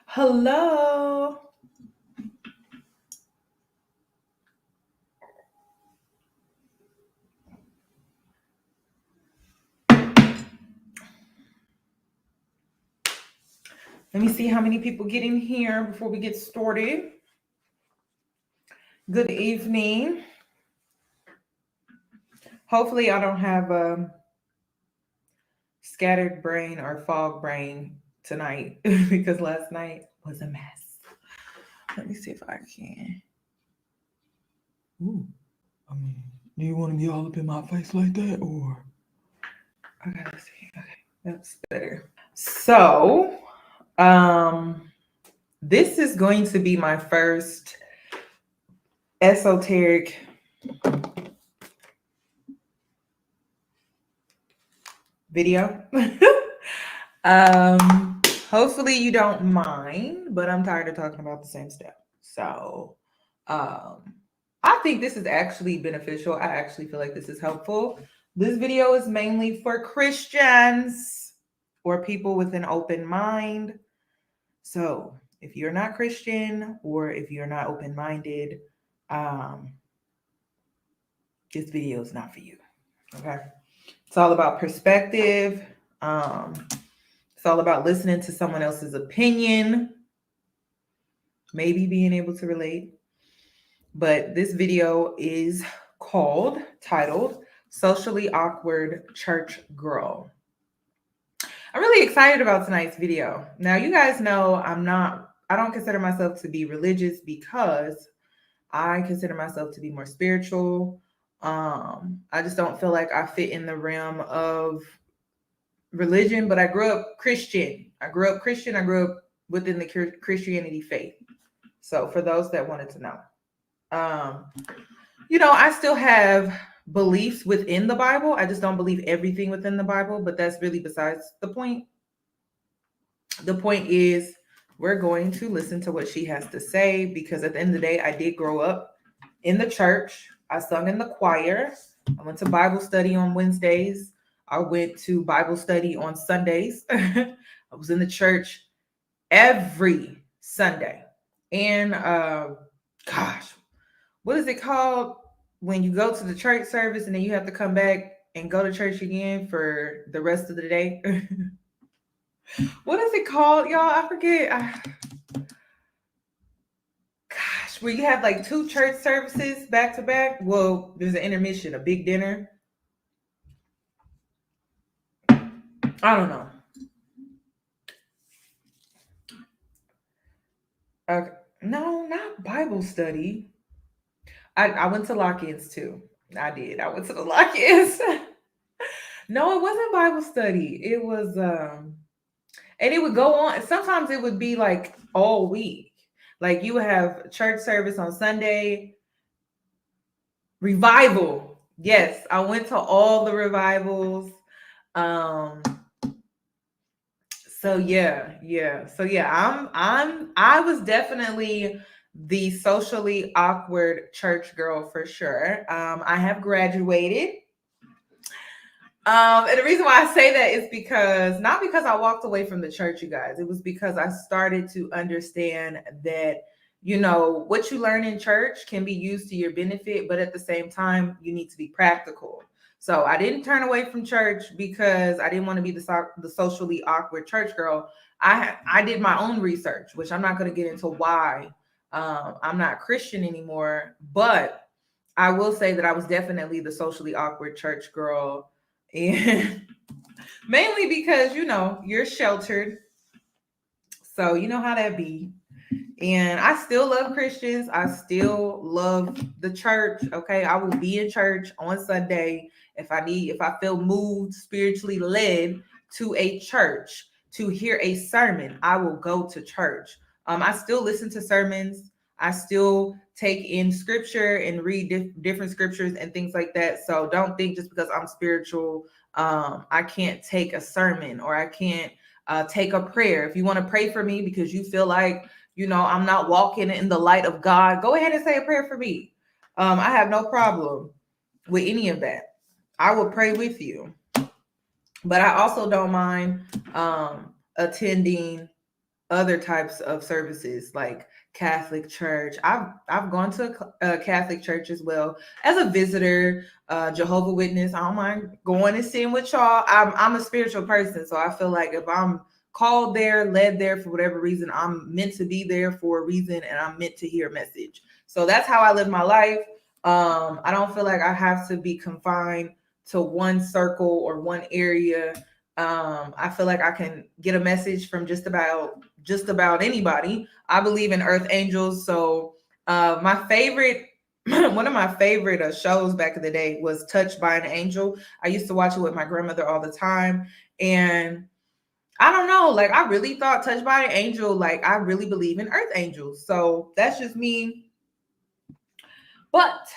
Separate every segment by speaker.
Speaker 1: Hello. Let me see how many people get in here before we get started. Good evening. Hopefully, I don't have a scattered brain or fog brain tonight because last night was a mess. Let me see if I can. Ooh, I mean, do you want to be all up in my face like that, or? Okay, let's see. Okay, that's better. So, this is going to be my first esoteric video. Hopefully you don't mind, but I'm tired of talking about the same stuff. So, I think this is actually beneficial. I actually feel like this is helpful. This video is mainly for Christians or people with an open mind. So, if you're not Christian or if you're not open-minded, this video is not for you. Okay. It's all about perspective. It's all about listening to someone else's opinion, maybe being able to relate. But this video is titled Socially Awkward Church Girl. I'm really excited about tonight's video. Now, you guys know I don't consider myself to be religious because I consider myself to be more spiritual. I just don't feel like I fit in the realm of religion, but I grew up Christian. I grew up within the Christianity faith. So for those that wanted to know, I still have beliefs within the Bible. I just don't believe everything within the Bible, but that's really besides the point. The point is we're going to listen to what she has to say because at the end of the day, I did grow up in the church. I sung in the choir. I went to Bible study on Wednesdays. I went to Bible study on Sundays. I was in the church every Sunday. And what is it called when you go to the church service and then you have to come back and go to church again for the rest of the day? What is it called, y'all? I forget. Where you have like 2 church services back to back. Well, there's an intermission, a big dinner. I don't know. Okay. No, not Bible study. I went to lock-ins too. I did. I went to the lock-ins. No, it wasn't Bible study. It was and it would go on. Sometimes it would be like all week. Like you would have church service on Sunday. Revival. Yes, I went to all the revivals. So yeah. So yeah, I was definitely the socially awkward church girl for sure. I have graduated. And the reason why I say that is because not because I walked away from the church, you guys. It was because I started to understand that, what you learn in church can be used to your benefit, but at the same time, you need to be practical. So I didn't turn away from church because I didn't want to be the socially awkward church girl. I did my own research, which I'm not going to get into why I'm not Christian anymore. But I will say that I was definitely the socially awkward church girl. And mainly because, you're sheltered. So you know how that be. And I still love Christians. I still love the church. Okay. I will be in church on Sunday if I feel moved, spiritually led to a church to hear a sermon. I will go to church. I still listen to sermons. I still take in scripture and read different scriptures and things like that. So don't think just because I'm spiritual, I can't take a sermon or I can't take a prayer. If you want to pray for me because you feel like, I'm not walking in the light of God, go ahead and say a prayer for me. I have no problem with any of that. I will pray with you. But I also don't mind attending other types of services like Catholic church. I've gone to a Catholic church as well as a visitor, Jehovah Witness. I don't mind going and sitting with y'all. I'm a spiritual person, so I feel like if I'm called there, led there for whatever reason, I'm meant to be there for a reason, and I'm meant to hear a message. So that's how I live my life. I don't feel like I have to be confined to one circle or one area. I feel like I can get a message from just about anybody. I believe in earth angels. So my favorite one of my favorite shows back in the day was Touched by an Angel. I used to watch it with my grandmother all the time. And I don't know, like I really thought Touched by an Angel, like I really believe in earth angels. So that's just me. But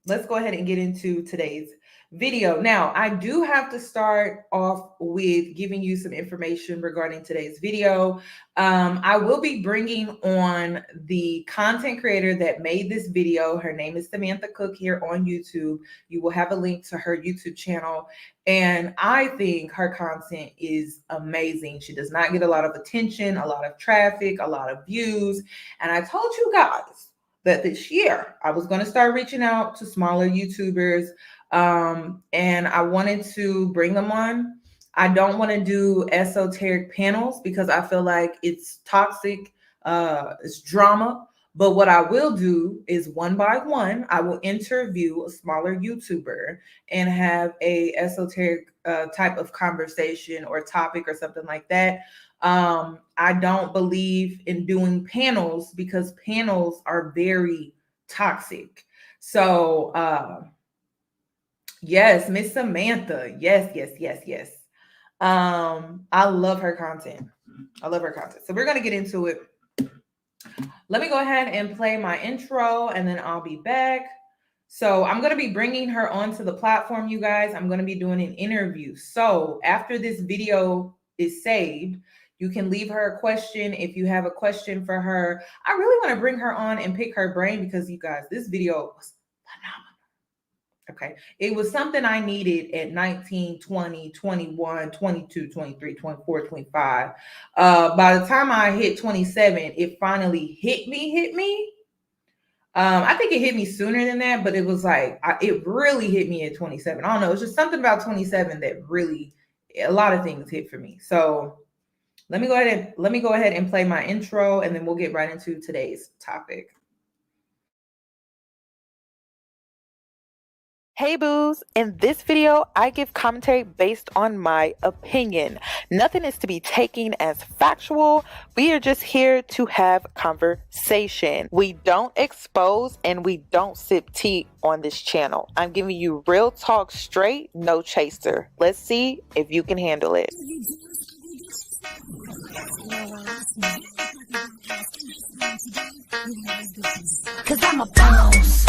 Speaker 1: let's go ahead and get into today's video. Now, I do have to start off with giving you some information regarding today's video. I will be bringing on the content creator that made this video. Her name is Samantha Cook here on YouTube. You will have a link to her YouTube channel. And I think her content is amazing. She does not get a lot of attention, a lot of traffic, a lot of views. And I told you guys that this year I was going to start reaching out to smaller YouTubers, and I wanted to bring them on. I don't want to do esoteric panels because I feel like it's toxic, it's drama. But what I will do is one by one, I will interview a smaller YouTuber and have a esoteric type of conversation or topic or something like that. I don't believe in doing panels because panels are very toxic. So, yes, Miss Samantha. Yes, yes, yes, yes. I love her content. I love her content. So we're going to get into it. Let me go ahead and play my intro and then I'll be back. So I'm going to be bringing her onto the platform, you guys. I'm going to be doing an interview. So after this video is saved, you can leave her a question if you have a question for her. I really want to bring her on and pick her brain because, you guys, this video was phenomenal. Okay. It was something I needed at 19, 20, 21, 22, 23, 24, 25. By the time I hit 27, it finally hit me. I think it hit me sooner than that, but it was like it really hit me at 27. I don't know. It's just something about 27 that really a lot of things hit for me. So let me go ahead and play my intro, and then we'll get right into today's topic. Hey boos, in this video, I give commentary based on my opinion. Nothing is to be taken as factual. We are just here to have conversation. We don't expose and we don't sip tea on this channel. I'm giving you real talk straight, no chaser. Let's see if you can handle it. Cause I'm a boss.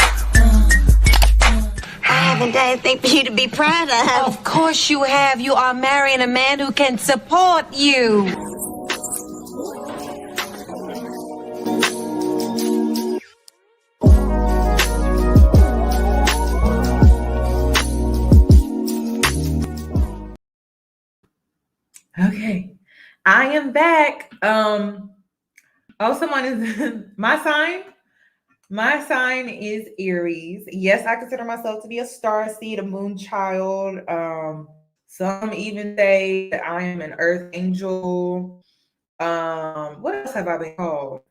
Speaker 2: I haven't done anything for you to be proud of.
Speaker 3: Of course you have. You are marrying a man who can support you.
Speaker 1: Okay, I am back. Someone is my sign. My sign is Aries. Yes, I consider myself to be a star seed, a moon child. Some even say that I am an earth angel. What else have I been called?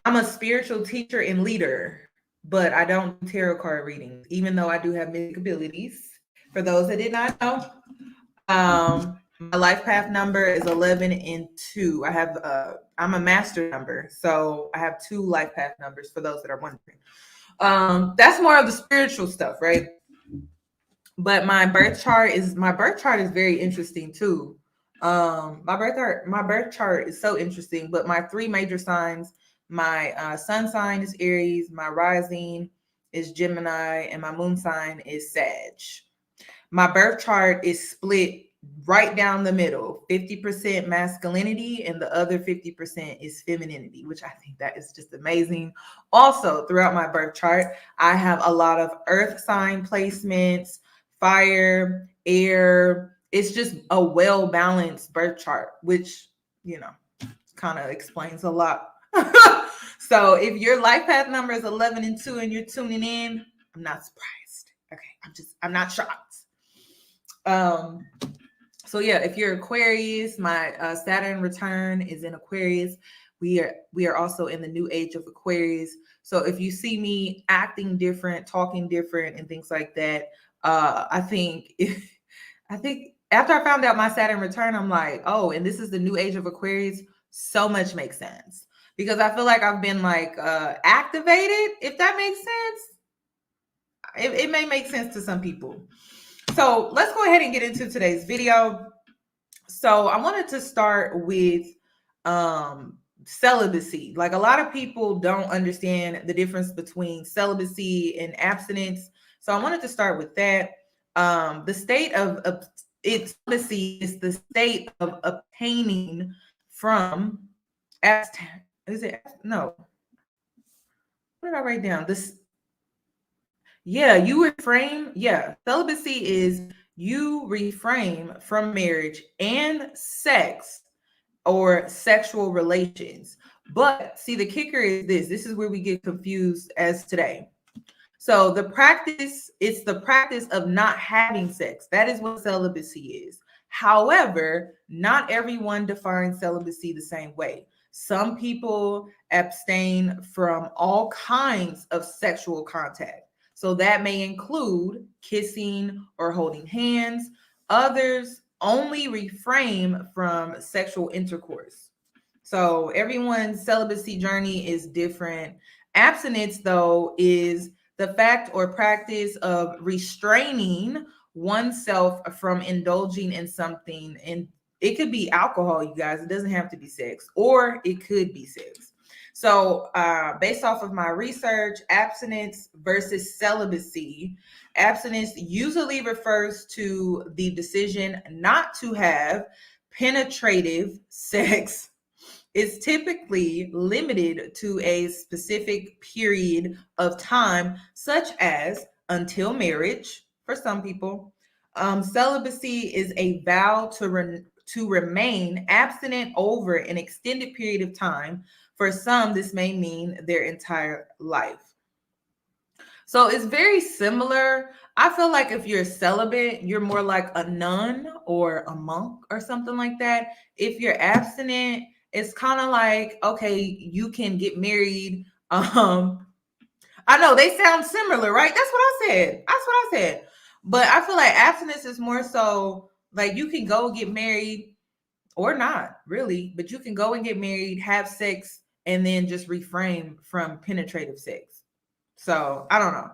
Speaker 1: I'm a spiritual teacher and leader, but I don't do tarot card readings, even though I do have mystic abilities. For those that did not know, my life path number is 11 and 2. I'm a master number, so I have 2 life path numbers for those that are wondering. That's more of the spiritual stuff, right? But my birth chart is very interesting too. My birth chart is so interesting, but my 3 major signs, my sun sign is Aries, my rising is Gemini, and my moon sign is Sag. My birth chart is split right down the middle, 50% masculinity and the other 50% is femininity, which I think that is just amazing. Also, throughout my birth chart, I have a lot of earth sign placements, fire, air. It's just a well-balanced birth chart, which, kind of explains a lot. So if your life path number is 11 and 2 and you're tuning in, I'm not surprised. Okay, I'm not shocked. So yeah, if you're Aquarius, my Saturn return is in Aquarius. We are also in the new age of Aquarius. So if you see me acting different, talking different, and things like that, I think after I found out my Saturn return, I'm like, oh, and this is the new age of Aquarius. So much makes sense because I feel like I've been like activated. If that makes sense, it may make sense to some people. So let's go ahead and get into today's video. So I wanted to start with celibacy. Like a lot of people don't understand the difference between celibacy and abstinence. So I wanted to start with that. The state of celibacy is the state of obtaining from no. What did I write down? You refrain. Yeah, celibacy is you refrain from marriage and sex or sexual relations. But see, the kicker is this is where we get confused as today. So it's the practice of not having sex. That is what celibacy is. However, not everyone defines celibacy the same way. Some people abstain from all kinds of sexual contact. So that may include kissing or holding hands. Others only refrain from sexual intercourse. So everyone's celibacy journey is different. Abstinence, though, is the fact or practice of restraining oneself from indulging in something. And it could be alcohol, you guys. It doesn't have to be sex, or it could be sex. So based off of my research, abstinence versus celibacy, abstinence usually refers to the decision not to have penetrative sex. It's typically limited to a specific period of time, such as until marriage for some people. Celibacy is a vow to remain abstinent over an extended period of time. For some, this may mean their entire life. So it's very similar. I feel like if you're celibate, you're more like a nun or a monk or something like that. If you're abstinent, it's kind of like, okay, you can get married. I know they sound similar, right? That's what I said. But I feel like abstinence is more so like you can go get married or not really, but you can go and get married, have sex, and then just refrain from penetrative sex. So I don't know.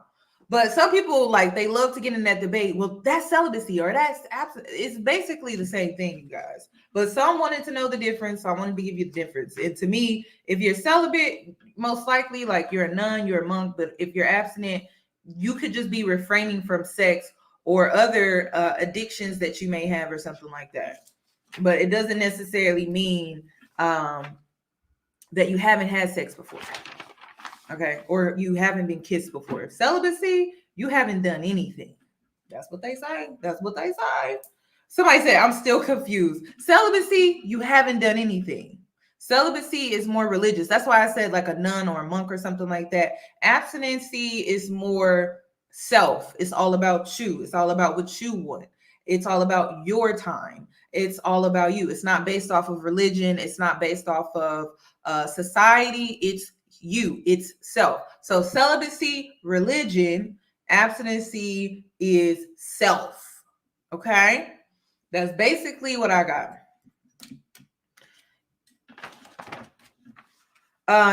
Speaker 1: But some people like they love to get in that debate. Well, that's celibacy or that's abstinence. It's basically the same thing, you guys. But some wanted to know the difference. So I wanted to give you the difference. And to me, if you're celibate, most likely like you're a nun, you're a monk. But if you're abstinent, you could just be refraining from sex or other addictions that you may have or something like that. But it doesn't necessarily mean that you haven't had sex before. Okay, or you haven't been kissed before. Celibacy, you haven't done anything. That's what they say. Somebody said, I'm still confused. Celibacy, you haven't done anything. Celibacy is more religious. That's why I said like a nun or a monk or something like that. Abstinency is more self. It's all about you. It's all about what you want. It's all about your time. It's all about you. It's not based off of religion. It's not based off of society. It's you, it's self. So celibacy, religion, abstinency is self. Okay, that's basically what I got.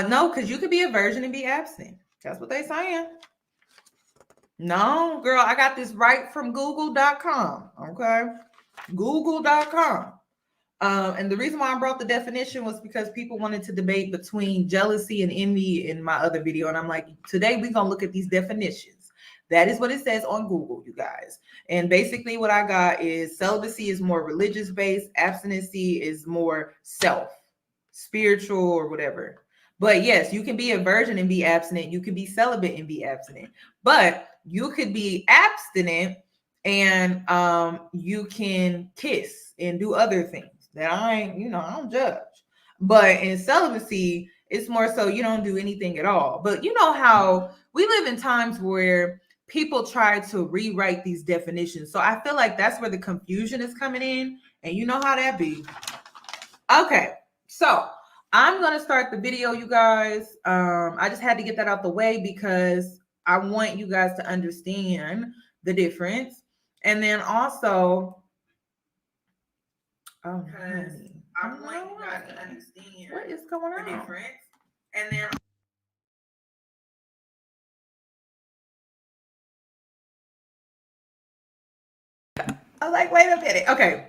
Speaker 1: No, because you could be a virgin and be abstinent. That's what they saying. No, girl, I got this right from google.com. Okay, google.com. And the reason why I brought the definition was because people wanted to debate between jealousy and envy in my other video. And I'm like, today we're going to look at these definitions. That is what it says on Google, you guys. And basically what I got is celibacy is more religious based. Abstinency is more self, spiritual or whatever. But yes, you can be a virgin and be abstinent. You can be celibate and be abstinent. But you could be abstinent and you can kiss and do other things that I don't judge. But in celibacy, it's more so you don't do anything at all. But you know how we live in times where people try to rewrite these definitions. So I feel like that's where the confusion is coming in. And you know how that be. Okay, so I'm gonna start the video, you guys. I just had to get that out the way because I want you guys to understand the difference. And then also, oh, honey, I want you guys to understand what is going on. The difference. And then I was like, wait a minute. Okay,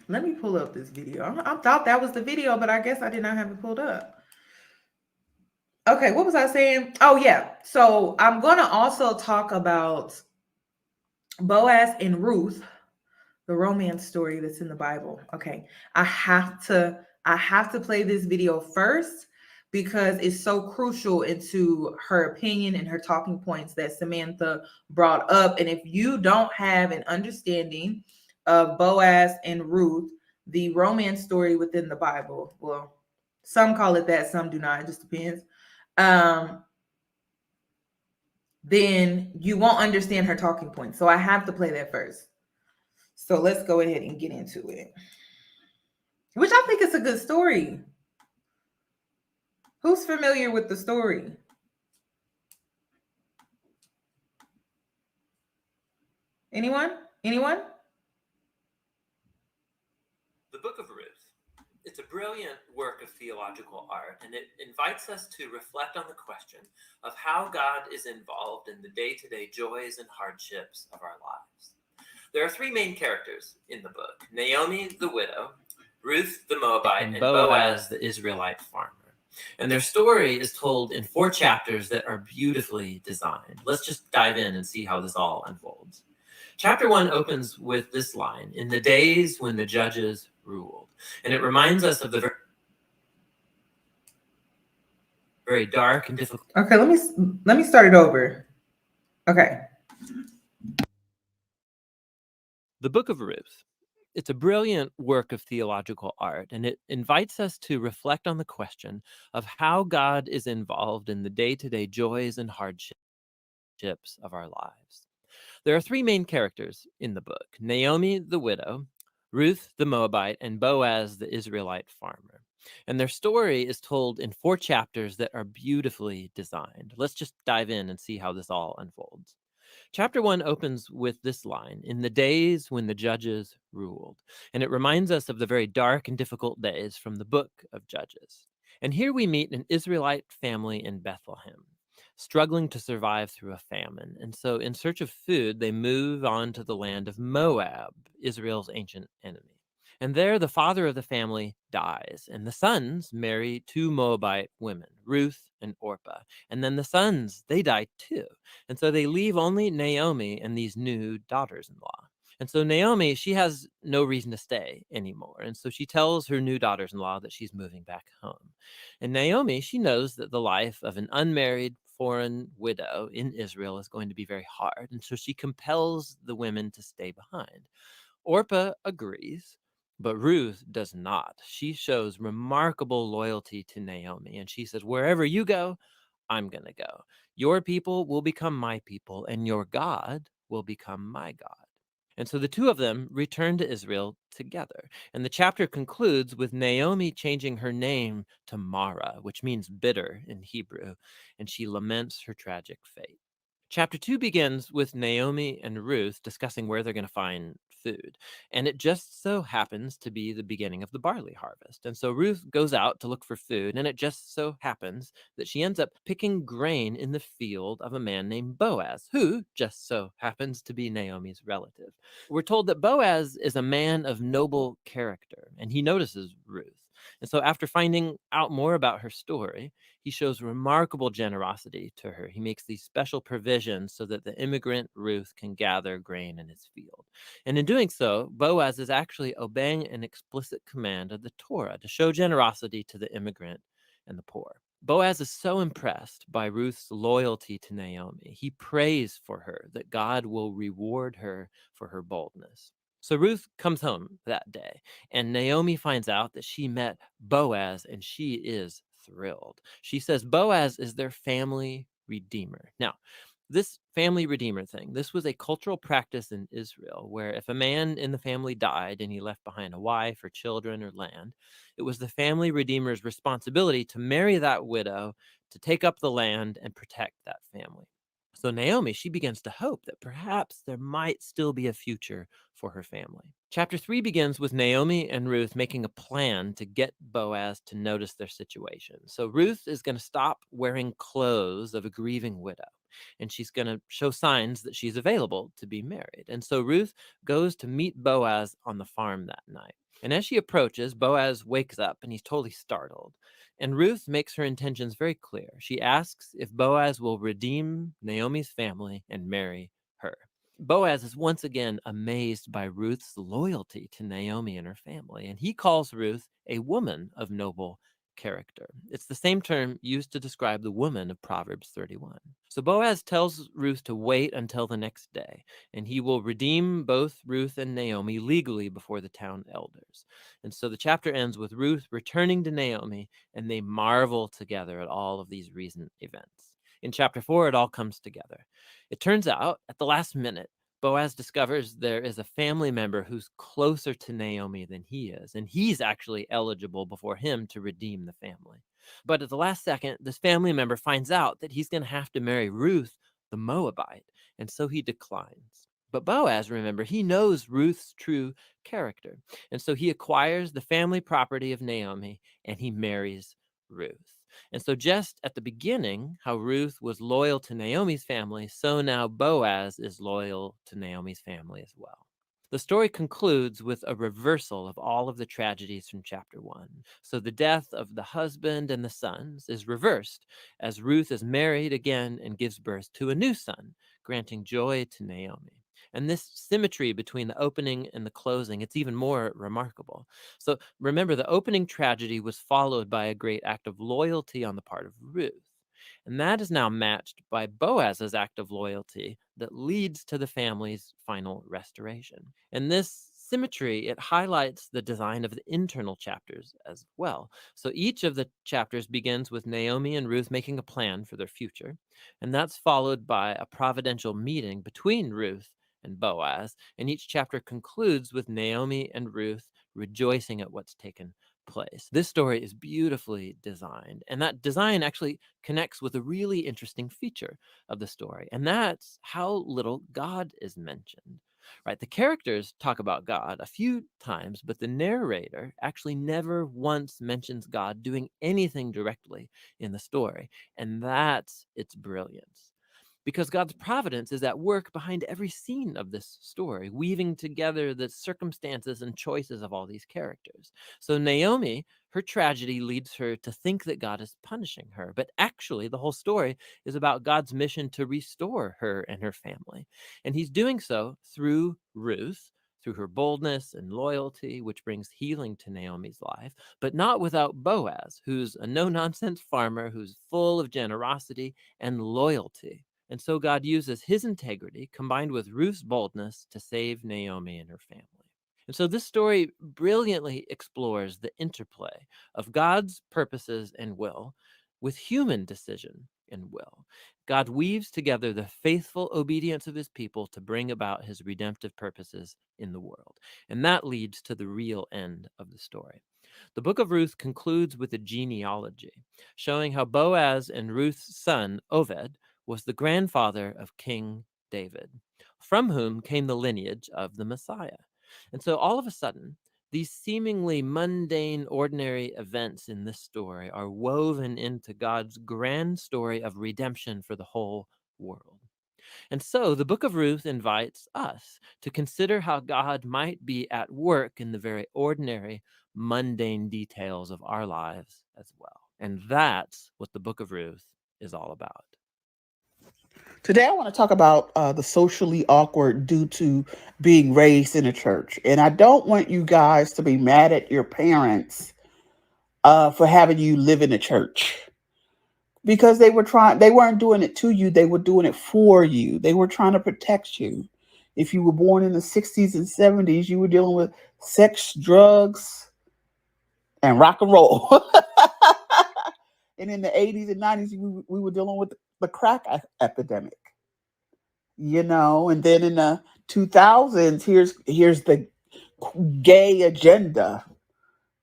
Speaker 1: let me pull up this video. I thought that was the video, but I guess I did not have it pulled up. Okay, what was I saying? Oh, yeah. So I'm going to also talk about Boaz and Ruth, the romance story that's in the Bible. Okay. I have to play this video first because it's so crucial into her opinion and her talking points that Samantha brought up. And if you don't have an understanding of Boaz and Ruth, the romance story within the Bible, well, some call it that, some do not. It just depends. Then you won't understand her talking points. So I have to play that first. So let's go ahead and get into it. Which I think is a good story. Who's familiar with the story? Anyone? Anyone?
Speaker 4: The Book of Ruth. It's a brilliant work of theological art, and it invites us to reflect on the question of how God is involved in the day-to-day joys and hardships of our lives. There are three main characters in the book: Naomi, the widow, Ruth, the Moabite, and Boaz, the Israelite farmer. And their story is told in 4 chapters that are beautifully designed. Let's just dive in and see how this all unfolds. Chapter 1 opens with this line: in the days when the judges ruled. And it reminds us of the very dark and difficult.
Speaker 1: Okay, let me start it over. Okay.
Speaker 4: The Book of Ruth. It's a brilliant work of theological art, and it invites us to reflect on the question of how God is involved in the day-to-day joys and hardships of our lives. There are 3 main characters in the book: Naomi, the widow, Ruth, the Moabite, and Boaz, the Israelite farmer. And their story is told in 4 chapters that are beautifully designed. Let's just dive in and see how this all unfolds. Chapter 1 opens with this line: in the days when the judges ruled. And it reminds us of the very dark and difficult days from the book of Judges. And here we meet an Israelite family in Bethlehem, struggling to survive through a famine. And so, in search of food, they move on to the land of Moab, Israel's ancient enemy. And there, the father of the family dies, and the sons marry 2 Moabite women, Ruth and Orpah. And then the sons, they die too. And so they leave only Naomi and these new daughters-in-law. And so Naomi, she has no reason to stay anymore. And so she tells her new daughters-in-law that she's moving back home. And Naomi, she knows that the life of an unmarried foreign widow in Israel is going to be very hard. And so she compels the women to stay behind. Orpah agrees, but Ruth does not. She shows remarkable loyalty to Naomi. And she says, wherever you go, I'm going to go. Your people will become my people, and your God will become my God. And so the 2 of them return to Israel together. And the chapter concludes with Naomi changing her name to Mara, which means bitter in Hebrew, and she laments her tragic fate. Chapter 2 begins with Naomi and Ruth discussing where they're going to find food. And it just so happens to be the beginning of the barley harvest. And so Ruth goes out to look for food, and it just so happens that she ends up picking grain in the field of a man named Boaz, who just so happens to be Naomi's relative. We're told that Boaz is a man of noble character, and he notices Ruth. And so after finding out more about her story, he shows remarkable generosity to her. He makes these special provisions so that the immigrant Ruth can gather grain in his field. And in doing so, Boaz is actually obeying an explicit command of the Torah to show generosity to the immigrant and the poor. Boaz is so impressed by Ruth's loyalty to Naomi. He prays for her that God will reward her for her boldness. So Ruth comes home that day, and Naomi finds out that she met Boaz, and she is thrilled. She says Boaz is their family redeemer. Now, this family redeemer thing, this was a cultural practice in Israel where if a man in the family died and he left behind a wife or children or land, it was the family redeemer's responsibility to marry that widow, to take up the land and protect that family. So Naomi, she begins to hope that perhaps there might still be a future for her family. Chapter 3 begins with Naomi and Ruth making a plan to get Boaz to notice their situation. So Ruth is going to stop wearing clothes of a grieving widow, and she's going to show signs that she's available to be married. And so Ruth goes to meet Boaz on the farm that night. And as she approaches, Boaz wakes up and he's totally startled. And Ruth makes her intentions very clear. She asks if Boaz will redeem Naomi's family and marry her. Boaz is once again amazed by Ruth's loyalty to Naomi and her family, and he calls Ruth a woman of noble character. It's the same term used to describe the woman of Proverbs 31. So Boaz tells Ruth to wait until the next day, and he will redeem both Ruth and Naomi legally before the town elders. And so the chapter ends with Ruth returning to Naomi, and they marvel together at all of these recent events. In chapter 4, it all comes together. It turns out, at the last minute, Boaz discovers there is a family member who's closer to Naomi than he is, and he's actually eligible before him to redeem the family. But at the last second, this family member finds out that he's going to have to marry Ruth, the Moabite, and so he declines. But Boaz, remember, he knows Ruth's true character, and so he acquires the family property of Naomi, and he marries Ruth. And so just at the beginning, how Ruth was loyal to Naomi's family, so now Boaz is loyal to Naomi's family as well. The story concludes with a reversal of all of the tragedies from chapter 1. So the death of the husband and the sons is reversed as Ruth is married again and gives birth to a new son, granting joy to Naomi. And this symmetry between the opening and the closing, it's even more remarkable. So remember, the opening tragedy was followed by a great act of loyalty on the part of Ruth. And that is now matched by Boaz's act of loyalty that leads to the family's final restoration. And this symmetry, it highlights the design of the internal chapters as well. So each of the chapters begins with Naomi and Ruth making a plan for their future. And that's followed by a providential meeting between Ruth and Boaz. And each chapter concludes with Naomi and Ruth rejoicing at what's taken place. This story is beautifully designed, and that design actually connects with a really interesting feature of the story, and that's how little God is mentioned. Right? The characters talk about God a few times, but the narrator actually never once mentions God doing anything directly in the story, and that's its brilliance. Because God's providence is at work behind every scene of this story, weaving together the circumstances and choices of all these characters. So Naomi, her tragedy leads her to think that God is punishing her, but actually the whole story is about God's mission to restore her and her family. And he's doing so through Ruth, through her boldness and loyalty, which brings healing to Naomi's life, but not without Boaz, who's a no-nonsense farmer who's full of generosity and loyalty. And so God uses his integrity combined with Ruth's boldness to save Naomi and her family. And so this story brilliantly explores the interplay of God's purposes and will with human decision and will. God weaves together the faithful obedience of his people to bring about his redemptive purposes in the world. And that leads to the real end of the story. The book of Ruth concludes with a genealogy, showing how Boaz and Ruth's son, Oved, was the grandfather of King David, from whom came the lineage of the Messiah. And so all of a sudden, these seemingly mundane, ordinary events in this story are woven into God's grand story of redemption for the whole world. And so the book of Ruth invites us to consider how God might be at work in the very ordinary, mundane details of our lives as well. And that's what the book of Ruth is all about.
Speaker 5: Today, I want to talk about the socially awkward due to being raised in a church. And I don't want you guys to be mad at your parents for having you live in a church. because they weren't doing it to you, they were doing it for you. They were trying to protect you. If you were born in the 60s and 70s, you were dealing with sex, drugs, and rock and roll. And in the 80s and 90s, we were dealing with the crack epidemic, and then in the 2000s, here's the gay agenda,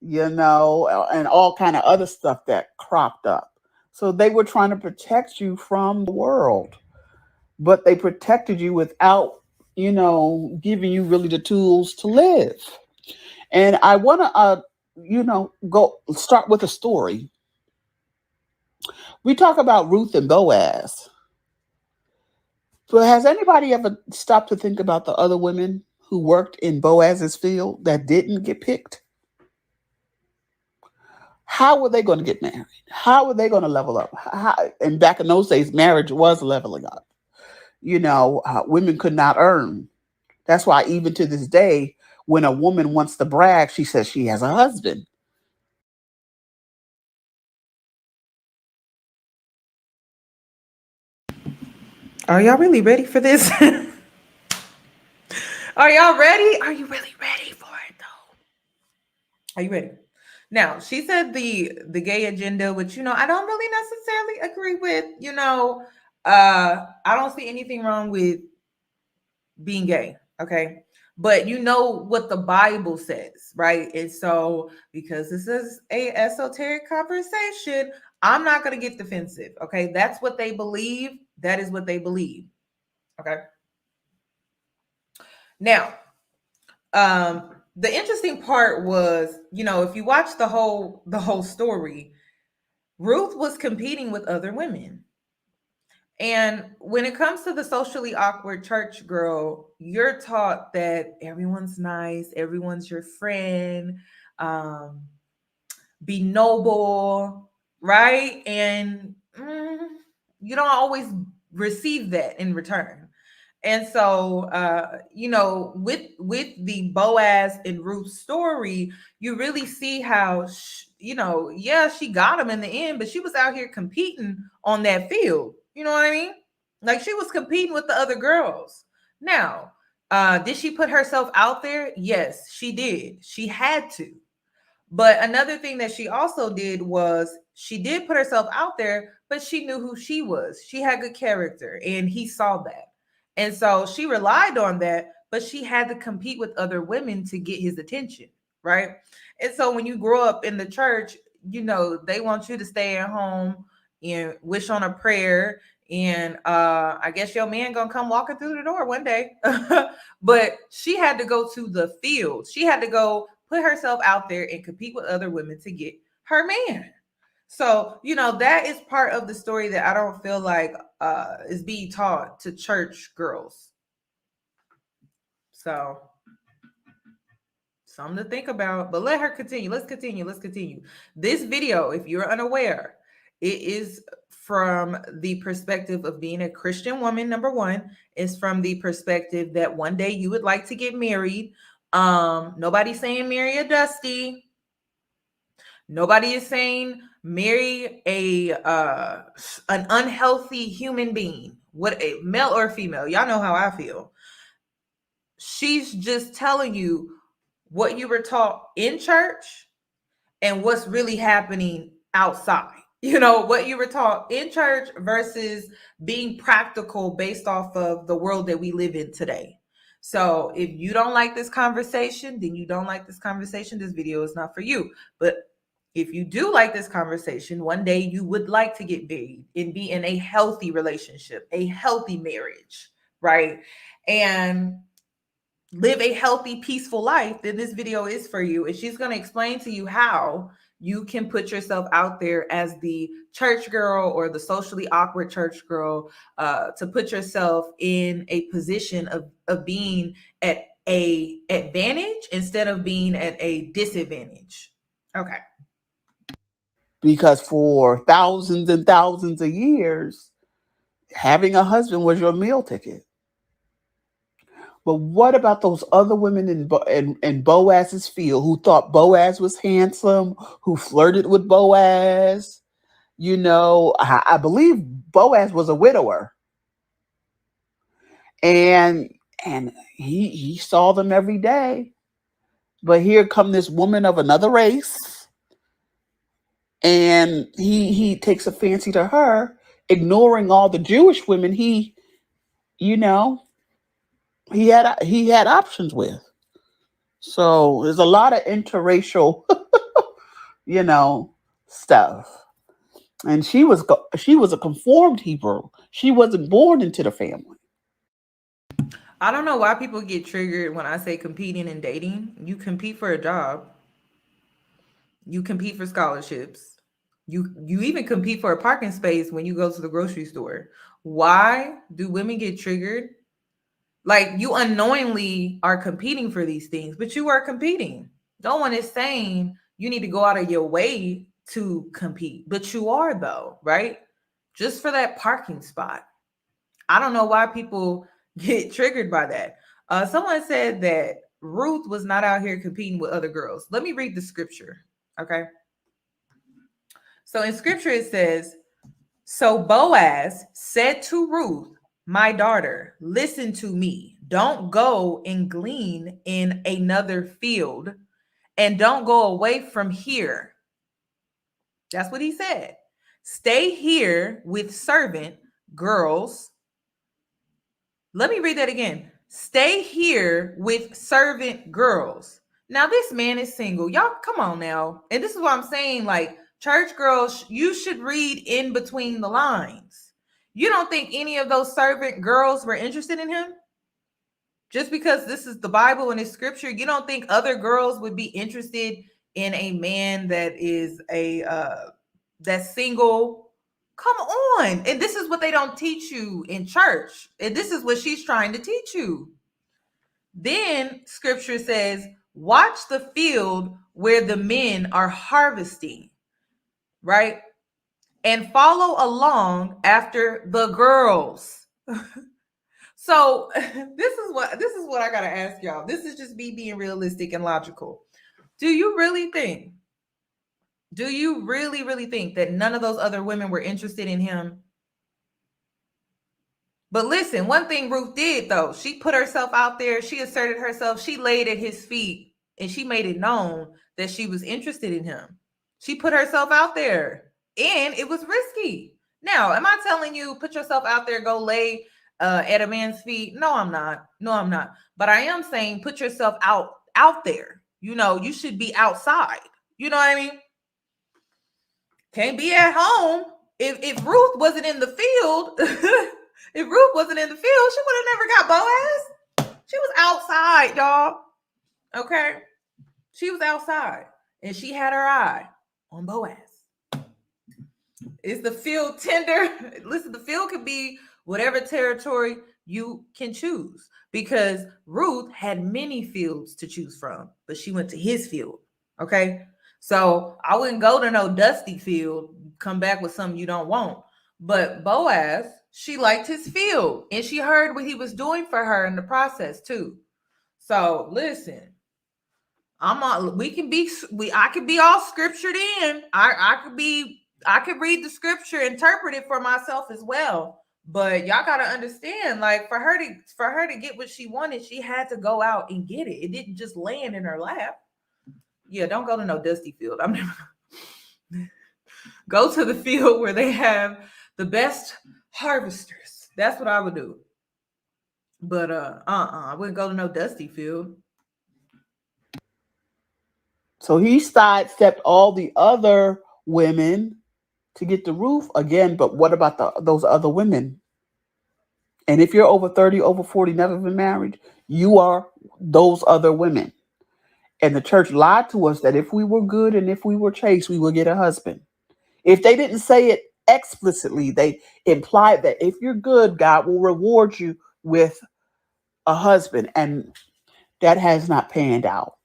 Speaker 5: and all kind of other stuff that cropped up. So they were trying to protect you from the world, but they protected you without, giving you really the tools to live. And I want to, go start with a story. We talk about Ruth and Boaz, but has anybody ever stopped to think about the other women who worked in Boaz's field that didn't get picked? How were they going to get married? How were they going to level up? And back in those days, marriage was leveling up. Women could not earn. That's why even to this day, when a woman wants to brag, she says she has a husband.
Speaker 1: Are y'all really ready for this? Are y'all ready? Are you really ready for it though? Are you ready? Now, she said the gay agenda, which I don't really necessarily agree with. I don't see anything wrong with being gay, okay? But you know what the Bible says, right? And so, because this is a esoteric conversation, I'm not going to get defensive, okay? That's what they believe. That is what they believe, okay? Now, the interesting part was, if you watch the whole story, Ruth was competing with other women. And when it comes to the socially awkward church girl, you're taught that everyone's nice, everyone's your friend, be noble, right? And you don't always receive that in return. And so, with the Boaz and Ruth story, you really see how, she got him in the end, but she was out here competing on that field. You know what I mean? Like she was competing with the other girls. Now, did she put herself out there? Yes, she did. She had to. But another thing that she also did was she did put herself out there, but she knew who she was. She had good character, and he saw that. And so she relied on that, but she had to compete with other women to get his attention, right? And so when you grow up in the church, they want you to stay at home and wish on a prayer. And I guess your man gonna come walking through the door one day. But she had to go to the field. She had to go put herself out there and compete with other women to get her man. So, that is part of the story that I don't feel like is being taught to church girls. So, something to think about, but let her continue. Let's continue. This video, if you're unaware, it is from the perspective of being a Christian woman. Number one, is from the perspective that one day you would like to get married. Nobody's saying marry a Dusty. Nobody is saying marry an unhealthy human being, what a male or female. Y'all know how I feel. She's just telling you what you were taught in church and what's really happening outside. What you were taught in church versus being practical based off of the world that we live in today. So if you don't like this conversation, then you don't like this conversation. This video is not for you. But if you do like this conversation, one day you would like to get married and be in a healthy relationship, a healthy marriage, right? And live a healthy, peaceful life, then this video is for you. And she's going to explain to you how you can put yourself out there as the church girl or the socially awkward church girl, to put yourself in a position of being at a advantage instead of being at a disadvantage. Okay.
Speaker 5: Because for thousands and thousands of years, having a husband was your meal ticket. But what about those other women in Boaz's field who thought Boaz was handsome, who flirted with Boaz? I believe Boaz was a widower, and he saw them every day. But here come this woman of another race, and he takes a fancy to her, ignoring all the Jewish women you know, he had options with. So there's a lot of interracial, you know, stuff. And she was a conformed Hebrew. She wasn't born into the family.
Speaker 1: I don't know why people get triggered when I say competing and dating. You compete for a job. You compete for scholarships. You even compete for a parking space when you go to the grocery store. Why do women get triggered? Like, you unknowingly are competing for these things, but you are competing. No one is saying you need to go out of your way to compete, but you are, though, right? Just for that parking spot. I don't know why people get triggered by that. Someone said that Ruth was not out here competing with other girls. Let me read the scripture. Okay. So in scripture, it says, so Boaz said to Ruth, my daughter, listen to me. Don't go and glean in another field, and don't go away from here. That's what he said. Stay here with servant girls. Let me read that again. Stay here with servant girls. Now, this man is single. Y'all, come on now. And this is what I'm saying. Like, church girls, you should read in between the lines. You don't think any of those servant girls were interested in him? Just because this is the Bible and it's scripture, you don't think other girls would be interested in a man that is that's single? Come on. And this is what they don't teach you in church. And this is what she's trying to teach you. Then scripture says, watch the field where the men are harvesting, right? And follow along after the girls. So this is what I gotta ask y'all. This is just me being realistic and logical. Do you really think that none of those other women were interested in him? But listen, one thing Ruth did, though, she put herself out there. She asserted herself. She laid at his feet, and she made it known that she was interested in him. She put herself out there, and it was risky. Now, am I telling you, put yourself out there, go lay at a man's feet? No, I'm not. No, I'm not. But I am saying put yourself out there. You should be outside. You know what I mean? Can't be at home. If Ruth wasn't in the field, if Ruth wasn't in the field, she would have never got Boaz. She was outside, y'all. Okay? She was outside, and she had her eye on Boaz. Is the field tender? Listen, the field could be whatever territory you can choose, because Ruth had many fields to choose from, but she went to his field. Okay? So I wouldn't go to no dusty field, come back with something you don't want. But Boaz, she liked his field, and she heard what he was doing for her in the process too. So listen, I could be all scriptured in. I could read the scripture, interpret it for myself as well. But y'all gotta understand, like, for her to get what she wanted, she had to go out and get it. It didn't just land in her lap. Yeah, don't go to no dusty field. I'm never go to the field where they have the best harvesters. That's what I would do. But I wouldn't go to no dusty field.
Speaker 5: So he sidestepped all the other women to get the Ruth again. But what about those other women? And if you're over 30, over 40, never been married, you are those other women. And the church lied to us that if we were good and if we were chaste, we would get a husband. If they didn't say it explicitly, they implied that if you're good, God will reward you with a husband. And that has not panned out.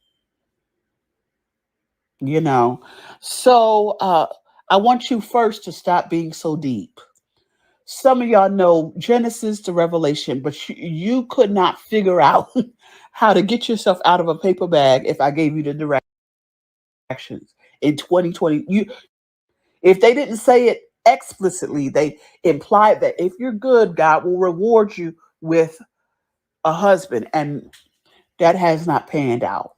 Speaker 5: So I want you first to stop being so deep. Some of y'all know Genesis to Revelation, but you could not figure out how to get yourself out of a paper bag if I gave you the directions. In 2020, If they didn't say it explicitly, they implied that if you're good, God will reward you with a husband. And that has not panned out,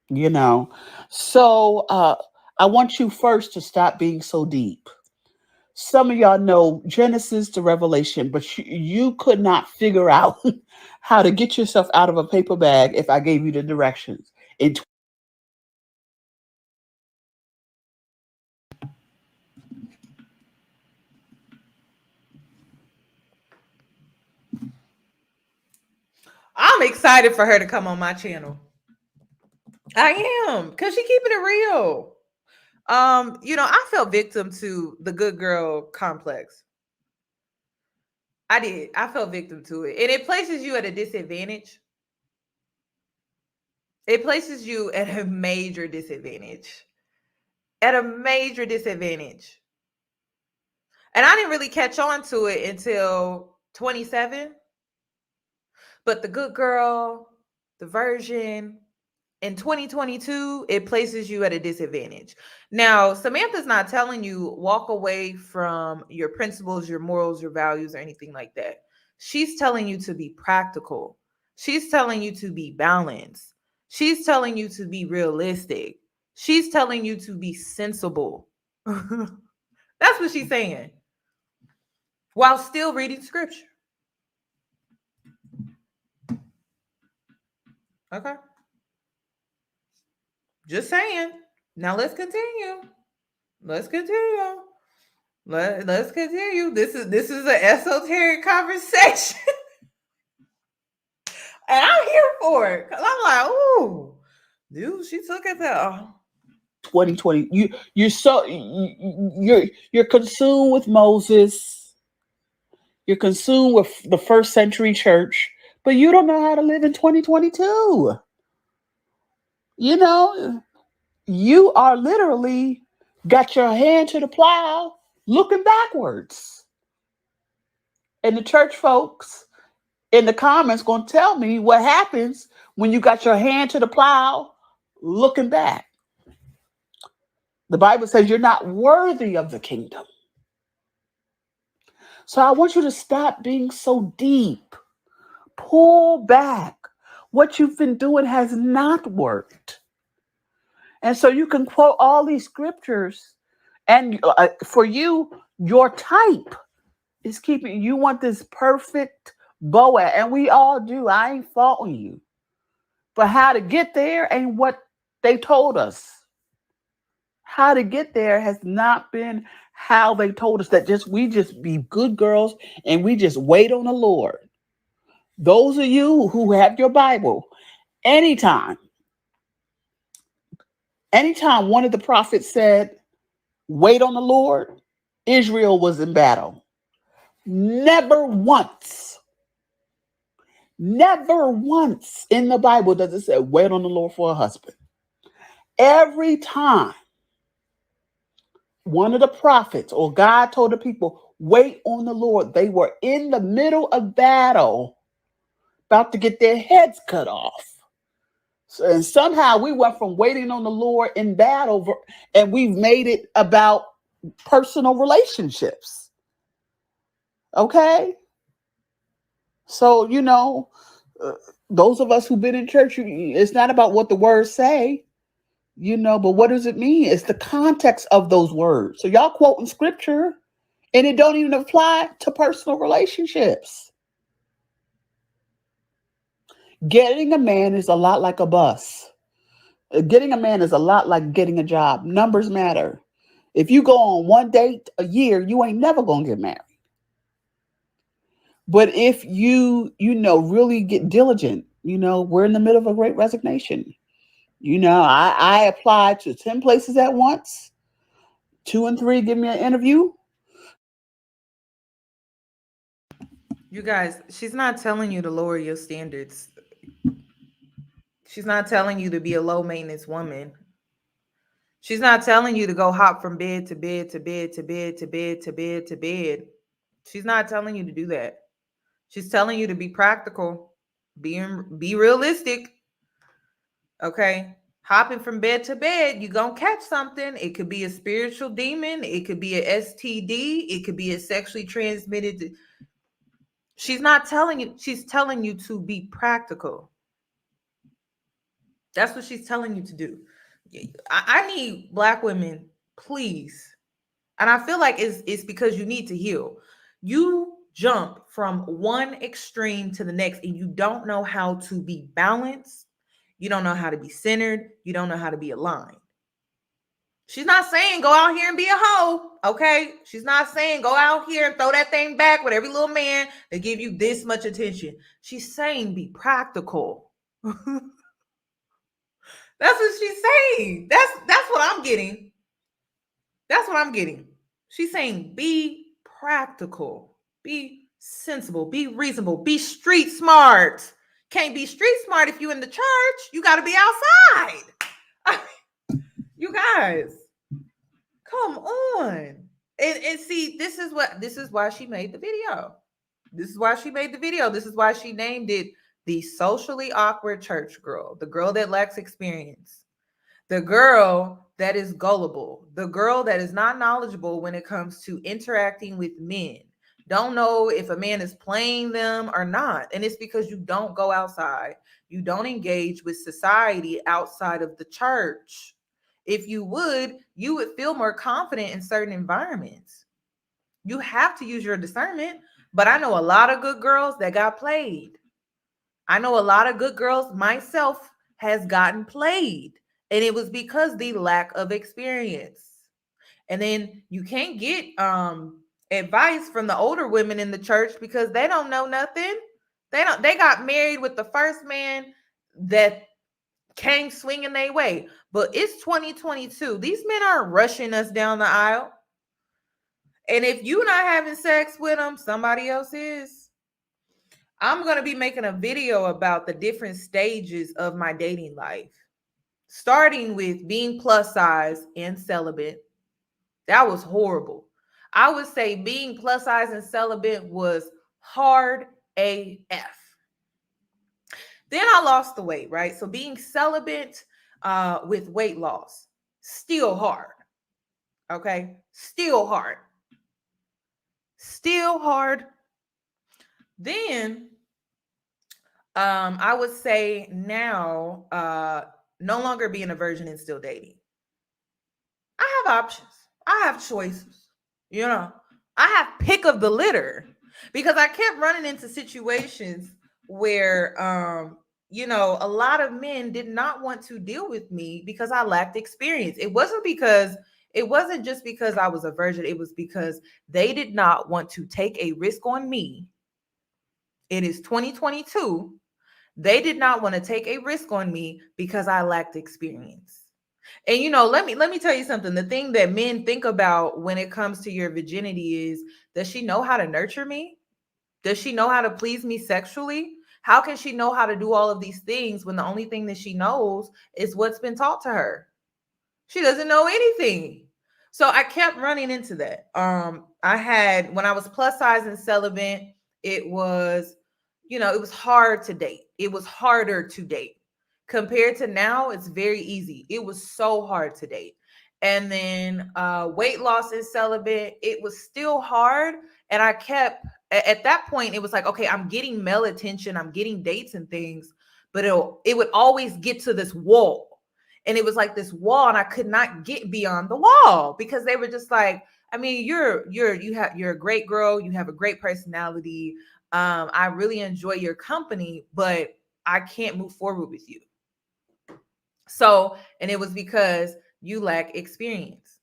Speaker 5: you know. So I want you first to stop being so deep. Some of y'all know Genesis to Revelation, but you could not figure out how to get yourself out of a paper bag if I gave you the directions.
Speaker 1: I'm excited for her to come on my channel. I am, because she keeping it real. I fell victim to the good girl complex. I did. I fell victim to it. And it places you at a disadvantage. It places you at a major disadvantage. At a major disadvantage. And I didn't really catch on to it until 27. But the good girl, the virgin, in 2022, it places you at a disadvantage. Now, Samantha's not telling you walk away from your principles, your morals, your values, or anything like that. She's telling you to be practical. She's telling you to be balanced. She's telling you to be realistic. She's telling you to be sensible. That's what she's saying, while still reading scripture. Okay. Just saying. Now let's continue. Let's continue. Let's continue. This is an esoteric conversation. And I'm here for it. Cause I'm like, ooh, dude, she took it there.
Speaker 5: 2020, you're consumed with Moses. You're consumed with the first century church, but you don't know how to live in 2022. You know, you are literally got your hand to the plow looking backwards. And the church folks in the comments going to tell me what happens when you got your hand to the plow looking back. The Bible says you're not worthy of the kingdom. So I want you to stop being so deep. Pull back. What you've been doing has not worked. And so you can quote all these scriptures, and for you, your type is keeping, you want this perfect Boaz, and we all do. I ain't faulting you. But how to get there ain't what they told us. How to get there has not been how they told us, that we just be good girls and we just wait on the Lord. Those of you who have your Bible, anytime one of the prophets said, wait on the Lord, Israel was in battle. Never once in the Bible does it say, wait on the Lord for a husband. Every time one of the prophets or God told the people, wait on the Lord, they were in the middle of battle, about to get their heads cut off. So, and somehow we went from waiting on the Lord in battle, and we've made it about personal relationships. Okay? So, those of us who've been in church, it's not about what the words say, but what does it mean? It's the context of those words. So y'all quoting scripture, and it don't even apply to personal relationships. Getting a man is a lot like a bus. Getting a man is a lot like getting a job. Numbers matter. If you go on one date a year, you ain't never going to get married. But if you really get diligent, we're in the middle of a great resignation. I applied to 10 places at once. 2 and 3 give me an interview.
Speaker 1: You guys, she's not telling you to lower your standards. She's not telling you to be a low maintenance woman. She's not telling you to go hop from bed to bed to bed to bed to bed to bed to bed. She's not telling you to do that. She's telling you to be practical, be realistic. Okay. hopping from bed to bed, you're going to catch something. It could be a spiritual demon. It could be a STD. It could be a sexually transmitted. She's not telling you. She's telling you to be practical. That's what she's telling you to do. I need Black women, please. And I feel like it's because you need to heal. You jump from one extreme to the next and you don't know how to be balanced. You don't know how to be centered. You don't know how to be aligned. She's not saying go out here and be a hoe, okay? She's not saying go out here and throw that thing back with every little man that give you this much attention. She's saying be practical. That's what she's saying. That's what I'm getting. That's what I'm getting. She's saying be practical, be sensible, be reasonable, be street smart. Can't be street smart if you in the church. You got to be outside. You guys, come on. And see, this is why she made the video. This is why she made the video. This is why she named it the socially awkward church girl, the girl that lacks experience, the girl that is gullible, the girl that is not knowledgeable when it comes to interacting with men. Don't know if a man is playing them or not. And it's because you don't go outside. You don't engage with society outside of the church. If you would feel more confident in certain environments. You have to use your discernment. But I know a lot of good girls that got played. I know a lot of good girls, myself, has gotten played. And it was because the lack of experience. And then you can't get advice from the older women in the church because they don't know nothing. They got married with the first man that came swinging their way. But it's 2022. These men aren't rushing us down the aisle. And if you're not having sex with them, somebody else is. I'm going to be making a video about the different stages of my dating life, starting with being plus size and celibate. That was horrible. I would say being plus size and celibate was hard AF. Then I lost the weight, right? So being celibate with weight loss, still hard. Okay? Still hard. Still hard. Then I would say now no longer being a virgin and still dating. I have options. I have choices. You know, I have pick of the litter because I kept running into situations where, a lot of men did not want to deal with me because I lacked experience. It wasn't just because I was a virgin. It was because they did not want to take a risk on me. It is 2022. They did not want to take a risk on me because I lacked experience. And let me tell you something. The thing that men think about when it comes to your virginity is, does she know how to nurture me? Does she know how to please me sexually? How can she know how to do all of these things when the only thing that she knows is what's been taught to her? She doesn't know anything. So I kept running into that. When I was plus size and celibate, it was hard to date. It was harder to date. Compared to now, it's very easy. It was so hard to date. And then weight loss and celibate, it was still hard. And I kept, at that point, it was like, okay, I'm getting male attention. I'm getting dates and things, but it would always get to this wall. And it was like this wall, and I could not get beyond the wall because they were just like, I mean, you're a great girl. You have a great personality. I really enjoy your company, but I can't move forward with you. So, and it was because you lack experience.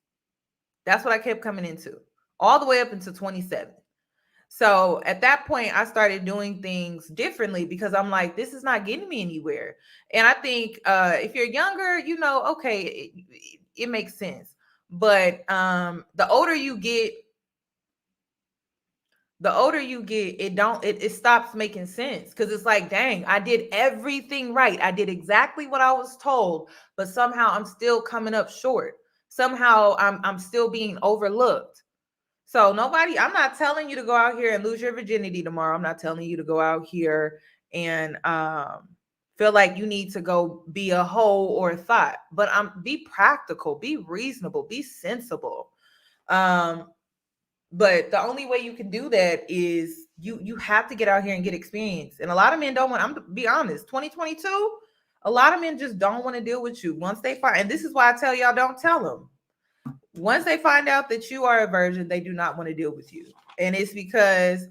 Speaker 1: That's what I kept coming into all the way up until 27. So at that point, I started doing things differently because I'm like, this is not getting me anywhere. And I think if you're younger, okay, it makes sense. But the older you get, it stops making sense because it's like, dang, I did everything right. I did exactly what I was told, but somehow I'm still coming up short. Somehow I'm still being overlooked. So I'm not telling you to go out here and lose your virginity tomorrow. I'm not telling you to go out here and feel like you need to go be a hoe or a thought. But be practical, be reasonable, be sensible. But the only way you can do that is you have to get out here and get experience. And a lot of men don't want, I'm to be honest, 2022, a lot of men just don't want to deal with you. Once they find, and this is why I tell y'all, don't tell them. Once they find out that you are a virgin, they do not want to deal with you. And it's because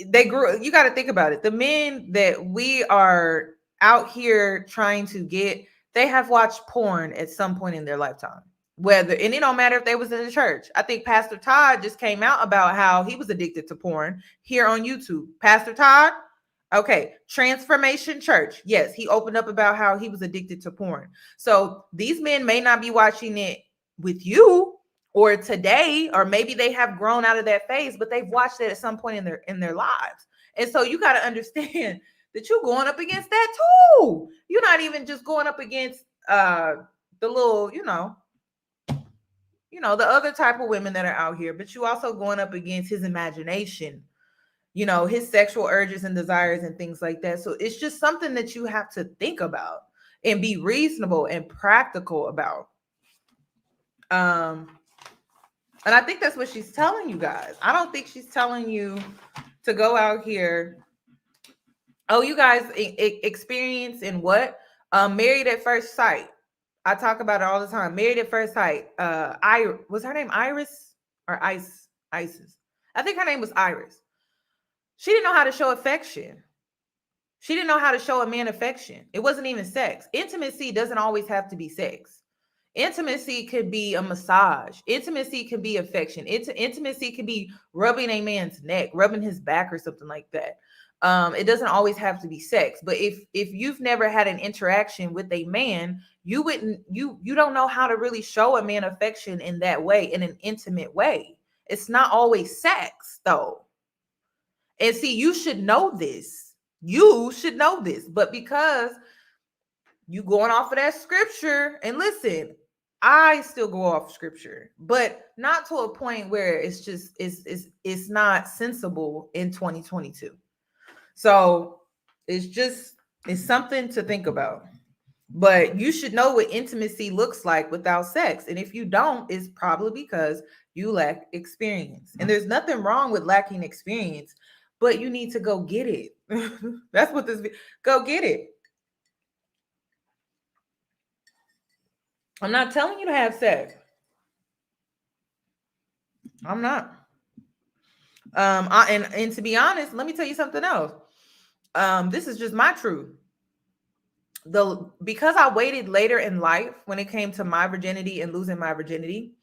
Speaker 1: they grew, you got to think about it. The men that we are out here trying to get, they have watched porn at some point in their lifetime. Whether, and it don't matter if they was in the church. I think Pastor Todd just came out about how he was addicted to porn here on YouTube. Pastor Todd, okay, Transformation Church. Yes, he opened up about how he was addicted to porn. So these men may not be watching it with you or today, or maybe they have grown out of that phase, but they've watched it at some point in their lives. And so you got to understand that you're going up against that too. You're not even just going up against the little, the other type of women that are out here, but you also going up against his imagination, his sexual urges and desires and things like that. So it's just something that you have to think about and be reasonable and practical about. And I think that's what she's telling you guys. I don't think she's telling you to go out here. Oh, you guys experience in what? Married at First Sight. I talk about it all the time. Married at First Sight. Was her name Iris or Isis? I think her name was Iris. She didn't know how to show affection. She didn't know how to show a man affection. It wasn't even sex. Intimacy doesn't always have to be sex. Intimacy could be a massage. Intimacy can be affection. Intimacy can be rubbing a man's neck, rubbing his back or something like that. It doesn't always have to be sex. But if you've never had an interaction with a man, you don't know how to really show a man affection in that way, in an intimate way. It's not always sex, though. And see, you should know this. You should know this. But because you going off of that scripture, and listen, I still go off scripture, but not to a point where it's just it's not sensible in 2022. So it's something to think about. But you should know what intimacy looks like without sex. And if you don't, it's probably because you lack experience. And there's nothing wrong with lacking experience, but you need to go get it. That's what go get it. I'm not telling you to have sex. I'm not. And to be honest, let me tell you something else. This is just my truth. Because I waited later in life when it came to my virginity and losing my virginity,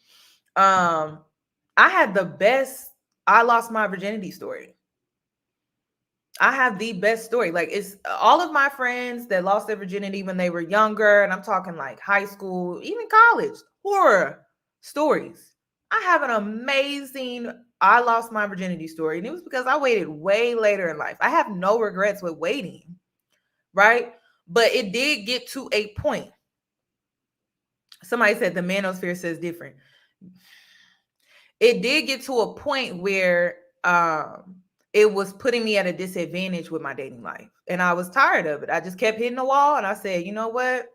Speaker 1: I had the best I lost my virginity story. I have the best story. Like, it's all of my friends that lost their virginity when they were younger, and I'm talking like high school, even college, horror stories. I have an amazing I lost my virginity story, and it was because I waited way later in life. I have no regrets with waiting, right? But it did get to a point. Somebody said the manosphere says different. It did get to a point where it was putting me at a disadvantage with my dating life. And I was tired of it. I just kept hitting the wall, and I said, you know what?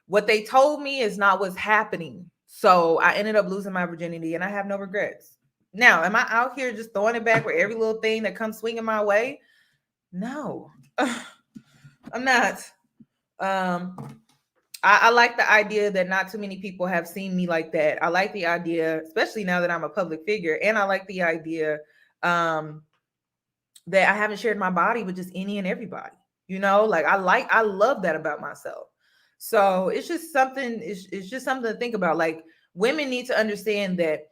Speaker 1: What they told me is not what's happening. So I ended up losing my virginity, and I have no regrets. Now, am I out here just throwing it back with every little thing that comes swinging my way? No, I'm not. I like the idea that not too many people have seen me like that. I like the idea, especially now that I'm a public figure. And I like the idea that I haven't shared my body with just any and everybody, like I love that about myself. So it's just something, it's just something to think about. Like, women need to understand that,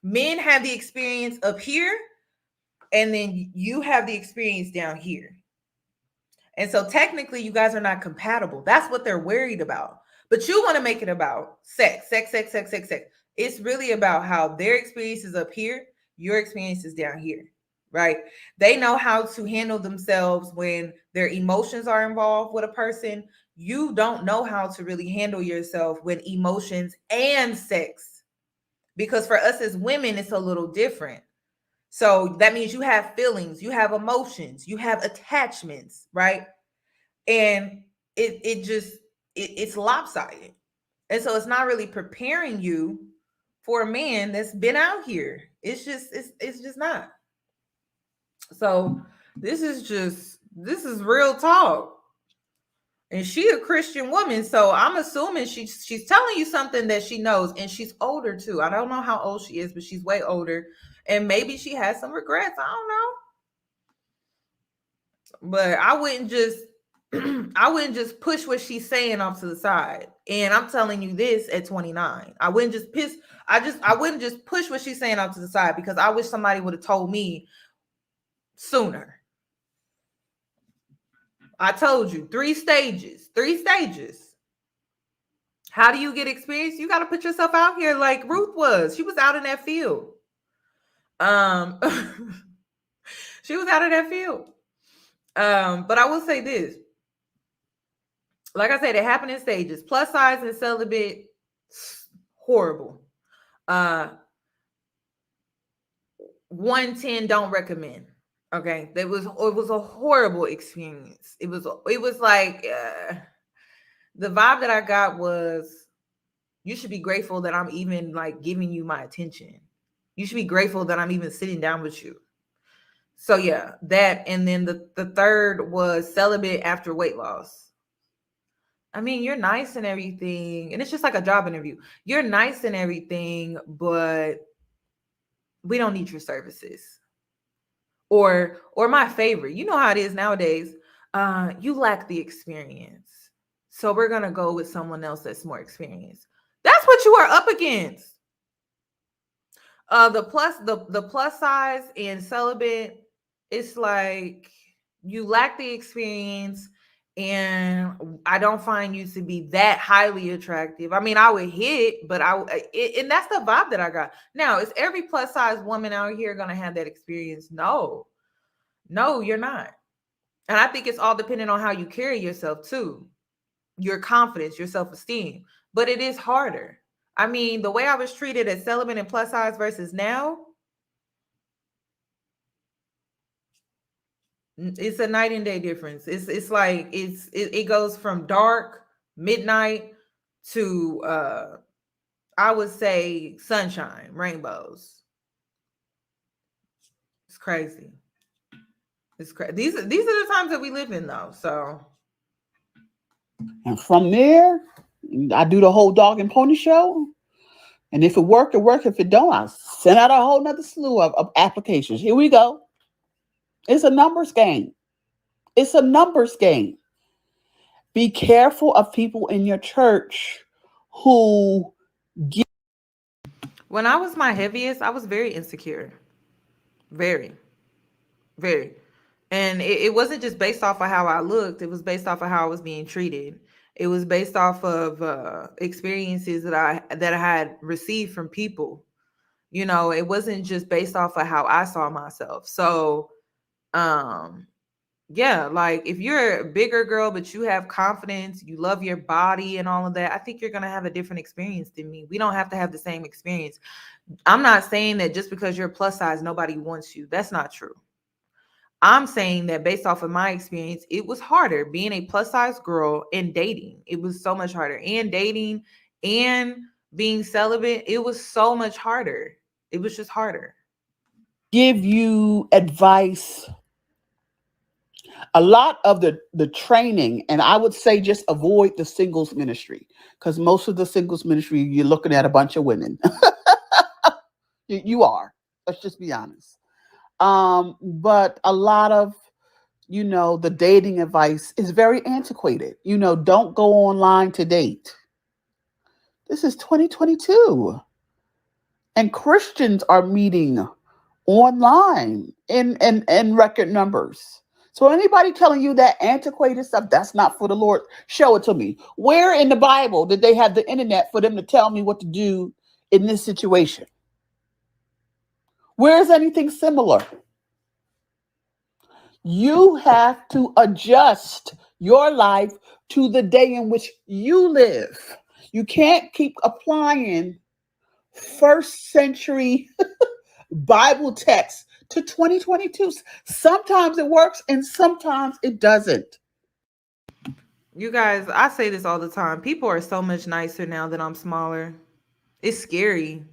Speaker 1: men have the experience up here, and then you have the experience down here. And so technically you guys are not compatible. That's what they're worried about. But you want to make it about sex. It's really about how their experience is up here, your experience is down here, right? They know how to handle themselves when their emotions are involved with a person. You don't know how to really handle yourself when emotions and sex. Because for us as women, it's a little different. So that means you have feelings, you have emotions, you have attachments, right? And it's lopsided. And so it's not really preparing you for a man that's been out here. It's just not. So this is real talk. And she a Christian woman, so I'm assuming she's telling you something that she knows, and she's older too. I don't know how old she is, but she's way older, and maybe she has some regrets. I don't know, but I wouldn't just I wouldn't just push what she's saying off to the side. And I'm telling you this at 29, I wouldn't just push what she's saying off to the side, because I wish somebody would have told me sooner. I told you 3 stages. How do you get experience? You got to put yourself out here like Ruth was. She was out in that field. She was out in that field. But I will say this. Like I said, it happened in stages. Plus size and celibate, horrible. 110, don't recommend. Okay, it was a horrible experience. It was like the vibe that I got was, you should be grateful that I'm even like giving you my attention. You should be grateful that I'm even sitting down with you. So yeah, that. And then the third was celibate after weight loss. I mean, you're nice and everything, and it's just like a job interview. You're nice and everything, but we don't need your services. Or my favorite, you know how it is nowadays. You lack the experience, so we're gonna go with someone else that's more experienced. That's what you are up against. The plus size and celibate, it's like you lack the experience, and I don't find you to be that highly attractive. I mean, I would hit, but and that's the vibe that I got. Now, is every plus size woman out here gonna have that experience? No, you're not. And I think it's all dependent on how you carry yourself too, your confidence, your self-esteem. But it is harder. I mean, the way I was treated as celibate and plus size versus now, it's a night and day difference. It's like it goes from dark midnight to I would say sunshine, rainbows. It's crazy. It's crazy. These are the times that we live in, though. So,
Speaker 5: and from there, I do the whole dog and pony show. And if it worked, it worked. If it don't, I send out a whole nother slew of applications. Here we go. It's a numbers game. It's a numbers game. Be careful of people in your church who give.
Speaker 1: When I was my heaviest, I was very insecure. Very, very. And it wasn't just based off of how I looked. It was based off of how I was being treated. It was based off of experiences that I had received from people. You know, it wasn't just based off of how I saw myself. So, yeah, like if you're a bigger girl, but you have confidence, you love your body and all of that, I think you're going to have a different experience than me. We don't have to have the same experience. I'm not saying that just because you're plus size, nobody wants you. That's not true. I'm saying that based off of my experience, it was harder being a plus size girl and dating. It was so much harder. And dating and being celibate, it was so much harder. It was just harder.
Speaker 5: Give you advice. A lot of the training, and I would say just avoid the singles ministry, because most of the singles ministry, you're looking at a bunch of women. You are. Let's just be honest. But a lot of, the dating advice is very antiquated. Don't go online to date. This is 2022. And Christians are meeting online in record numbers. So anybody telling you that antiquated stuff, that's not for the Lord, show it to me. Where in the Bible did they have the internet for them to tell me what to do in this situation? Where is anything similar? You have to adjust your life to the day in which you live. You can't keep applying first century Bible text to 2022. Sometimes it works and sometimes it doesn't.
Speaker 1: You guys, I say this all the time. People are so much nicer now that I'm smaller. It's scary.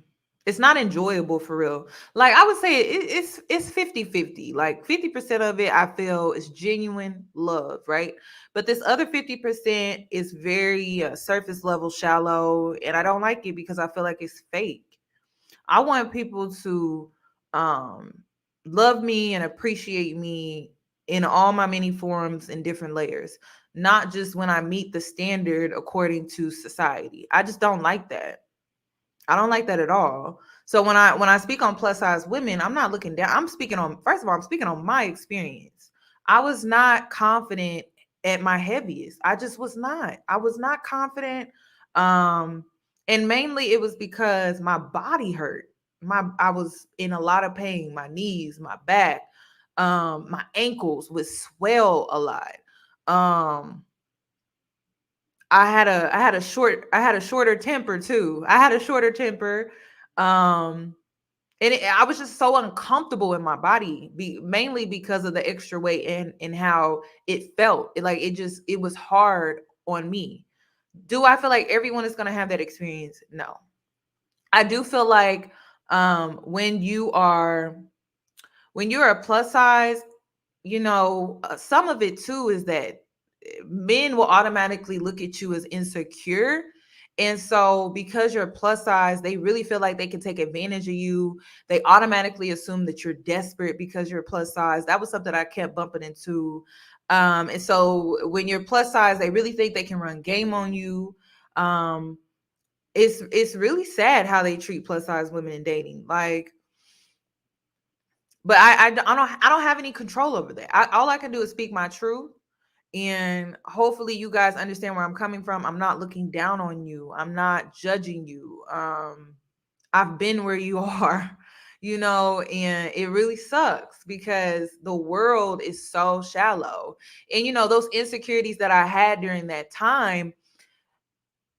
Speaker 1: It's not enjoyable for real. Like I would say it's 50-50. Like 50% of it I feel is genuine love, right? But this other 50% is very surface level shallow, and I don't like it because I feel like it's fake. I want people to um love me and appreciate me in all my many forms and different layers, not just when I meet the standard according to society. I just don't like that. I don't like that at all. So when I speak on plus size women, I'm not looking down. I'm speaking on, first of all, I'm speaking on my experience. I was not confident at my heaviest. I just was not. I was not confident. Um, and mainly it was because my body hurt. I was in a lot of pain. My knees, my back, my ankles would swell a lot. Um, I had a shorter temper too. I had a shorter temper. Um I was just so uncomfortable in my body, mainly because of the extra weight and how it felt. It was hard on me. Do I feel like everyone is going to have that experience? No. I do feel like when you're a plus size, some of it too is that men will automatically look at you as insecure. And so, because you're plus size, they really feel like they can take advantage of you. They automatically assume that you're desperate because you're plus size. That was something I kept bumping into. And so, when you're plus size, they really think they can run game on you. Um, it's really sad how they treat plus size women in dating. Like, but I don't have any control over that. All I can do is speak my truth, and hopefully you guys understand where I'm coming from. I'm not looking down on you. I'm not judging you. I've been where you are, and it really sucks because the world is so shallow. And those insecurities that I had during that time,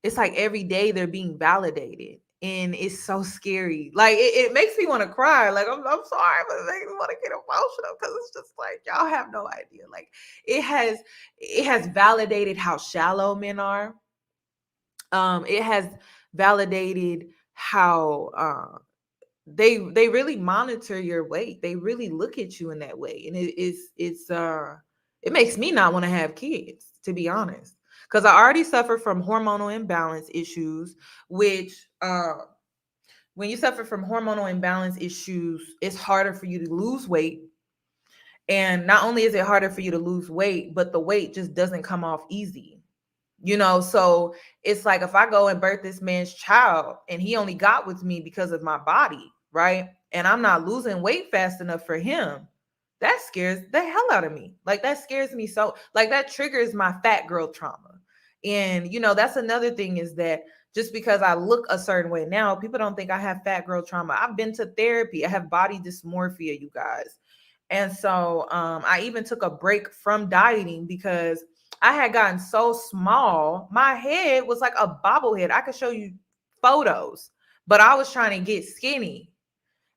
Speaker 1: it's like every day they're being validated. And it's so scary. Like it makes me want to cry. Like I'm sorry, but it makes me want to get emotional because it's just like y'all have no idea. Like it has validated how shallow men are. It has validated how they really monitor your weight. They really look at you in that way, and it makes me not want to have kids, to be honest, because I already suffer from hormonal imbalance issues, which when you suffer from hormonal imbalance issues, it's harder for you to lose weight. And not only is it harder for you to lose weight, but the weight just doesn't come off easy. So it's like if I go and birth this man's child and he only got with me because of my body, right? And I'm not losing weight fast enough for him, that scares the hell out of me. Like that scares me so, like that triggers my fat girl trauma. And that's another thing, is that just because I look a certain way now, people don't think I have fat girl trauma. I've been to therapy. I have body dysmorphia, you guys. And so I even took a break from dieting because I had gotten so small. My head was like a bobblehead. I could show you photos, but I was trying to get skinny.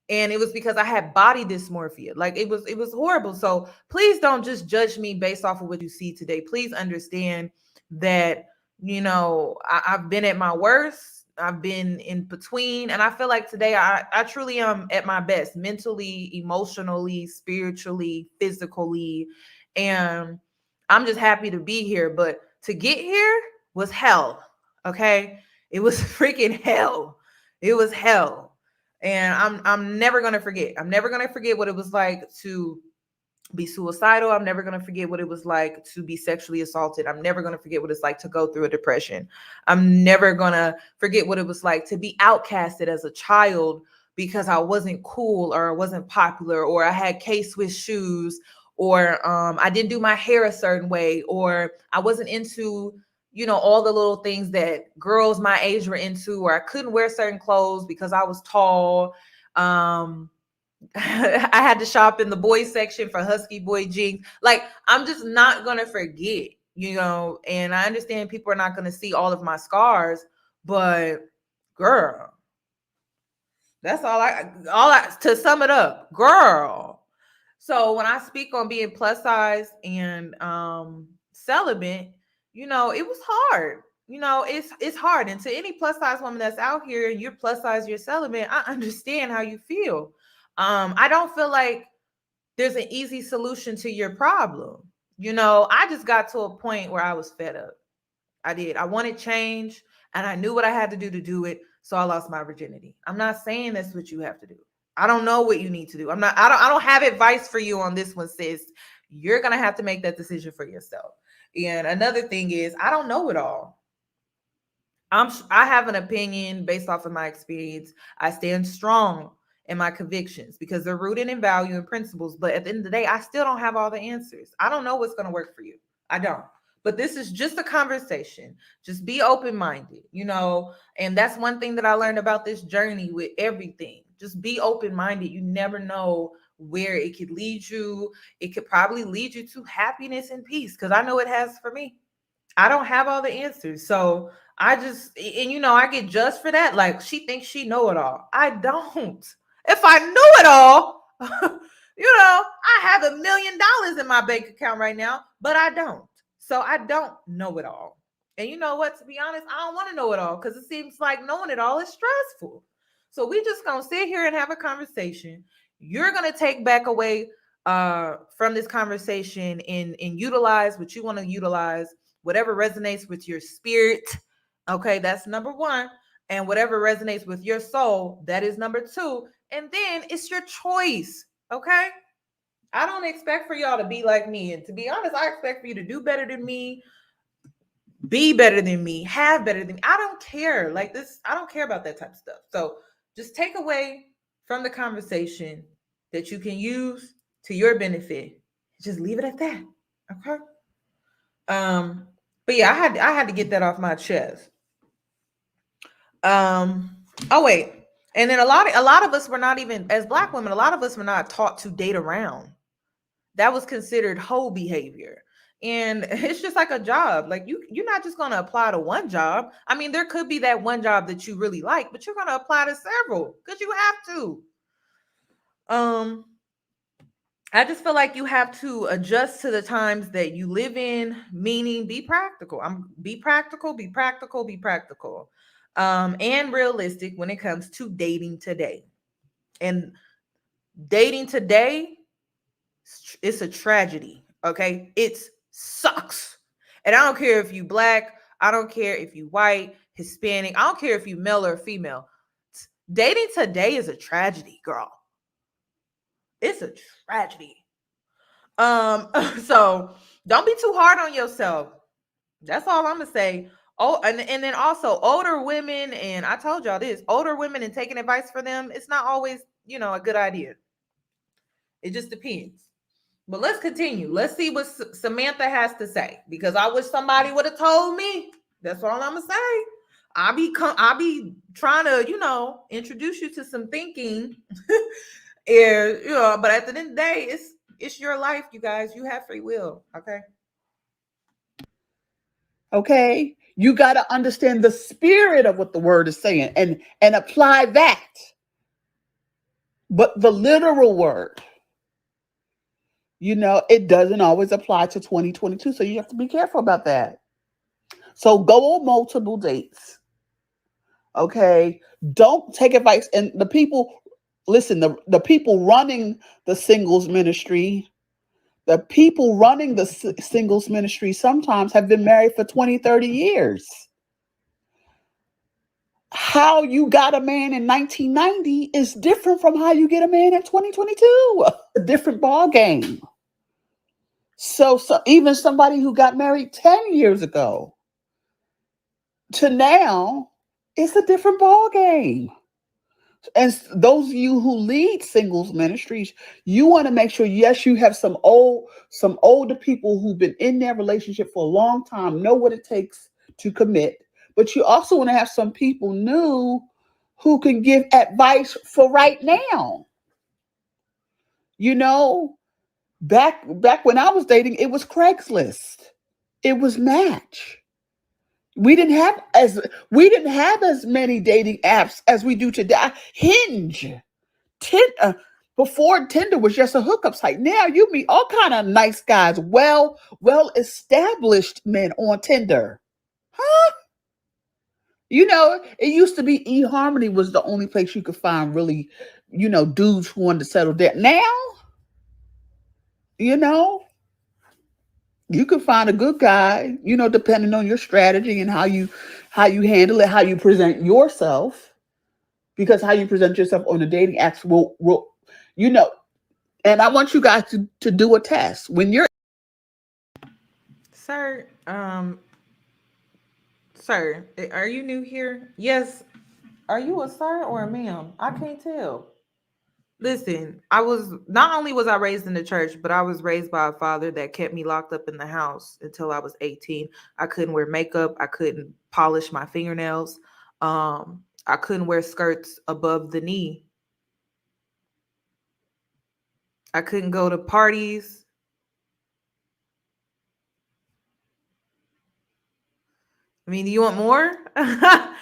Speaker 1: And it was because I had body dysmorphia. Like it was horrible. So please don't just judge me based off of what you see today. Please understand that, I've been at my worst. I've been in between. And I feel like today I truly am at my best, mentally, emotionally, spiritually, physically. And I'm just happy to be here. But to get here was hell. Okay. It was freaking hell. It was hell. And I'm never gonna forget. I'm never gonna forget what it was like to be suicidal. I'm never gonna forget what it was like to be sexually assaulted. I'm never gonna forget what it's like to go through a depression. I'm never gonna forget what it was like to be outcasted as a child because I wasn't cool or I wasn't popular or I had K-Swiss shoes or I didn't do my hair a certain way or I wasn't into all the little things that girls my age were into, or I couldn't wear certain clothes because I was tall. I had to shop in the boys section for husky boy jeans. Like, I'm just not going to forget, and I understand people are not going to see all of my scars, but girl, That's all I to sum it up, girl. So when I speak on being plus size and celibate, it was hard. It's hard. And to any plus size woman that's out here and you're plus size, you're celibate, I understand how you feel. I don't feel like there's an easy solution to your problem. I just got to a point where I was fed up. I did. I wanted change and I knew what I had to do it. So I lost my virginity. I'm not saying that's what you have to do. I don't know what you need to do. I don't have advice for you on this one, sis. You're going to have to make that decision for yourself. And another thing is, I don't know it all. I have an opinion based off of my experience. I stand strong in my convictions because they're rooted in value and principles. But at the end of the day, I still don't have all the answers. I don't know what's going to work for you. I don't. But this is just a conversation. Just be open-minded, and that's one thing that I learned about this journey with everything. Just be open-minded. You never know where it could lead you. It could probably lead you to happiness and peace, because I know it has for me. I don't have all the answers. So I just, and I get judged for that. Like, she thinks she know it all. I don't. If I knew it all, I have $1 million in my bank account right now, but I don't. So I don't know it all. And you know what? To be honest, I don't want to know it all because it seems like knowing it all is stressful. So we just going to sit here and have a conversation. You're going to take back away from this conversation and utilize what you want to utilize, whatever resonates with your spirit. Okay, that's number one. And whatever resonates with your soul, that is number two. And then it's your choice. Okay. I don't expect for y'all to be like me. And to be honest, I expect for you to do better than me, be better than me, have better than me. I don't care. Like this, I don't care about that type of stuff. So just take away from the conversation that you can use to your benefit. Just leave it at that. Okay. But yeah, I had to get that off my chest. Oh wait. And then a lot of us were not even, as Black women, a lot of us were not taught to date around. That was considered hoe behavior. And it's just like a job. Like you're not just going to apply to one job. I mean, there could be that one job that you really like, but you're going to apply to several because you have to. I just feel like you have to adjust to the times that you live in, meaning be practical. Be practical, be practical, be practical. And realistic when it comes to dating today. And dating today, it's a tragedy. Okay, it sucks. And I don't care if you Black, I don't care if you white, Hispanic, I don't care if you male or female. Dating today is a tragedy, girl. It's a tragedy. So don't be too hard on yourself. That's all I'm gonna say. Oh, and then also older women, and I told y'all this, older women and taking advice for them, it's not always, a good idea. It just depends. But let's continue. Let's see what Samantha has to say, because I wish somebody would have told me. That's all I'm gonna say. I'll be trying to, introduce you to some thinking. And, but at the end of the day, it's your life, you guys. You have free will. Okay.
Speaker 5: Okay. You got to understand the spirit of what the word is saying and apply that. But the literal word, it doesn't always apply to 2022. So you have to be careful about that. So go on multiple dates. Okay. Don't take advice. And the people, listen, the people running the singles ministry, singles ministry sometimes have been married for 20, 30 years. How you got a man in 1990 is different from how you get a man in 2022. A different ball game. So even somebody who got married 10 years ago to now, it's a different ball game. And those of you who lead singles ministries, you want to make sure, yes, you have some older people who've been in their relationship for a long time, know what it takes to commit. But you also want to have some people new who can give advice for right now. Back when I was dating, it was Craigslist. It was Match. We didn't have as many dating apps as we do today. Hinge, before Tinder was just a hookup site. Now you meet all kind of nice guys, well established men on Tinder. Huh? You know, it used to be eHarmony was the only place you could find really, dudes who wanted to settle down. Now, you know, you can find a good guy, depending on your strategy and how you handle it, how you present yourself. Because how you present yourself on the dating apps will and I want you guys to do a test. When you're
Speaker 1: Sir, sir, are you new here? Yes. Are you a sir or a ma'am? I can't tell. Listen, not only was I raised in the church, but I was raised by a father that kept me locked up in the house until I was 18. I couldn't wear makeup. I couldn't polish my fingernails. I couldn't wear skirts above the knee. I couldn't go to parties. I mean, do you want more? I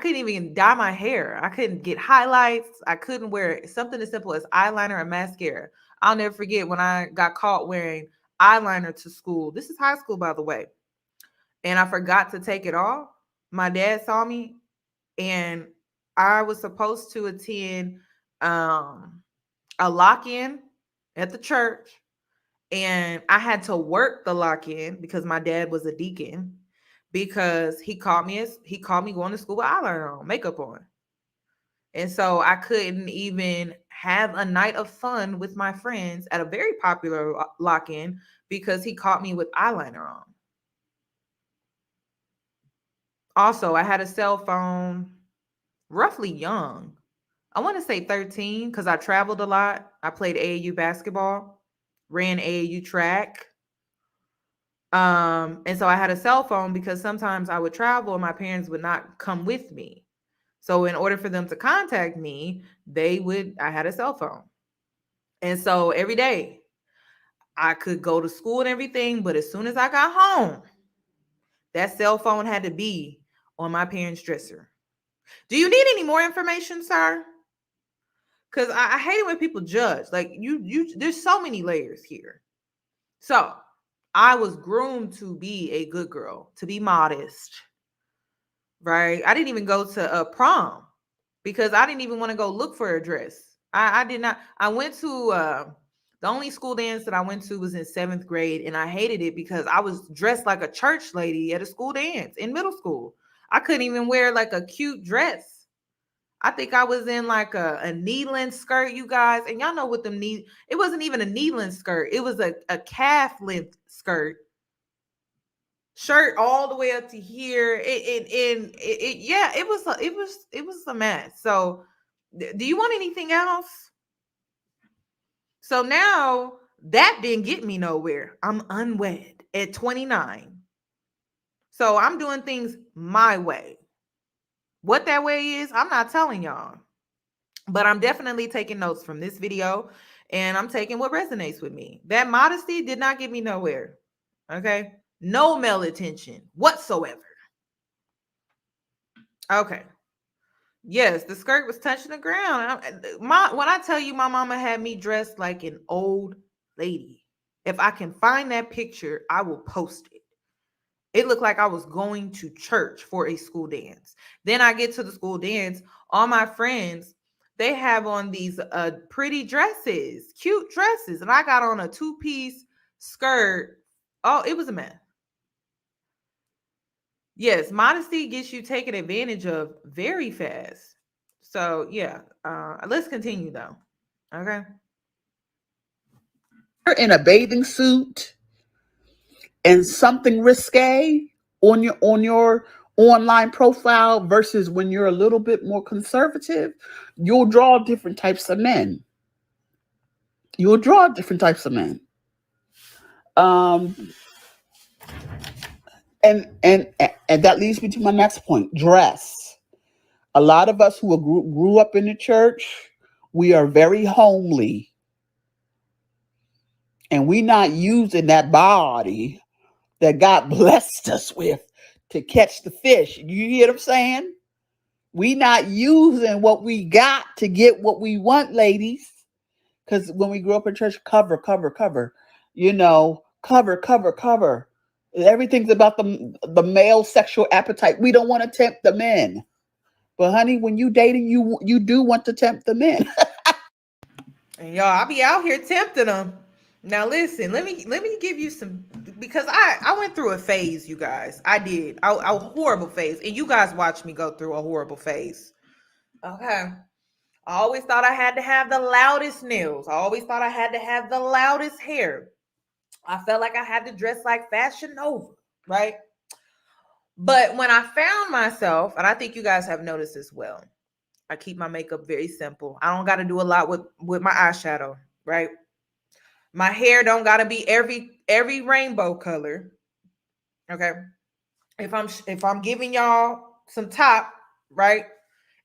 Speaker 1: couldn't even dye my hair. I couldn't get highlights. I couldn't wear something as simple as eyeliner or mascara. I'll never forget when I got caught wearing eyeliner to school. This is high school, by the way. And I forgot to take it off. My dad saw me, and I was supposed to attend a lock-in at the church. And I had to work the lock-in because my dad was a deacon, because he caught me going to school with eyeliner on, makeup on. And so I couldn't even have a night of fun with my friends at a very popular lock-in because he caught me with eyeliner on. Also, I had a cell phone roughly young. I want to say 13 because I traveled a lot. I played AAU basketball, ran AAU track. And so I had a cell phone because sometimes I would travel and my parents would not come with me. So in order for them to contact me, I had a cell phone. And so every day I could go to school and everything, but as soon as I got home, that cell phone had to be on my parents' dresser. Do you need any more information, sir? Because I hate it when people judge. Like there's so many layers here. So I was groomed to be a good girl, to be modest, right? I didn't even go to a prom because I didn't even want to go look for a dress. I did not. I went to the only school dance that I went to was in 7th grade, and I hated it because I was dressed like a church lady at a school dance in middle school. I couldn't even wear like a cute dress. I think I was in like a knee-length skirt, you guys. And y'all know what it wasn't even a knee-length skirt. It was a calf-length skirt. Shirt all the way up to here. It was a mess. So do you want anything else? So now that didn't get me nowhere. I'm unwed at 29. So I'm doing things my way. What that way is, I'm not telling y'all. But I'm definitely taking notes from this video, and I'm taking what resonates with me. That modesty did not get me nowhere. Okay? No male attention whatsoever. Okay. Yes, the skirt was touching the ground. When I tell you my mama had me dressed like an old lady, if I can find that picture, I will post it. It looked like I was going to church for a school dance. Then I get to the school dance. All my friends, they have on these pretty dresses, cute dresses. And I got on a 2-piece skirt. Oh, it was a mess. Yes, modesty gets you taken advantage of very fast. So, yeah, let's continue though. Okay.
Speaker 5: You're in a bathing suit and something risque on your online profile versus when you're a little bit more conservative, you'll draw different types of men. And that leads me to my next point: dress. A lot of us who grew up in the church, we are very homely, and we not using that body that God blessed us with to catch the fish. You hear what I'm saying? We not using what we got to get what we want, ladies. Because when we grew up in church, cover, cover, cover, cover, cover, cover. Everything's about the male sexual appetite. We don't want to tempt the men. But honey, when you dating, you do want to tempt the men.
Speaker 1: And y'all, I be out here tempting them. Now listen, let me give you some, because I went through a phase, you guys. I did. A horrible phase. And you guys watched me go through a horrible phase. Okay. I always thought I had to have the loudest nails. I always thought I had to have the loudest hair. I felt like I had to dress like Fashion Nova, right? But when I found myself, and I think you guys have noticed as well, I keep my makeup very simple. I don't got to do a lot with my eyeshadow, right? My hair don't got to be every rainbow color. Okay? If I'm giving y'all some top, right?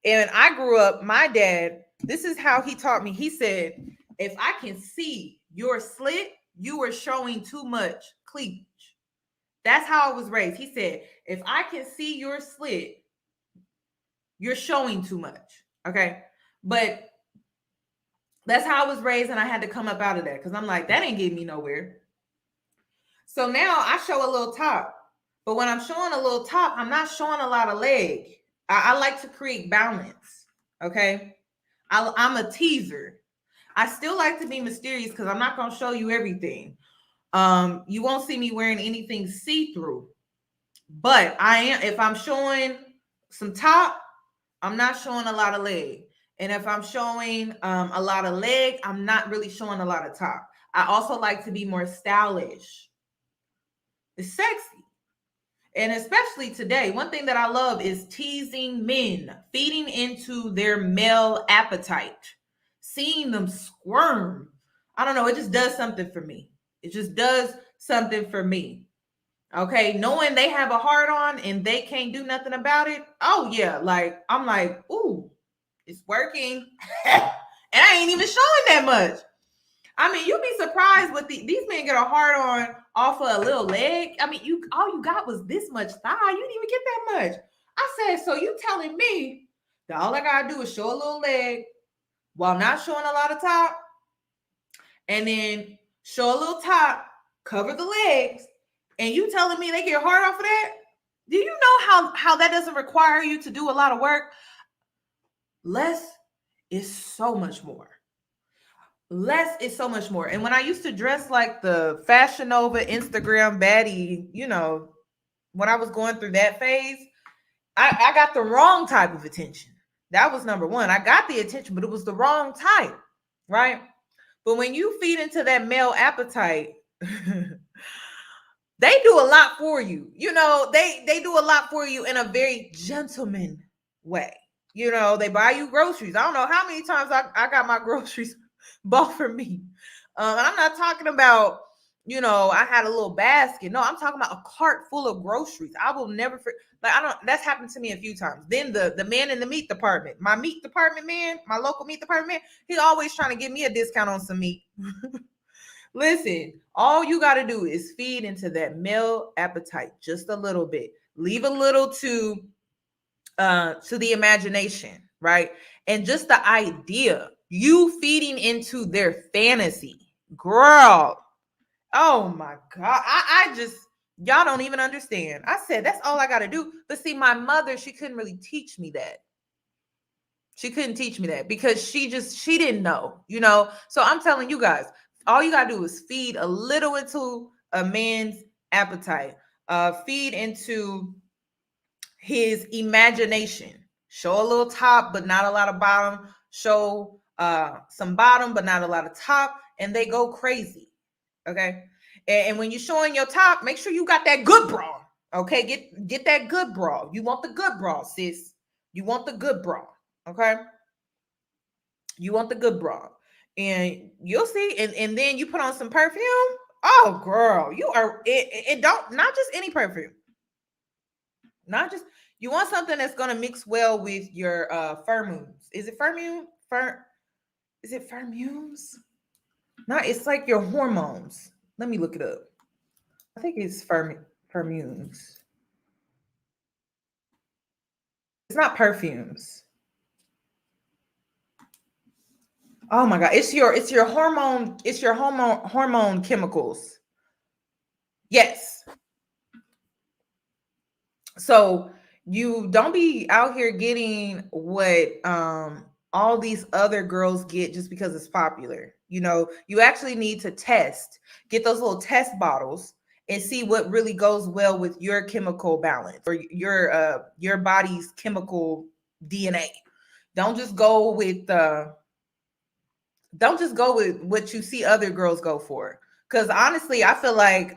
Speaker 1: And I grew up, my dad, this is how he taught me. He said, if I can see your slit, you are showing too much cleavage. That's how I was raised. He said, if I can see your slit, you're showing too much. Okay. But that's how I was raised. And I had to come up out of that because I'm like, that ain't getting me nowhere. So now I show a little top. But when I'm showing a little top, I'm not showing a lot of leg. I like to create balance. Okay. I'm a teaser. I still like to be mysterious because I'm not going to show you everything. You won't see me wearing anything see-through. But I am, if I'm showing some top, I'm not showing a lot of leg. And if I'm showing a lot of leg, I'm not really showing a lot of top. I also like to be more stylish. It's sexy. And especially today, one thing that I love is teasing men, feeding into their male appetite, seeing them squirm. I don't know. It just does something for me. It just does something for me. Okay. Knowing they have a heart on and they can't do nothing about it. Oh, yeah. Like, I'm like, ooh, it's working. And I ain't even showing that much. I mean, you'd be surprised what these men get a hard on off of a little leg. I mean, all you got was this much thigh. You didn't even get that much. I said, so you telling me that all I gotta do is show a little leg while not showing a lot of top, and then show a little top, cover the legs, and you telling me they get hard off of that? Do you know how that doesn't require you to do a lot of work? Less is so much more. Less is so much more. And when I used to dress like the Fashion Nova Instagram baddie, when I was going through that phase, I got the wrong type of attention. That was number one. I got the attention, but it was the wrong type, right? But when you feed into that male appetite, they do a lot for you. They do a lot for you in a very gentleman way. They buy you groceries. I don't know how many times I got my groceries bought for me. And I'm not talking about, I had a little basket. No, I'm talking about a cart full of groceries. I will never that's happened to me a few times. Then the man in the meat department, my meat department man, my local meat department man, he's always trying to give me a discount on some meat. Listen, all you got to do is feed into that male appetite just a little bit. Leave a little to the imagination, right? And just the idea, you feeding into their fantasy, girl. Oh my God. I just, y'all don't even understand. I said, that's all I got to do. But see, my mother, she couldn't really teach me that. She couldn't teach me that because she didn't know, So I'm telling you guys, all you got to do is feed a little into a man's appetite, feed into his imagination. Show a little top, but not a lot of bottom. Show some bottom, but not a lot of top. And they go crazy. Okay. And when you're showing your top, make sure you got that good bra. Okay. Get that good bra. You want the good bra, sis. You want the good bra. Okay. You want the good bra. And you'll see. And then you put on some perfume. Oh, girl. You are it don't not just any perfume. Not just, you want something that's going to mix well with your pheromones. Is it pheromone? Is it pheromones? No, it's like your hormones. Let me look it up. I think it's perfumes. It's not perfumes. Oh my God. It's your hormone chemicals. Yes. So you don't be out here getting what all these other girls get just because it's popular. You know, you actually need to get those little test bottles and see what really goes well with your chemical balance or your body's chemical DNA. Don't just go with what you see other girls go for. Because honestly, I feel like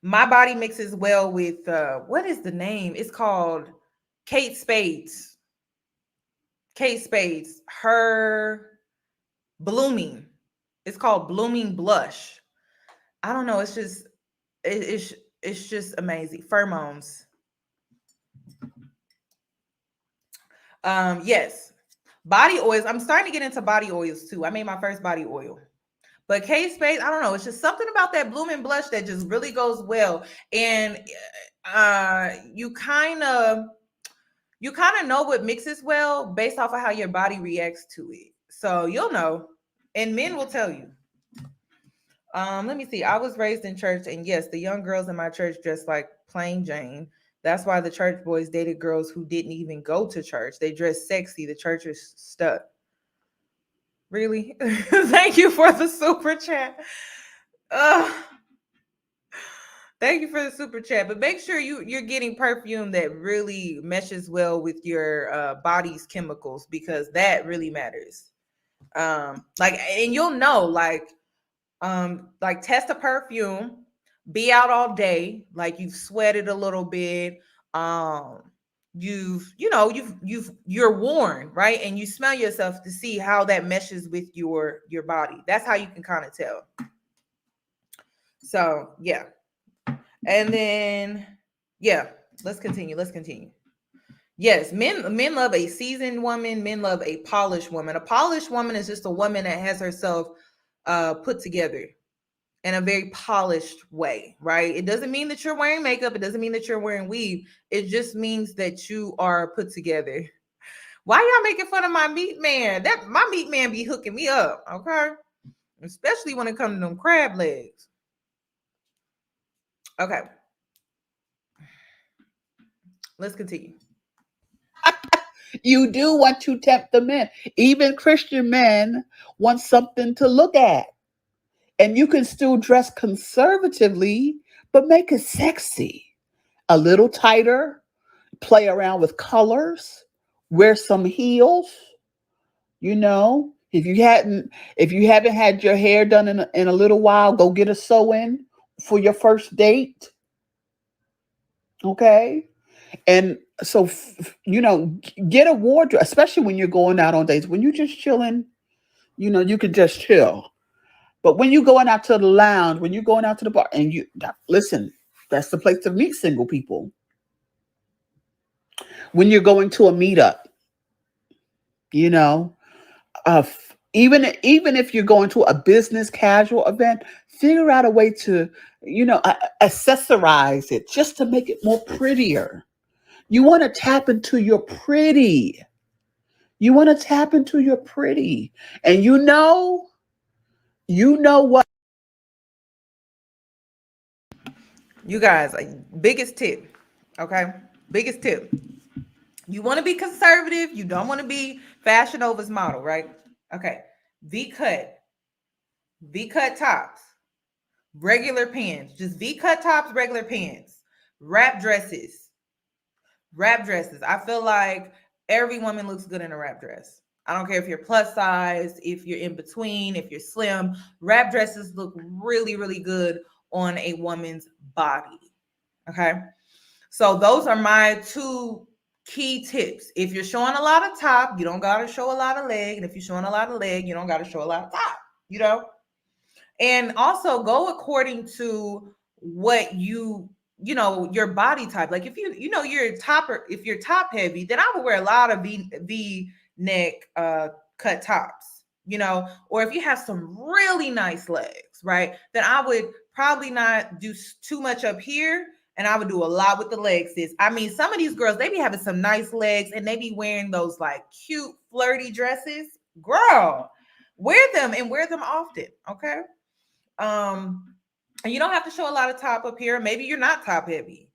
Speaker 1: my body mixes well with what is the name? It's called Kate Spade's. Her blooming. It's called Blooming Blush. I don't know. It's just it's just amazing. Pheromones. Yes. Body oils. I'm starting to get into body oils too. I made my first body oil. But Kate Spade, I don't know. It's just something about that blooming blush that just really goes well. And you kind of know what mixes well based off of how your body reacts to it. So you'll know. And men will tell you. Let me see. I was raised in church, and yes, the young girls in my church dressed like plain Jane. That's why the church boys dated girls who didn't even go to church. They dressed sexy. The church is stuck. Really? Thank you for the super chat. Thank you for the super chat. But make sure you're getting perfume that really meshes well with your body's chemicals, because that really matters. And you'll know, like test a perfume, be out all day, like you've sweated a little bit, you're worn, right? And you smell yourself to see how that meshes with your body. That's how you can kind of tell. So yeah. And then let's continue. Yes, men love a seasoned woman, men love a polished woman. A polished woman is just a woman that has herself put together in a very polished way, right? It doesn't mean that you're wearing makeup. It doesn't mean that you're wearing weave. It just means that you are put together. Why y'all making fun of my meat man? That my meat man be hooking me up, okay? Especially when it comes to them crab legs. Okay. Let's continue.
Speaker 5: You do want to tempt the men. Even Christian men want something to look at. And you can still dress conservatively, but make it sexy. A little tighter, play around with colors, wear some heels. You know, if you haven't had your hair done in a little while, go get a sew-in for your first date. Okay? And so, get a wardrobe, especially when you're going out on dates. When you're just chilling, you can just chill. But when you're going out to the lounge, when you're going out to the bar, and listen, that's the place to meet single people. When you're going to a meetup, even if you're going to a business casual event, figure out a way to, accessorize it just to make it more prettier. You want to tap into your pretty. And you know what?
Speaker 1: You guys, biggest tip, okay? Biggest tip. You want to be conservative. You don't want to be Fashion Nova's model, right? Okay. V-cut tops, regular pants, just V-cut tops, regular pants, wrap dresses. I feel like every woman looks good in a wrap dress. I don't care if you're plus size, if you're in between, if you're slim. Wrap dresses look really, really good on a woman's body. Okay. So those are my two key tips. If you're showing a lot of top, you don't got to show a lot of leg. And if you're showing a lot of leg, you don't got to show a lot of top, And also go according to what your body type. Like if you're top heavy, then I would wear a lot of V neck cut tops. you know, or if you have some really nice legs, right, then I would probably not do too much up here. And I would do a lot with the legs. I mean, some of these girls, they be having some nice legs and they be wearing those like cute, flirty dresses. Girl, wear them and wear them often. Okay. And you don't have to show a lot of top up here. Maybe you're not top heavy.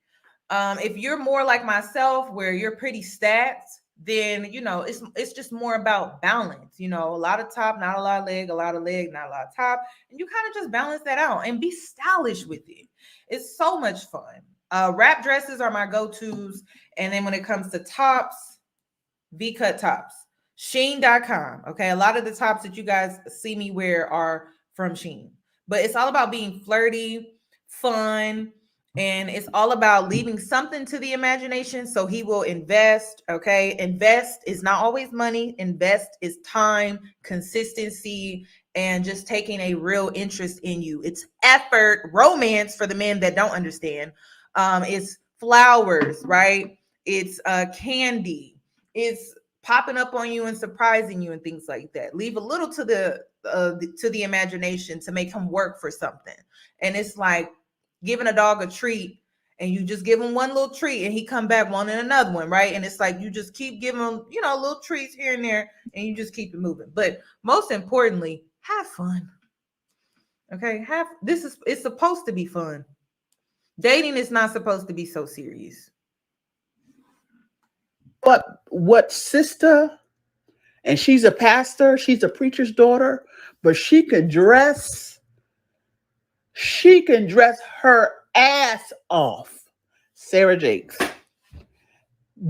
Speaker 1: If you're more like myself, where you're pretty stacked, then you know it's just more about balance. You know, a lot of top, not a lot of leg, a lot of leg, not a lot of top, and you kind of just balance that out and be stylish with it. It's so much fun. Wrap dresses are my go-tos, and then when it comes to tops, V-cut tops, Sheen.com. Okay, a lot of the tops that you guys see me wear are from Sheen, but it's all about being flirty, fun, and it's all about leaving something to the imagination. So he will invest. Okay, invest is not always money. Invest is time, consistency, and just taking a real interest in you. It's effort. Romance, for the men that don't understand, it's flowers, right? It's candy. It's popping up on you and surprising you and things like that. Leave a little to the imagination to make him work for something. And it's like giving a dog a treat, and you just give him one little treat and he come back wanting another one, right? And it's like you just keep giving him, you know, little treats here and there, and you just keep it moving. But most importantly, have fun. Okay, it's supposed to be fun. Dating is not supposed to be so serious.
Speaker 5: But what sister, and she's a pastor, she's a preacher's daughter, but she can dress her ass off. Sarah Jakes.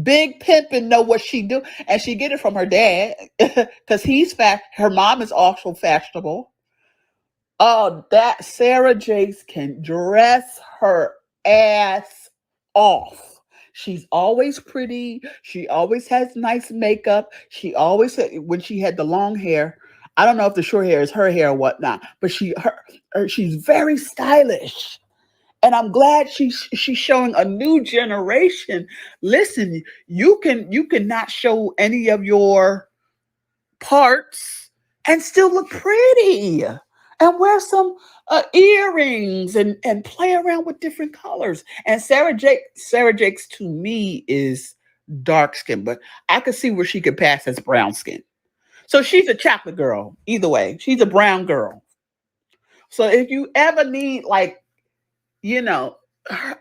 Speaker 5: Big pimpin' know what she do, and she get it from her dad because he's fat. Her mom is also fashionable. Oh, that Sarah Jakes can dress her ass off. She's always pretty. She always has nice makeup. She always had, when she had the long hair, I don't know if the short hair is her hair or whatnot, but she's very stylish. And I'm glad she's showing a new generation. Listen, you can not show any of your parts and still look pretty, and wear some earrings and play around with different colors. And Sarah Jakes to me is dark skin, but I could see where she could pass as brown skin. So she's a chocolate girl. Either way, she's a brown girl. So if you ever need, like, you know,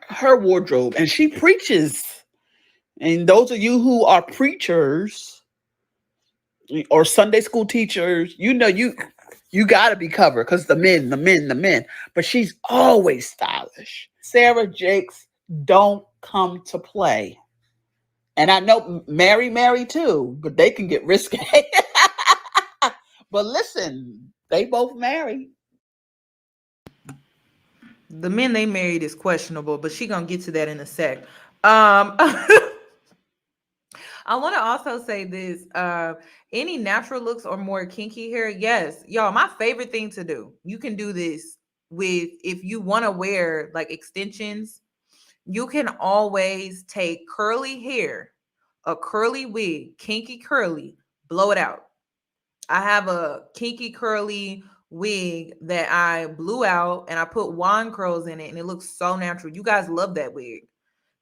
Speaker 5: her wardrobe, and she preaches. And those of you who are preachers or Sunday school teachers, you know, you got to be covered because the men. But she's always stylish. Sarah Jakes don't come to play. And I know Mary too, but they can get risky. But listen, they both married.
Speaker 1: The men they married is questionable, but she gonna get to that in a sec. I want to also say this. Any natural looks or more kinky hair? Yes. Y'all, my favorite thing to do. You can do this with, if you want to wear like extensions, you can always take curly hair, a curly wig, kinky curly, blow it out. I have a kinky curly wig that I blew out and I put wand curls in it, and it looks so natural. You guys love that wig.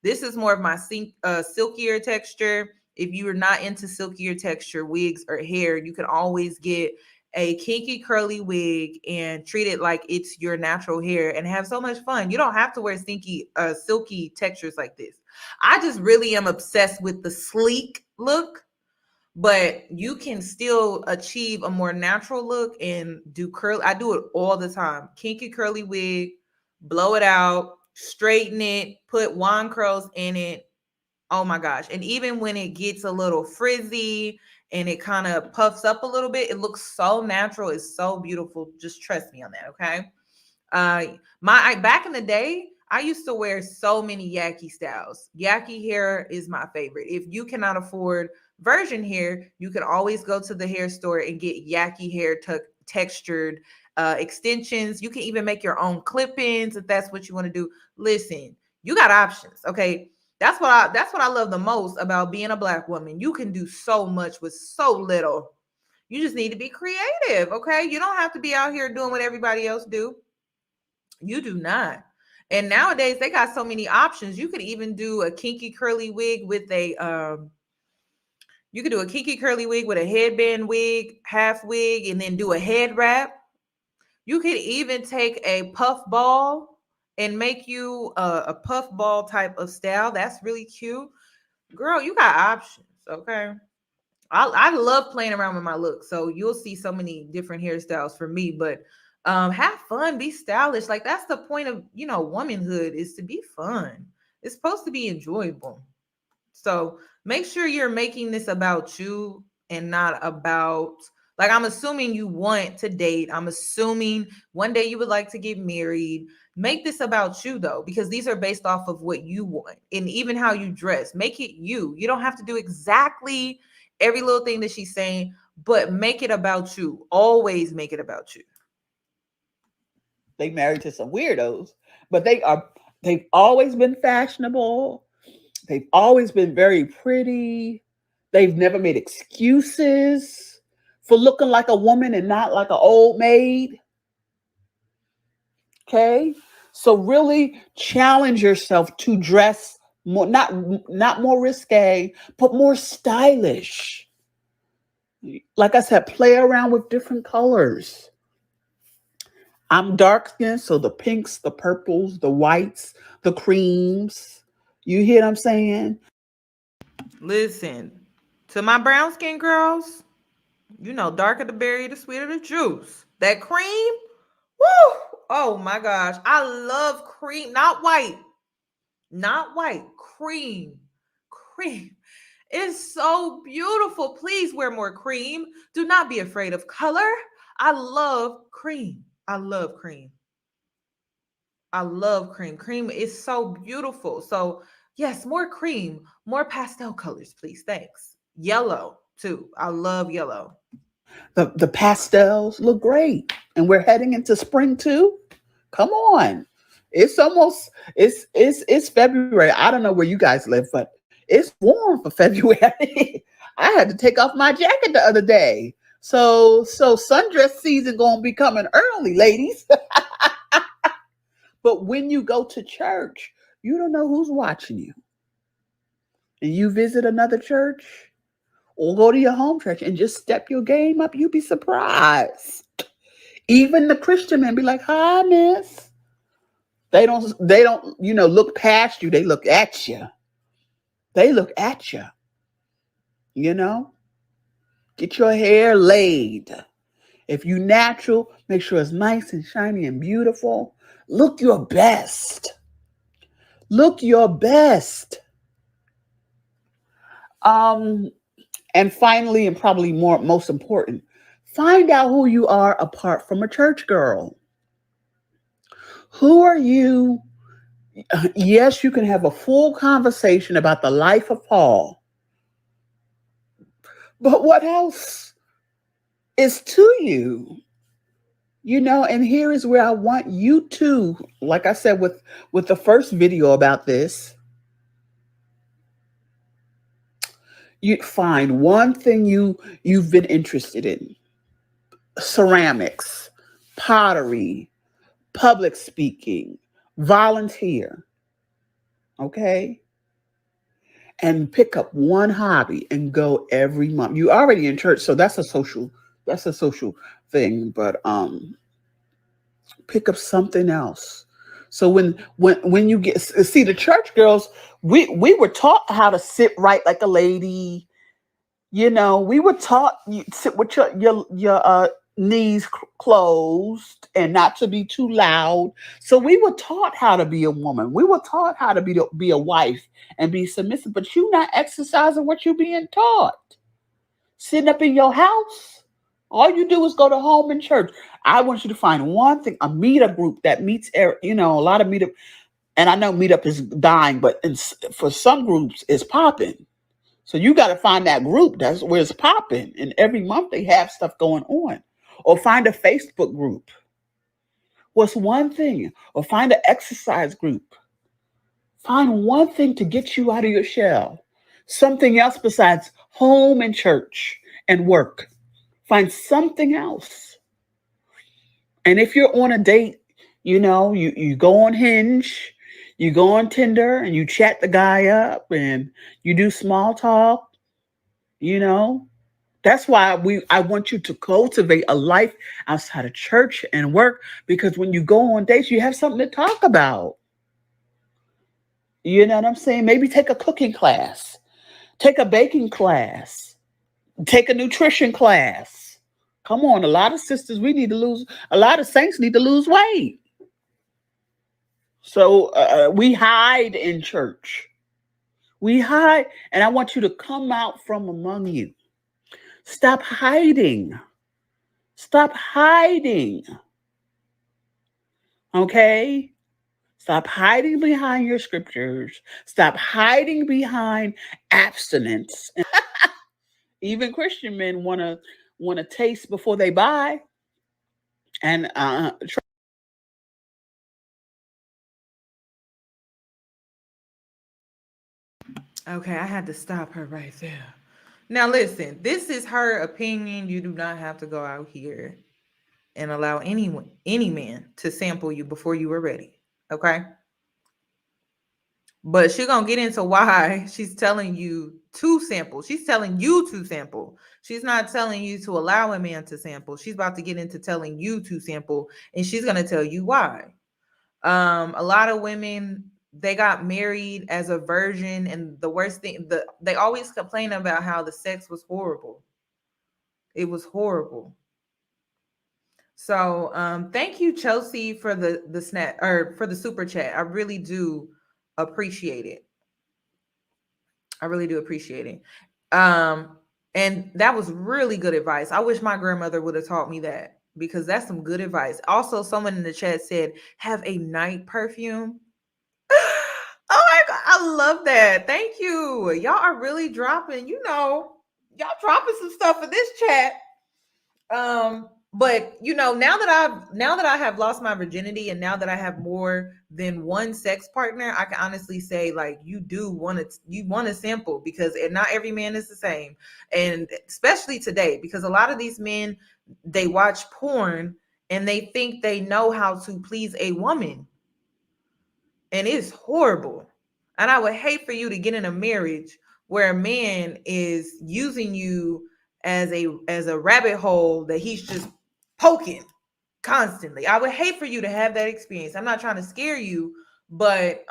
Speaker 1: This is more of my silkier texture. If you are not into silkier texture wigs or hair, you can always get a kinky curly wig and treat it like it's your natural hair and have so much fun. You don't have to wear silky textures like this. I just really am obsessed with the sleek look, but you can still achieve a more natural look and do curly. I do it all the time. Kinky curly wig, blow it out, straighten it, put wand curls in it. Oh my gosh. And even when it gets a little frizzy and it kind of puffs up a little bit, it looks so natural. It's so beautiful. Just trust me on that, okay? Back in the day, I used to wear so many yaki styles. Yaki hair is my favorite. If you cannot afford virgin hair, you can always go to the hair store and get yaki hair textured extensions. You can even make your own clip-ins if that's what you want to do. Listen, you got options, okay? That's what I love the most about being a Black woman. You can do so much with so little. You just need to be creative, okay? You don't have to be out here doing what everybody else do. You do not. And nowadays they got so many options. You could even do a kinky curly wig with a you could do a kinky curly wig with a headband wig, half wig, and then do a head wrap. You could even take a puff ball and make you a puff ball type of style. That's really cute. Girl, you got options, okay? I love playing around with my look. So you'll see so many different hairstyles for me, but have fun, be stylish. Like that's the point of, womanhood is to be fun. It's supposed to be enjoyable. So make sure you're making this about you and not about, like, I'm assuming you want to date. I'm assuming one day you would like to get married. Make this about you though, because these are based off of what you want and even how you dress. Make it you. You don't have to do exactly every little thing that she's saying, but make it about you. Always make it about you.
Speaker 5: They married to some weirdos, but they've always been fashionable. They've always been very pretty. They've never made excuses for looking like a woman and not like an old maid. Okay? So really challenge yourself to dress more, not more risque, but more stylish. Like I said, play around with different colors. I'm dark skinned, so the pinks, the purples, the whites, the creams. You hear what I'm saying?
Speaker 1: Listen, to my brown skin girls, darker the berry, the sweeter the juice. That cream, woo! Oh my gosh, I love cream, not white, cream, cream. It's so beautiful. Please wear more cream. Do not be afraid of color. I love cream. I love cream. I love cream. Cream is so beautiful. So, yes, more cream, more pastel colors, please. Thanks. Yellow, too. I love yellow.
Speaker 5: The pastels look great. And we're heading into spring too. Come on. It's February. I don't know where you guys live, but it's warm for February. I had to take off my jacket the other day. So sundress season gonna be coming early, ladies. But when you go to church, you don't know who's watching you. And you visit another church or go to your home church and just step your game up, you'd be surprised. Even the Christian men be like, "Hi, miss." They don't, look past you. They look at you. They look at you. Get your hair laid. If you natural, make sure it's nice and shiny and beautiful. Look your best. Look your best. And finally, and probably most important, find out who you are apart from a church girl. Who are you? Yes, you can have a full conversation about the life of Paul. But what else is to you? And here is where I want you to, like I said with the first video about this, you find one thing you've been interested in. Ceramics, pottery, public speaking, volunteer. Okay? And pick up one hobby and go every month. You're already in church, so that's a social thing, but pick up something else. So when you see the church girls, we were taught how to sit right like a lady. We were taught you sit with your knees closed and not to be too loud. So we were taught how to be a woman. We were taught how to be a wife and be submissive. But you're not exercising what you're being taught. Sitting up in your house, all you do is go to home and church. I want you to find one thing, a meetup group that meets, a lot of meetup. And I know meetup is dying, but for some groups, it's popping. So you got to find that group that's where it's popping. And every month they have stuff going on. Or find a Facebook group. What's one thing? Or find an exercise group. Find one thing to get you out of your shell. Something else besides home and church and work. Find something else. And if you're on a date, you go on Hinge, you go on Tinder, and you chat the guy up, and you do small talk, you know. That's why I want you to cultivate a life outside of church and work, because when you go on dates, you have something to talk about. You know what I'm saying? Maybe take a cooking class, take a baking class, take a nutrition class. Come on, a lot of sisters, a lot of saints need to lose weight. So we hide in church. We hide, and I want you to come out from among you. Stop hiding. Stop hiding. Okay? Stop hiding behind your scriptures. Stop hiding behind abstinence. Even Christian men want to taste before they buy. And
Speaker 1: Okay, I had to stop her right there. Now listen, this is her opinion. You do not have to go out here and allow any man to sample you before you are ready. Okay? But she's gonna get into why she's telling you to sample. She's telling you to sample. She's not telling you to allow a man to sample. She's about to get into telling you to sample, and she's gonna tell you why. A lot of women, they got married as a virgin, and the worst thing, they always complain about how the sex was horrible. It was horrible. So thank you, Chelsea, for the snap or for the super chat. I really do appreciate it. I really do appreciate it. And that was really good advice. I wish my grandmother would have taught me that, because that's some good advice. Also, someone in the chat said, have a night perfume. Oh my God, I love that. Thank you. Y'all are really dropping, y'all dropping some stuff in this chat. But now that I have lost my virginity, and now that I have more than one sex partner, I can honestly say, like, you want to sample, because not every man is the same. And especially today, because a lot of these men, they watch porn and they think they know how to please a woman. And it's horrible. And I would hate for you to get in a marriage where a man is using you as a rabbit hole that he's just poking constantly. I would hate for you to have that experience. I'm not trying to scare you, but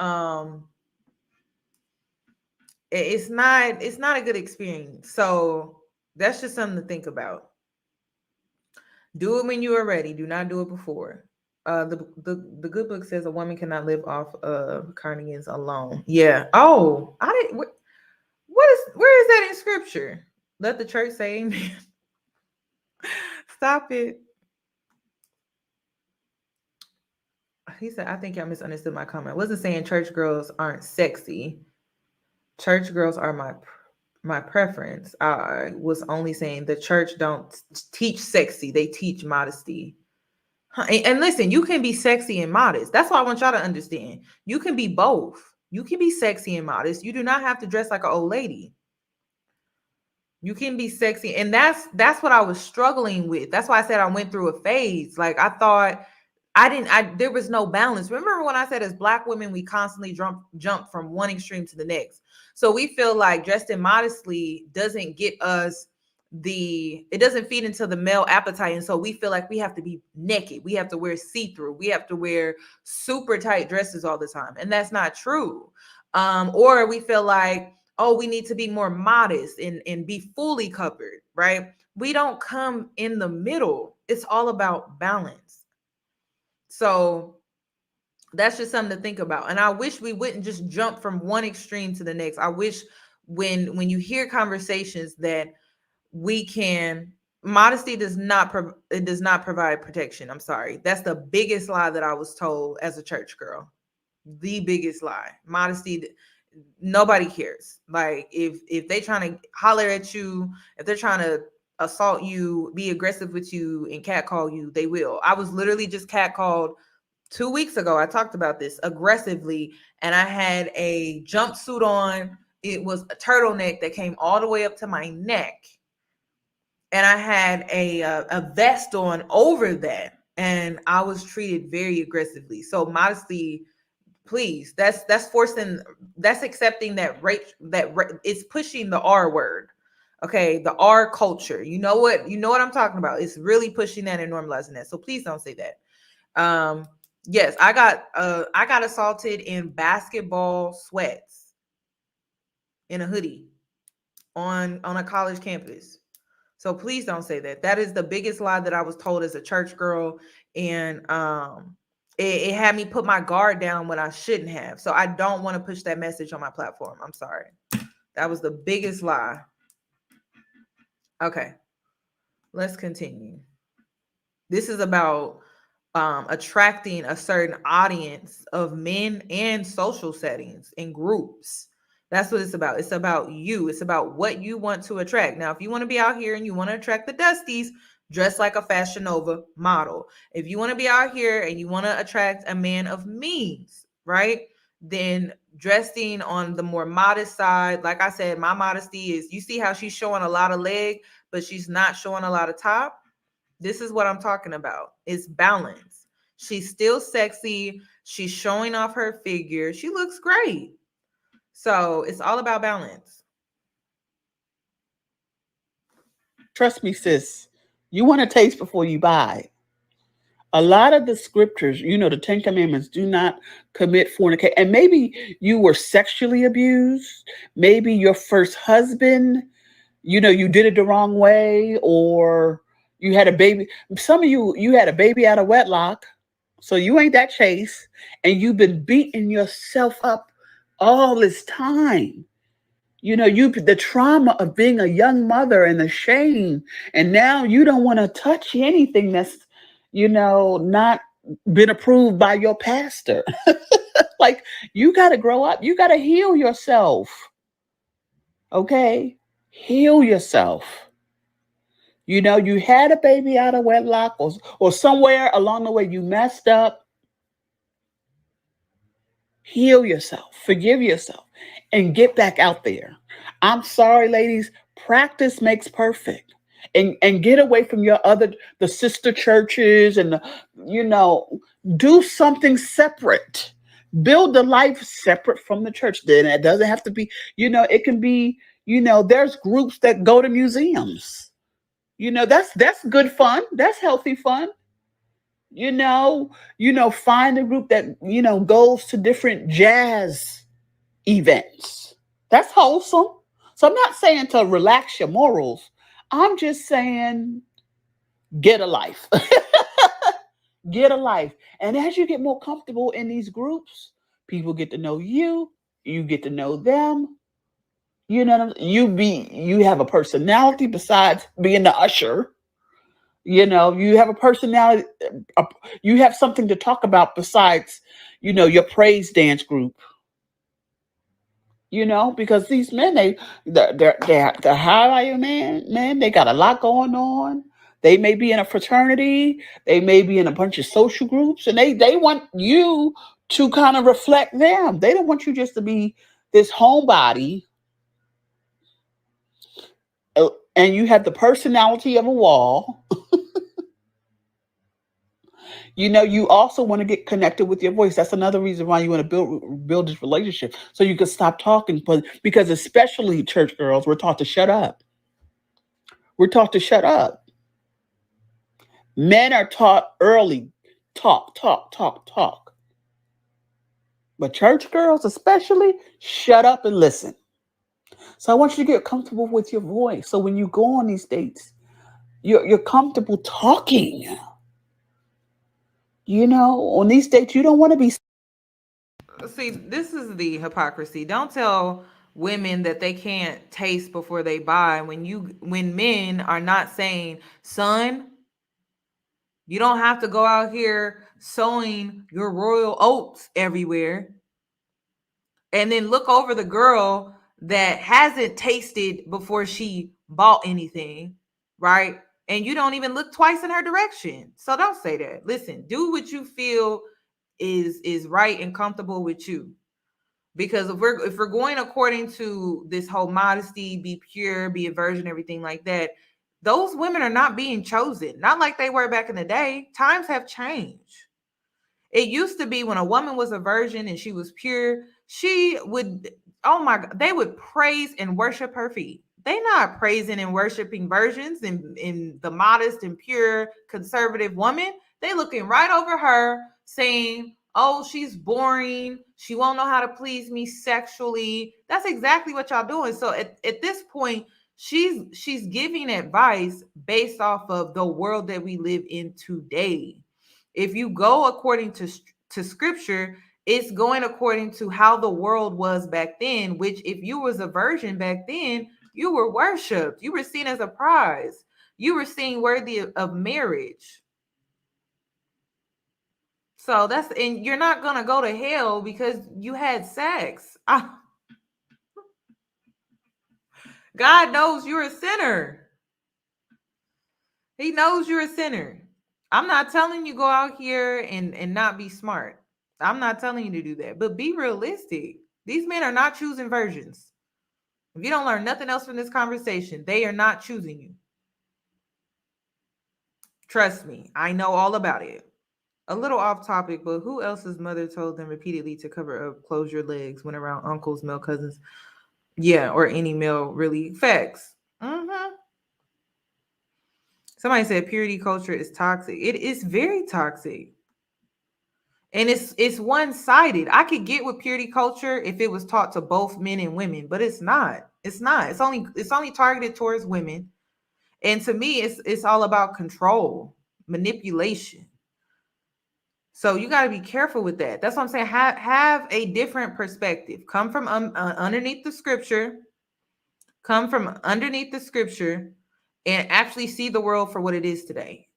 Speaker 1: it's not a good experience. So that's just something to think about. Do it when you are ready. Do not do it before. The good book says a woman cannot live off carnivores alone. Yeah. Oh, I didn't. Where is that in scripture? Let the church say amen. Stop it. He said, I think y'all misunderstood my comment. I wasn't saying church girls aren't sexy. Church girls are my preference. I was only saying the church don't teach sexy. They teach modesty. And listen, you can be sexy and modest. That's what I want y'all to understand. You can be both. You can be sexy and modest. You do not have to dress like an old lady. You can be sexy. And that's what I was struggling with. That's why I said I went through a phase. Like, I thought there was no balance. Remember when I said, as Black women, we constantly jump from one extreme to the next. So we feel like dressing modestly doesn't get us it doesn't feed into the male appetite. And so we feel like we have to be naked. We have to wear see-through. We have to wear super tight dresses all the time. And that's not true. Or we feel like, oh, we need to be more modest and be fully covered, right? We don't come in the middle. It's all about balance. So that's just something to think about. And I wish we wouldn't just jump from one extreme to the next. I wish when you hear conversations that modesty does not provide protection. I'm sorry. That's the biggest lie that I was told as a church girl. The biggest lie. Modesty, nobody cares. Like, if they trying to holler at you, if they're trying to assault you, be aggressive with you, and catcall you, they will. I was literally just catcalled 2 weeks ago. I talked about this aggressively, and I had a jumpsuit on. It was a turtleneck that came all the way up to my neck. and I had a vest on over that, and I was treated very aggressively. So modesty, please, that's forcing, that's accepting that it's pushing the R word. Okay, the R culture. You know what I'm talking about. It's really pushing that and normalizing that. So please don't say that. Yes, I got assaulted in basketball sweats in a hoodie on a college campus. So please don't say that. That is the biggest lie that I was told as a church girl. And it had me put my guard down when I shouldn't have. So I don't want to push that message on my platform. I'm sorry. That was the biggest lie. Okay, let's continue. This is about attracting a certain audience of men and social settings and groups. That's what it's about. It's about you. It's about what you want to attract. Now, if you want to be out here and you want to attract the Dusties, dress like a Fashion Nova model. If you want to be out here and you want to attract a man of means, right? Then dressing on the more modest side. Like I said, my modesty is, you see how she's showing a lot of leg, but she's not showing a lot of top. This is what I'm talking about. It's balance. She's still sexy. She's showing off her figure. She looks great. So it's all about balance.
Speaker 5: Trust me, sis. You want to taste before you buy. A lot of the scriptures, the 10 Commandments, do not commit fornication. And maybe you were sexually abused. Maybe your first husband, you did it the wrong way, or you had a baby. Some of you had a baby out of wedlock. So you ain't that chaste, and you've been beating yourself up all this time. The trauma of being a young mother and the shame, and now you don't want to touch anything that's, not been approved by your pastor. Like, you got to grow up. You got to heal yourself. Okay? Heal yourself. You had a baby out of wedlock, or somewhere along the way you messed up. Heal yourself, forgive yourself, and get back out there. I'm sorry, ladies. Practice makes perfect. And get away from the sister churches, and do something separate. Build a life separate from the church. Then it doesn't have to be, it can be, there's groups that go to museums. That's good fun. That's healthy fun. Find a group that, goes to different jazz events. That's wholesome. So I'm not saying to relax your morals. I'm just saying get a life. Get a life. And as you get more comfortable in these groups, people get to know you. You get to know them. You have a personality besides being the usher. You have a personality. You have something to talk about besides, your praise dance group. Because these men, they're high value men. They got a lot going on. They may be in a fraternity. They may be in a bunch of social groups, and they want you to kind of reflect them. They don't want you just to be this homebody. And you have the personality of a wall. You also want to get connected with your voice. That's another reason why you want to build this relationship, so you can stop talking. Because especially church girls, we're taught to shut up. We're taught to shut up. Men are taught early, talk, talk, talk, talk. But church girls especially, shut up and listen. So I want you to get comfortable with your voice. So when you go on these dates, you're comfortable talking. On these dates, you don't want to be.
Speaker 1: See, this is the hypocrisy. Don't tell women that they can't taste before they buy when men are not saying, son, you don't have to go out here sowing your royal oats everywhere. And then look over the girl that hasn't tasted before she bought anything, right? And you don't even look twice in her direction. So don't say that. Listen, do what you feel is right and comfortable with you. Because if we're going according to this whole modesty, be pure, be a virgin, everything like that, Those women are not being chosen, not like they were back in the day. Times have changed. It used to be when a woman was a virgin and she was pure, she would, oh my God, they would praise and worship her feet. They not praising and worshiping virgins and in the modest and pure conservative woman. They looking right over her saying, oh, she's boring. She won't know how to please me sexually. That's exactly what y'all doing. So at this point, she's giving advice based off of the world that we live in today. If you go according to scripture, it's going according to how the world was back then, which if you was a virgin back then, you were worshiped. You were seen as a prize. You were seen worthy of marriage. So that's, and you're not going to go to hell because you had sex. God knows you're a sinner. He knows you're a sinner. I'm not telling you go out here and not be smart. I'm not telling you to do that, but be realistic. These men are not choosing virgins. If you don't learn nothing else from this conversation, they are not choosing you. Trust me, I know all about it. A little off topic, but who else's mother told them repeatedly to cover up, close your legs when around uncles, male cousins? Yeah, or any male, really. Facts. Somebody said purity culture is toxic. It is very toxic. And it's one-sided. I could get with purity culture if it was taught to both men and women, but it's not. It's not. It's only targeted towards women. And to me, it's all about control, manipulation. So you got to be careful with that. That's what I'm saying. Have a different perspective. Come from underneath the scripture. Come from underneath the scripture and actually see the world for what it is today.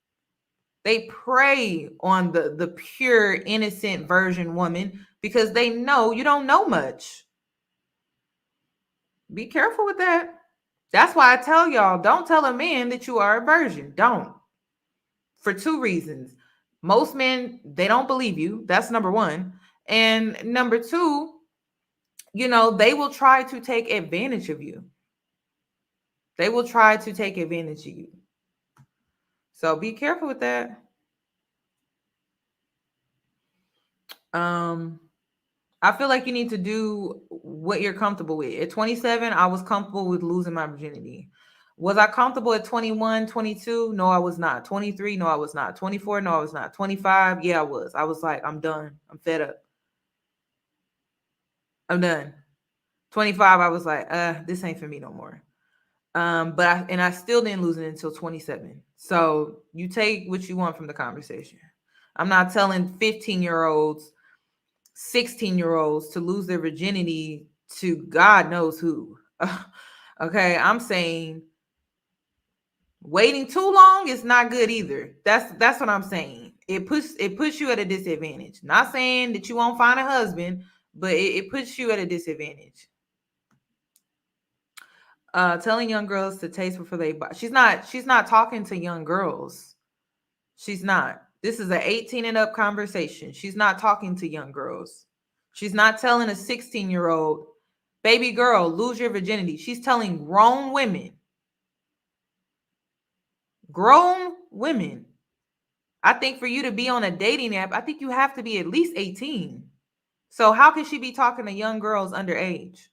Speaker 1: They prey on the pure, innocent virgin woman because they know you don't know much. Be careful with that. That's why I tell y'all, don't tell a man that you are a virgin. Don't. For two reasons. Most men, they don't believe you. That's number one. And number two, they will try to take advantage of you. They will try to take advantage of you. So be careful with that. I feel like you need to do what you're comfortable with. At 27, I was comfortable with losing my virginity. Was I comfortable at 21, 22? No, I was not. 23? No, I was not. 24? No, I was not. 25? Yeah, I was. I was like, I'm done. I'm fed up. I'm done. 25, I was like, this ain't for me no more. But I still didn't lose it until 27. So you take what you want from the conversation. I'm not telling 15-year-olds, 16-year-olds to lose their virginity to God knows who. Okay, I'm saying waiting too long is not good either. That's what I'm saying. It puts you at a disadvantage. Not saying that you won't find a husband, but it puts you at a disadvantage. Telling young girls to taste before they buy. She's not talking to young girls. She's not. This is an 18 and up conversation. She's not talking to young girls. She's not telling a 16-year-old, baby girl, lose your virginity. She's telling grown women. Grown women. I think for you to be on a dating app, I think you have to be at least 18. So how can she be talking to young girls underage?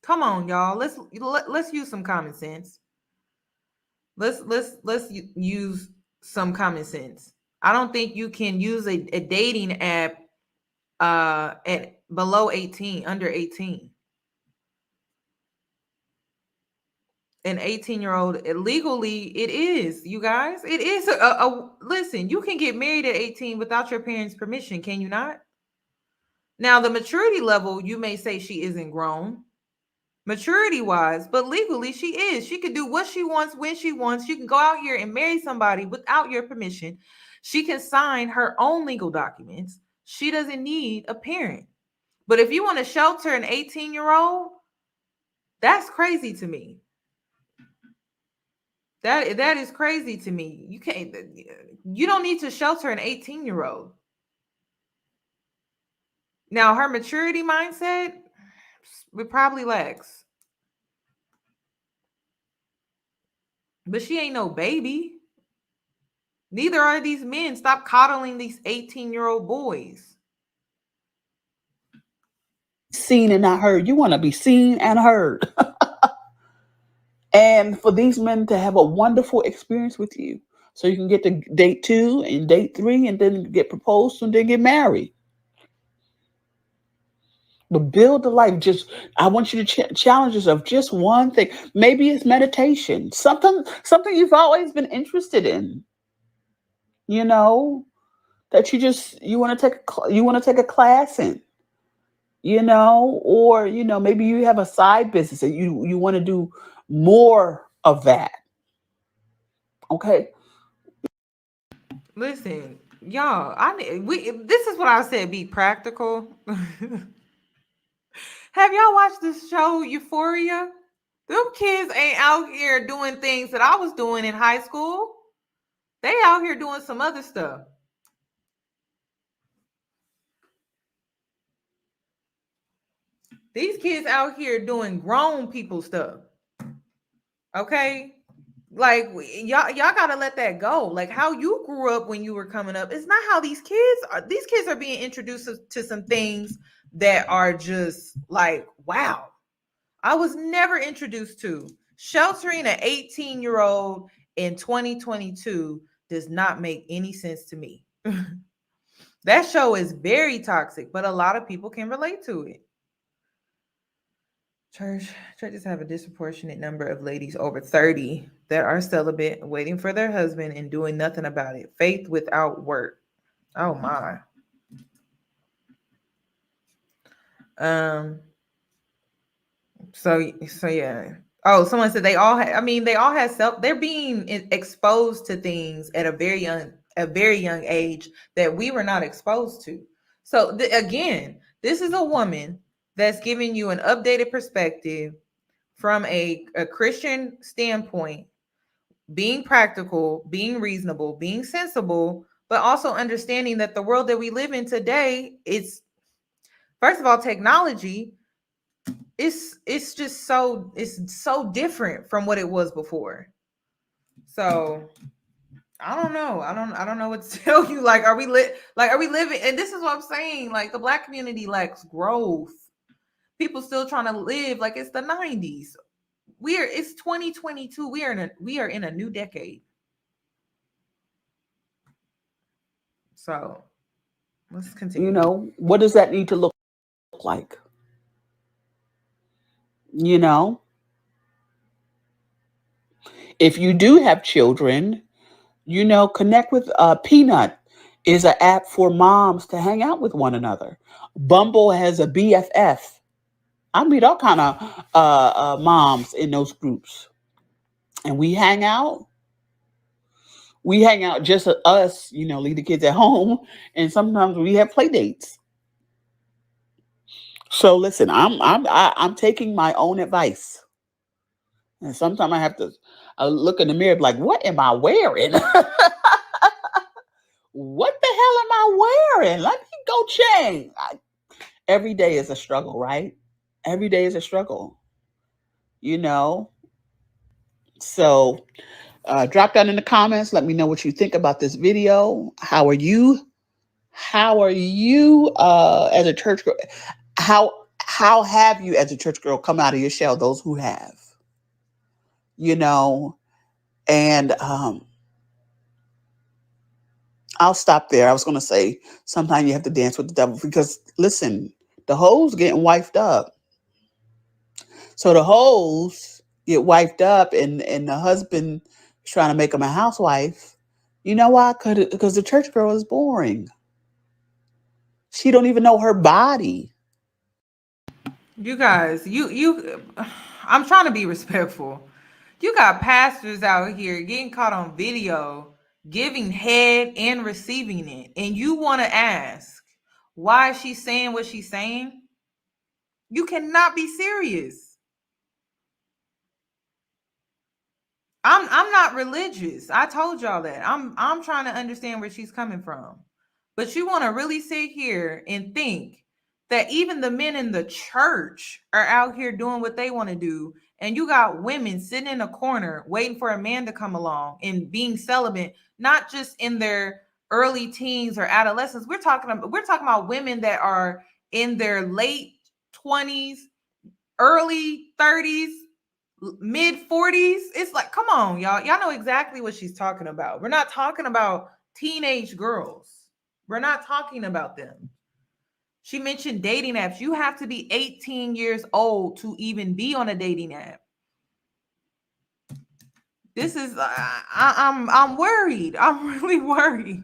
Speaker 1: Come on, y'all. Let's use some common sense. Let's use some common sense. I don't think you can use a dating app at below 18, under 18. An 18-year-old, legally, it is, you guys. It is listen, you can get married at 18 without your parents' permission, can you not? Now, the maturity level, you may say she isn't grown, maturity wise, but legally she is. She can do what she wants when she wants. She can go out here and marry somebody without your permission. She can sign her own legal documents. She doesn't need a parent. But if you want to shelter an 18-year-old, that's crazy to me. That is crazy to me. You don't need to shelter an 18-year-old. Now, her maturity mindset, it probably lacks. But she ain't no baby. Neither are these men. Stop coddling these 18-year-old boys.
Speaker 5: Seen and not heard. You want to be seen and heard. And for these men to have a wonderful experience with you. So you can get to date 2 and date 3 and then get proposed to and then get married. But build a life. I want you to challenge yourself. Just one thing. Maybe it's meditation. Something you've always been interested in. You know, that you want to take a class in. Or maybe you have a side business and you want to do more of that. Okay.
Speaker 1: Listen, y'all, this is what I said, be practical. Have y'all watched this show Euphoria? Them kids ain't out here doing things that I was doing in high school. They out here doing some other stuff. These kids out here doing grown people stuff. Okay? Like y'all gotta let that go. Like how you grew up when you were coming up, it's not how these kids are. These kids are being introduced to some things that are just like, wow. I was never introduced to. Sheltering an 18-year-old in 2022 does not make any sense to me. That show is very toxic, but a lot of people can relate to it. Churches have a disproportionate number of ladies over 30 that are celibate, waiting for their husband and doing nothing about it. Faith without work. Oh my. So yeah. Oh, someone said they all had they're being exposed to things at a very young age that we were not exposed to. So again, this is a woman that's giving you an updated perspective from a Christian standpoint, being practical, being reasonable, being sensible, but also understanding that the world that we live in today is, first of all, technology. It's just so different from what it was before. So I don't know. I don't know what to tell you. Like, are we living? And this is what I'm saying. Like, the Black community lacks growth. People still trying to live like it's the 90s. It's 2022. We are in a new decade. So let's continue.
Speaker 5: What does that need to look like? If you do have children, connect with Peanut is an app for moms to hang out with one another. Bumble has a BFF. I meet all kind of moms in those groups, and we hang out. We hang out just us, leave the kids at home, and sometimes we have play dates. So listen, I'm taking my own advice, and sometimes I have to look in the mirror like, what am I wearing? What the hell am I wearing? Let me go change. Every day is a struggle, right? Every day is a struggle, So drop down in the comments. Let me know what you think about this video. How are you? How are you as a church girl? How have you as a church girl come out of your shell? Those who have, and I'll stop there. I was going to say sometimes you have to dance with the devil because listen, the hoes getting wifed up. So the hoes get wifed up and the husband is trying to make them a housewife. You know why? Because the church girl is boring. She don't even know her body.
Speaker 1: You guys, I'm trying to be respectful. You got pastors out here getting caught on video, giving head and receiving it. And you want to ask why she's saying what she's saying? You cannot be serious. I'm not religious. I told y'all that. I'm trying to understand where she's coming from. But you want to really sit here and think that even the men in the church are out here doing what they want to do. And you got women sitting in a corner waiting for a man to come along and being celibate, not just in their early teens or adolescence. We're talking about women that are in their late 20s, early 30s, mid 40s. It's like, come on, y'all. Y'all know exactly what she's talking about. We're not talking about teenage girls. We're not talking about them. She mentioned dating apps. You have to be 18 years old to even be on a dating app. This is I'm worried. I'm really worried.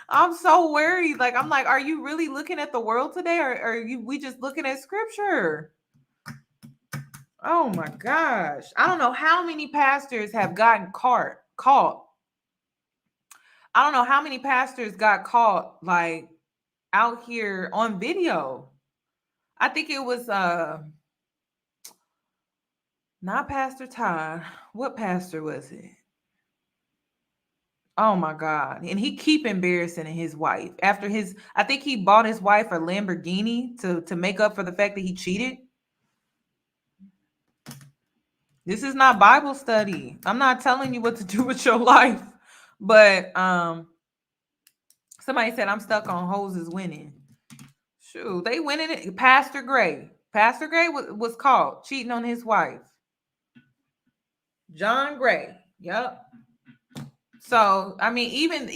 Speaker 1: I'm so worried. Like, I'm like, are you really looking at the world today, or are we just looking at scripture? Oh my gosh. I don't know how many pastors have gotten caught. I don't know how many pastors got caught like out here on video. I think it was not Pastor Todd. What pastor was it? Oh my God. And he keep embarrassing his wife. After I think he bought his wife a Lamborghini to make up for the fact that he cheated. This is not Bible study. I'm not telling you what to do with your life. But somebody said I'm stuck on hoes is winning. Shoot, they winning it. Pastor Gray was caught cheating on his wife. John Gray. Yep. So, I mean, even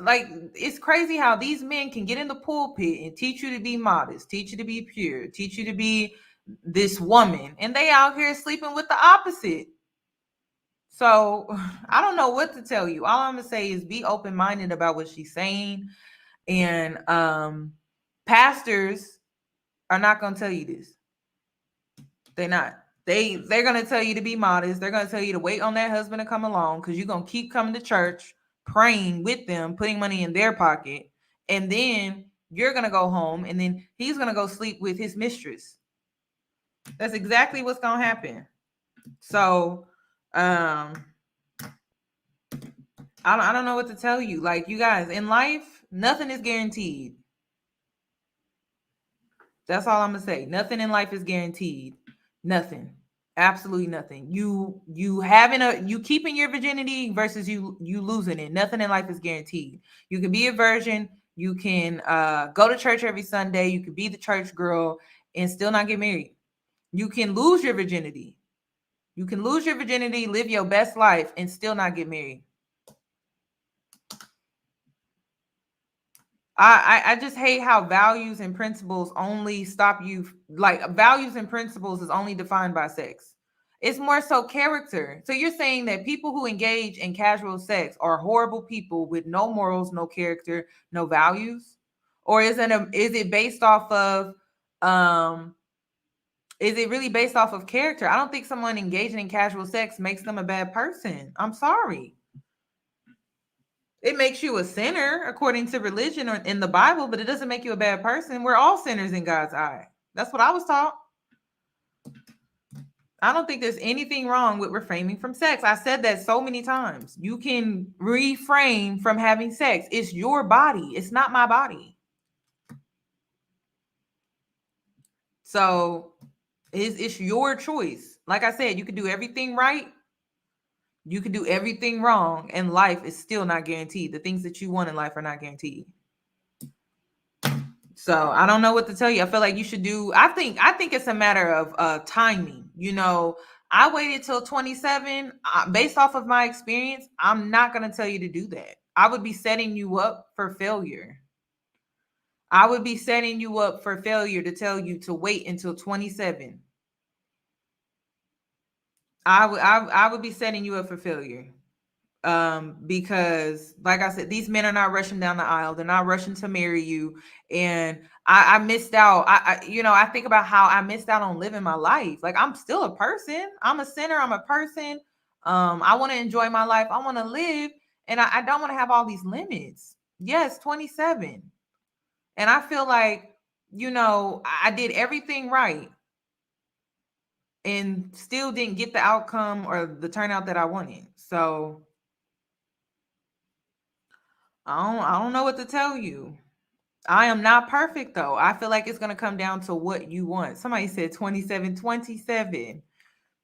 Speaker 1: like, it's crazy how these men can get in the pulpit and teach you to be modest, teach you to be pure, teach you to be this woman, and they out here sleeping with the opposite. So I don't know what to tell you. All I'm gonna say is be open-minded about what she's saying. And pastors are not gonna tell you this. They're not. They're gonna tell you to be modest. They're gonna tell you to wait on that husband to come along, because you're gonna keep coming to church, praying with them, putting money in their pocket, and then you're gonna go home, and then he's gonna go sleep with his mistress. That's exactly what's gonna happen. So I don't know what to tell you. Like, you guys, in life, nothing is guaranteed. That's all I'm gonna say. Nothing in life is guaranteed. Nothing. Absolutely nothing. You keeping your virginity versus you losing it. Nothing in life is guaranteed. You can be a virgin. You can go to church every Sunday. You can be the church girl and still not get married. You can lose your virginity. You can lose your virginity, live your best life, and still not get married. I just hate how values and principles only stop you. Like, values and principles is only defined by sex. It's more so character. So you're saying that people who engage in casual sex are horrible people with no morals, no character, no values? Or is it based off of is it really based off of character? I don't think someone engaging in casual sex makes them a bad person. I'm sorry. It makes you a sinner according to religion or in the Bible, but it doesn't make you a bad person. We're all sinners in God's eye. That's what I was taught. I don't think there's anything wrong with refraining from sex. I said that so many times. You can refrain from having sex. It's your body. It's not my body. So it's your choice. Like I said, you can do everything right. You can do everything wrong, and life is still not guaranteed. The things that you want in life are not guaranteed. So I don't know what to tell you. I feel like you should do. I think it's a matter of timing. You know, I waited till 27. Based off of my experience, I'm not going to tell you to do that. I would be setting you up for failure. I would be setting you up for failure to tell you to wait until 27. I would be setting you up for failure. Because like I said, these men are not rushing down the aisle. They're not rushing to marry you. And I missed out. I think about how I missed out on living my life. Like, I'm still a person. I'm a sinner. I'm a person. I want to enjoy my life. I want to live. And I don't want to have all these limits. Yes, 27. And I feel like, I did everything right and still didn't get the outcome or the turnout that I wanted. So I don't know what to tell you. I am not perfect though. I feel like it's gonna come down to what you want. Somebody said 27.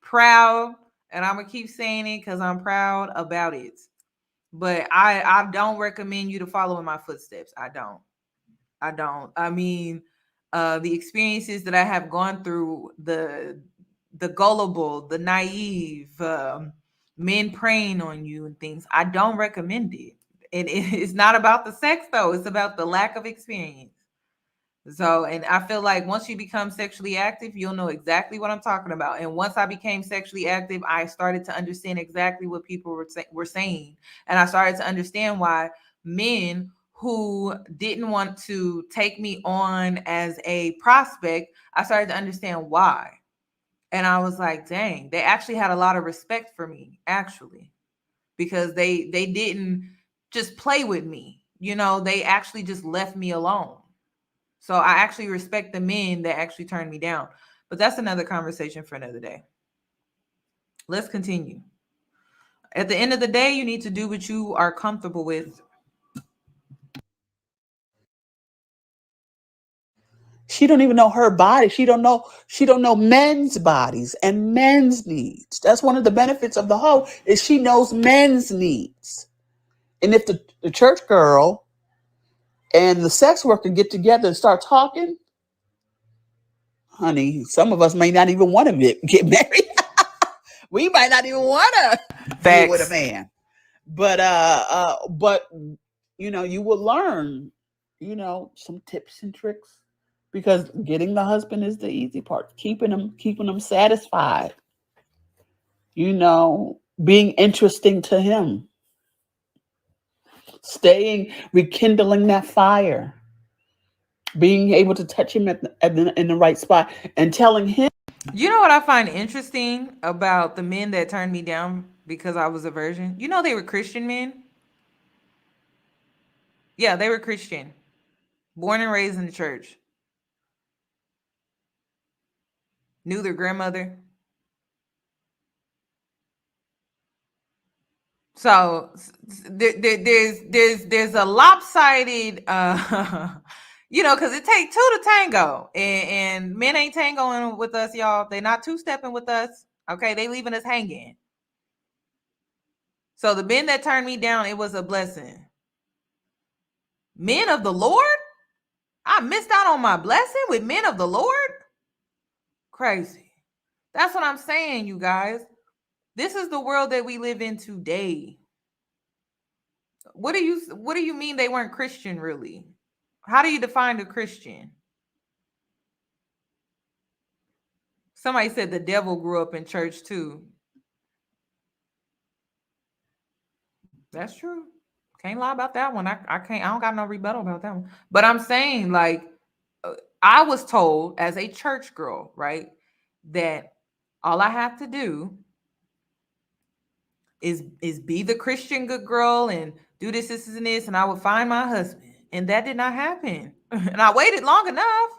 Speaker 1: Proud, and I'm gonna keep saying it because I'm proud about it. But I don't recommend you to follow in my footsteps. I don't. I mean, the experiences that I have gone through, the gullible, the naive, men preying on you and things. I don't recommend it. It's not about the sex though. It's about the lack of experience. So, and I feel like once you become sexually active, you'll know exactly what I'm talking about. And once I became sexually active, I started to understand exactly what people were saying. And I started to understand why men who didn't want to take me on as a prospect, I started to understand why. And I was like, dang, they actually had a lot of respect for me, actually, because they didn't just play with me. You know, they actually just left me alone. So I actually respect the men that actually turned me down. But that's another conversation for another day. Let's continue. At the end of the day, you need to do what you are comfortable with.
Speaker 5: She don't even know her body. She don't know men's bodies and men's needs. That's one of the benefits of the hoe is she knows men's needs. And if the church girl and the sex worker get together and start talking, honey, some of us may not even want to get married. We might not even want to deal with a
Speaker 1: Facts.
Speaker 5: man. But you will learn, some tips and tricks, because getting the husband is the easy part. Keeping them satisfied, being interesting to him, rekindling that fire, being able to touch him in the right spot, and telling him.
Speaker 1: You know what I find interesting about the men that turned me down because I was a virgin? You know, they were Christian men. Yeah, they were Christian, born and raised in the church, knew their grandmother. So there's a lopsided, because it takes two to tango, and men ain't tangoing with us, y'all. They're not two stepping with us. Okay, they leaving us hanging. So the men that turned me down, it was a blessing. Men of the Lord, I missed out on my blessing with men of the Lord. Crazy. That's what I'm saying, you guys. This is the world that we live in today. What do you mean they weren't Christian, really? How do you define a Christian? Somebody said the devil grew up in church too. That's true. Can't lie about that one. I can't. I don't got no rebuttal about that one. But I'm saying, like, I was told as a church girl, right, that all I have to do is be the Christian good girl and do this, and I would find my husband. And that did not happen. And I waited long enough.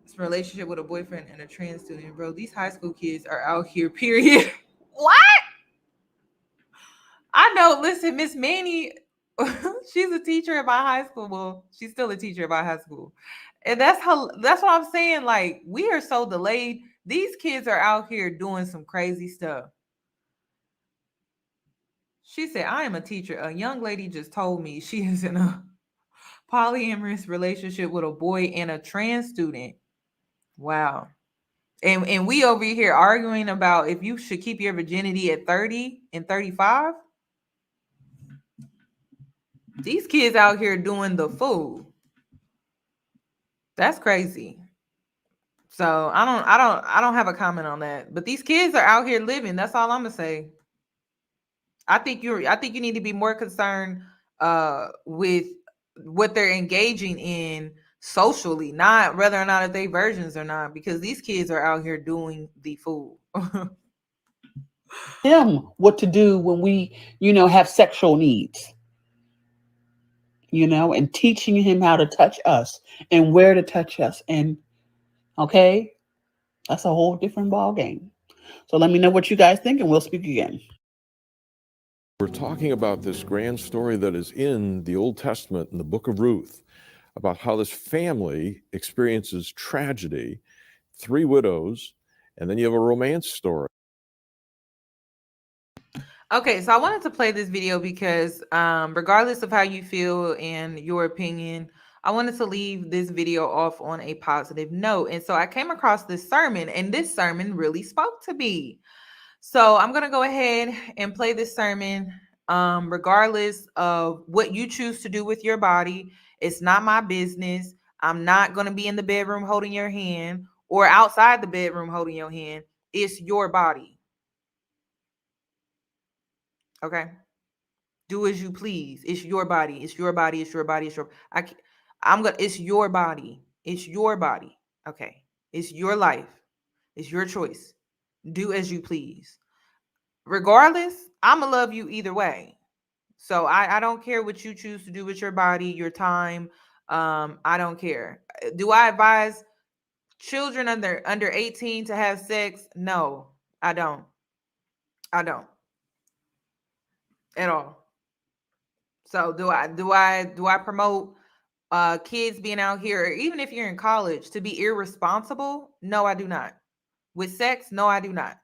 Speaker 1: It's a relationship with a boyfriend and a trans student, bro. These high school kids are out here, period. What? I know. Listen, Miss Manny, she's a teacher at my high school. Well, she's still a teacher at my high school. And that's what I'm saying. Like, we are so delayed. These kids are out here doing some crazy stuff. She said, I am a teacher. A young lady just told me she is in a polyamorous relationship with a boy and a trans student. Wow. And we over here arguing about if you should keep your virginity at 30 and 35. These kids out here doing the fool. That's crazy. So I don't have a comment on that. But these kids are out here living. That's all I'm gonna say. I think you need to be more concerned with what they're engaging in socially, not whether or not if they virgins or not, because these kids are out here doing the fool.
Speaker 5: Him what to do when we, have sexual needs, and teaching him how to touch us and where to touch us. And okay, that's a whole different ball game. So let me know what you guys think, and we'll speak again.
Speaker 6: We're talking about this grand story that is in the Old Testament, in the book of Ruth, about how this family experiences tragedy, 3 widows, and then you have a romance story.
Speaker 1: Okay, so I wanted to play this video because regardless of how you feel and your opinion, I wanted to leave this video off on a positive note. And so I came across this sermon, and this sermon really spoke to me. So I'm going to go ahead and play this sermon. Regardless of what you choose to do with your body, it's not my business. I'm not going to be in the bedroom holding your hand or outside the bedroom holding your hand. It's your body. Okay. Do as you please. It's your body. It's your body. It's your body. It's your. It's your body. It's your body. Okay. It's your life. It's your choice. Do as you please. Regardless, I'ma love you either way. So I don't care what you choose to do with your body, your time. I don't care. Do I advise children under 18 to have sex? No, I don't. I don't at all. So do I promote kids being out here, or even if you're in college, to be irresponsible? No, I do not. With sex? No, I do not.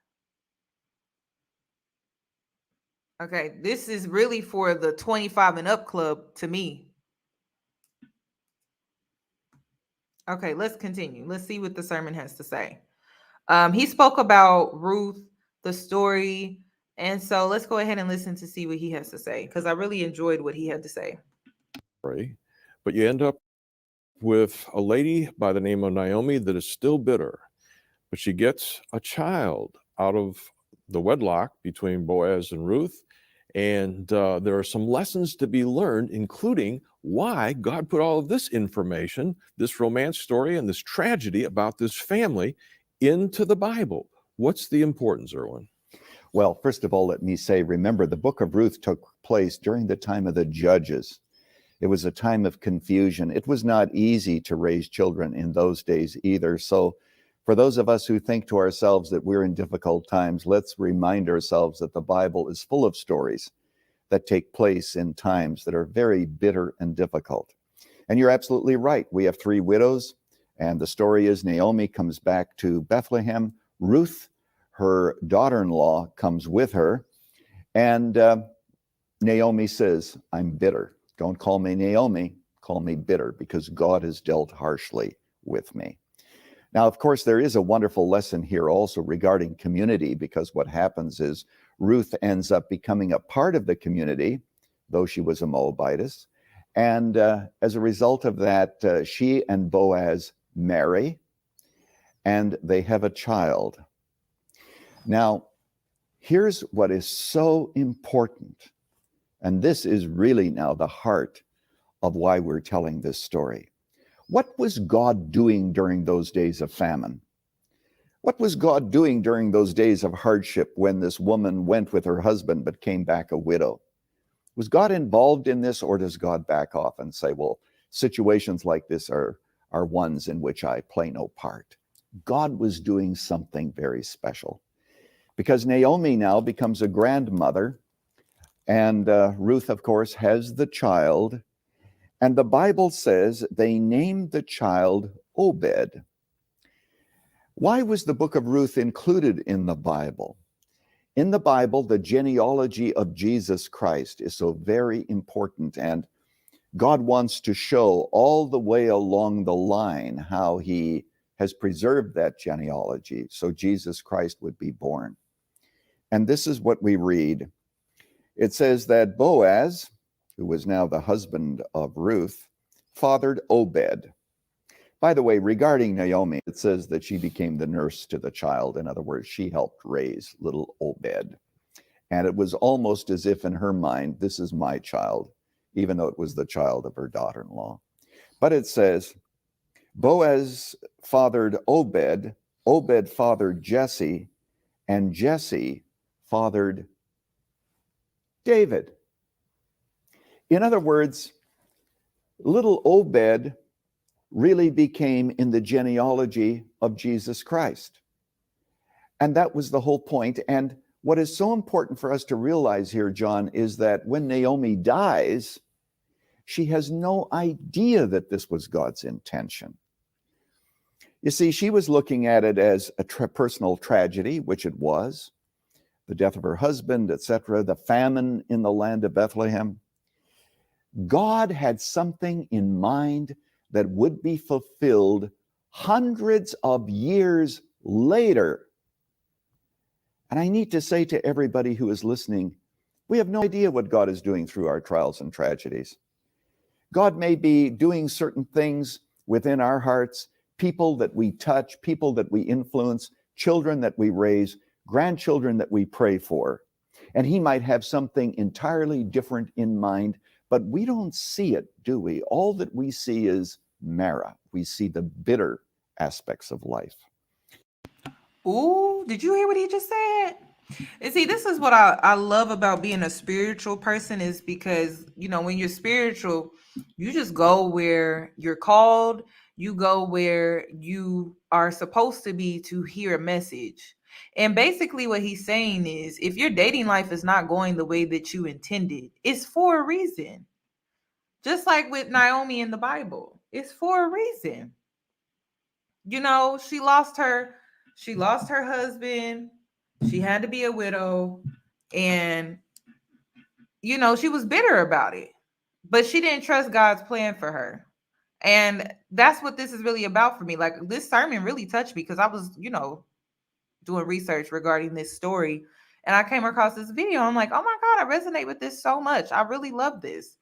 Speaker 1: Okay, this is really for the 25 and up club to me. Okay, let's continue. Let's see what the sermon has to say. He spoke about Ruth, the story, and so let's go ahead and listen to see what he has to say, because I really enjoyed what he had to say.
Speaker 6: But you end up with a lady by the name of Naomi that is still bitter, but she gets a child out of the wedlock between Boaz and Ruth. And there are some lessons to be learned, including why God put all of this information, this romance story, and this tragedy about this family into the Bible. What's the importance, Erwin?
Speaker 7: Well, first of all, let me say, remember, the book of Ruth took place during the time of the judges. It was a time of confusion. It was not easy to raise children in those days either. So for those of us who think to ourselves that we're in difficult times, let's remind ourselves that the Bible is full of stories that take place in times that are very bitter and difficult. And you're absolutely right. We have 3 widows, and the story is Naomi comes back to Bethlehem. Ruth, her daughter-in-law, comes with her, and Naomi says, I'm bitter. Don't call me Naomi, call me bitter, because God has dealt harshly with me. Now, of course, there is a wonderful lesson here also regarding community, because what happens is Ruth ends up becoming a part of the community, though she was a Moabitess. And as a result of that, she and Boaz marry, and they have a child. Now, here's what is so important. And this is really now the heart of why we're telling this story. What was God doing during those days of famine? What was God doing during those days of hardship when this woman went with her husband but came back a widow? Was God involved in this, or does God back off and say, well, situations like this are ones in which I play no part? God was doing something very special, because Naomi now becomes a grandmother, and Ruth, of course, has the child. And the Bible says they named the child Obed. Why was the book of Ruth included in the Bible? In the Bible, the genealogy of Jesus Christ is so very important, and God wants to show all the way along the line how he has preserved that genealogy so Jesus Christ would be born. And this is what we read. It says that Boaz, who was now the husband of Ruth, fathered Obed. By the way, regarding Naomi, it says that she became the nurse to the child. In other words, she helped raise little Obed. And it was almost as if in her mind, this is my child, even though it was the child of her daughter-in-law. But it says, Boaz fathered Obed, Obed fathered Jesse, and Jesse fathered David. In other words, little Obed really became in the genealogy of Jesus Christ. And that was the whole point. And What is so important for us to realize here, John, is that when Naomi dies, she has no idea that this was God's intention. You see, she was looking at it as a personal tragedy, which it was, the death of her husband, etc., the famine in the land of Bethlehem. God had something in mind that would be fulfilled hundreds of years later. And I need to say to everybody who is listening, we have no idea what God is doing through our trials and tragedies. God may be doing certain things within our hearts, people that we touch, people that we influence, children that we raise, grandchildren that we pray for. And he might have something entirely different in mind, but we don't see it, do we? All that we see is Mara. We see the bitter aspects of life.
Speaker 1: Ooh, did you hear what he just said? And see, this is what I love about being a spiritual person, is because, you know, when you're spiritual, you just go where you're called, you go where you are supposed to be to hear a message. And basically what he's saying is, if your dating life is not going the way that you intended, it's for a reason. Just like with Naomi in the Bible, it's for a reason. You know, she lost her husband. She had to be a widow, and you know, she was bitter about it. But she didn't trust God's plan for her. And that's what this is really about for me. Like, this sermon really touched me because I was, you know, doing research regarding this story, and I came across this video. I'm like, oh my God, I resonate with this so much. I really love this.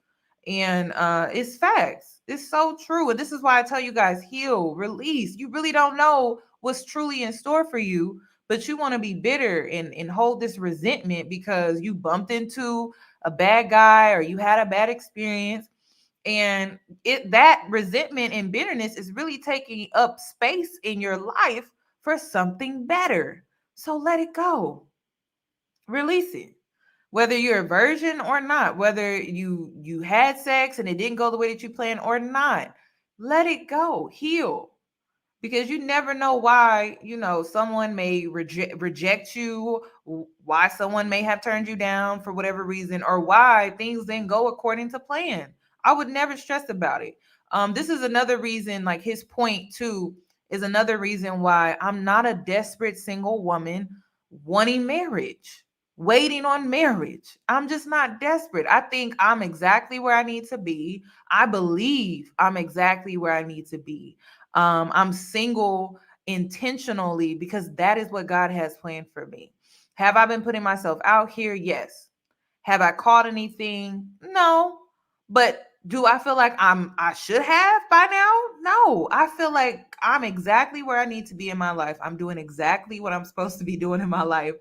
Speaker 1: And it's facts. It's so true. And this is why I tell you guys, heal, release. You really don't know what's truly in store for you, but you want to be bitter and hold this resentment because you bumped into a bad guy or you had a bad experience. And that resentment and bitterness is really taking up space in your life for something better. So let it go. Release it. Whether you're a virgin or not, whether you had sex and it didn't go the way that you planned or not, let it go. Heal. Because you never know why, you know, someone may reject you, why someone may have turned you down for whatever reason, or why things didn't go according to plan. I would never stress about it. This is another reason, like his point too, is another reason why I'm not a desperate single woman wanting marriage, waiting on marriage. I'm just not desperate. I think I'm exactly where I need to be. I believe I'm exactly where I need to be. I'm single intentionally because that is what God has planned for me. Have I been putting myself out here? Yes. Have I caught anything? No. But do I feel like I should have by now? No. I feel like I'm exactly where I need to be in my life. I'm doing exactly what I'm supposed to be doing in my life.